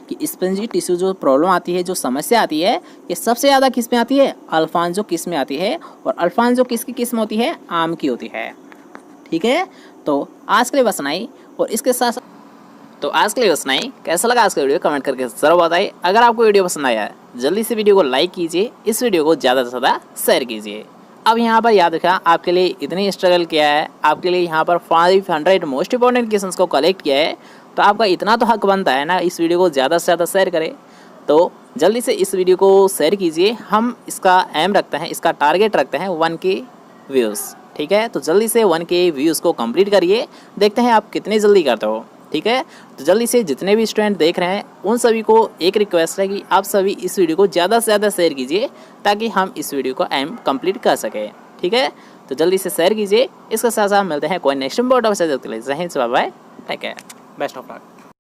कि स्पंजी टिश्यू जो प्रॉब्लम आती है, जो समस्या आती है, ये सबसे ज़्यादा किस में आती है? अल्फांजो किस्म में आती है। और अल्फांजो किसकी किस्म होती है? आम की होती है। ठीक है, तो आज के लिए बस इतना ही। और इसके साथ तो आज के लिए बस नहीं, कैसा लगा आज का वीडियो कमेंट करके ज़रूर बताइए। अगर आपको वीडियो पसंद आया है जल्दी से वीडियो को लाइक कीजिए, इस वीडियो को ज़्यादा से ज़्यादा शेयर कीजिए। अब यहाँ पर याद रखा, आपके लिए इतनी स्ट्रगल किया है, आपके लिए यहाँ पर 500 मोस्ट इंपॉर्टेंट क्वेश्चंस को कलेक्ट किया है, तो आपका इतना तो हक बनता है ना, इस वीडियो को ज़्यादा से ज़्यादा शेयर करें। तो जल्दी से इस वीडियो को शेयर कीजिए। हम इसका एम रखते हैं, इसका टारगेट रखते हैं 1K व्यूज़। ठीक है, तो जल्दी से 1K व्यूज़ को कंप्लीट करिए, देखते हैं आप कितने जल्दी करते हो। ठीक है, तो जल्दी से जितने भी स्टूडेंट देख रहे हैं उन सभी को एक रिक्वेस्ट है कि आप सभी इस वीडियो को ज़्यादा से ज़्यादा शेयर कीजिए ताकि हम इस वीडियो को एम कंप्लीट कर सकें। ठीक है, तो जल्दी से शेयर कीजिए। इसके साथ साथ मिलते हैं कोई next important Jai Hind, bye bye, take care, best of luck.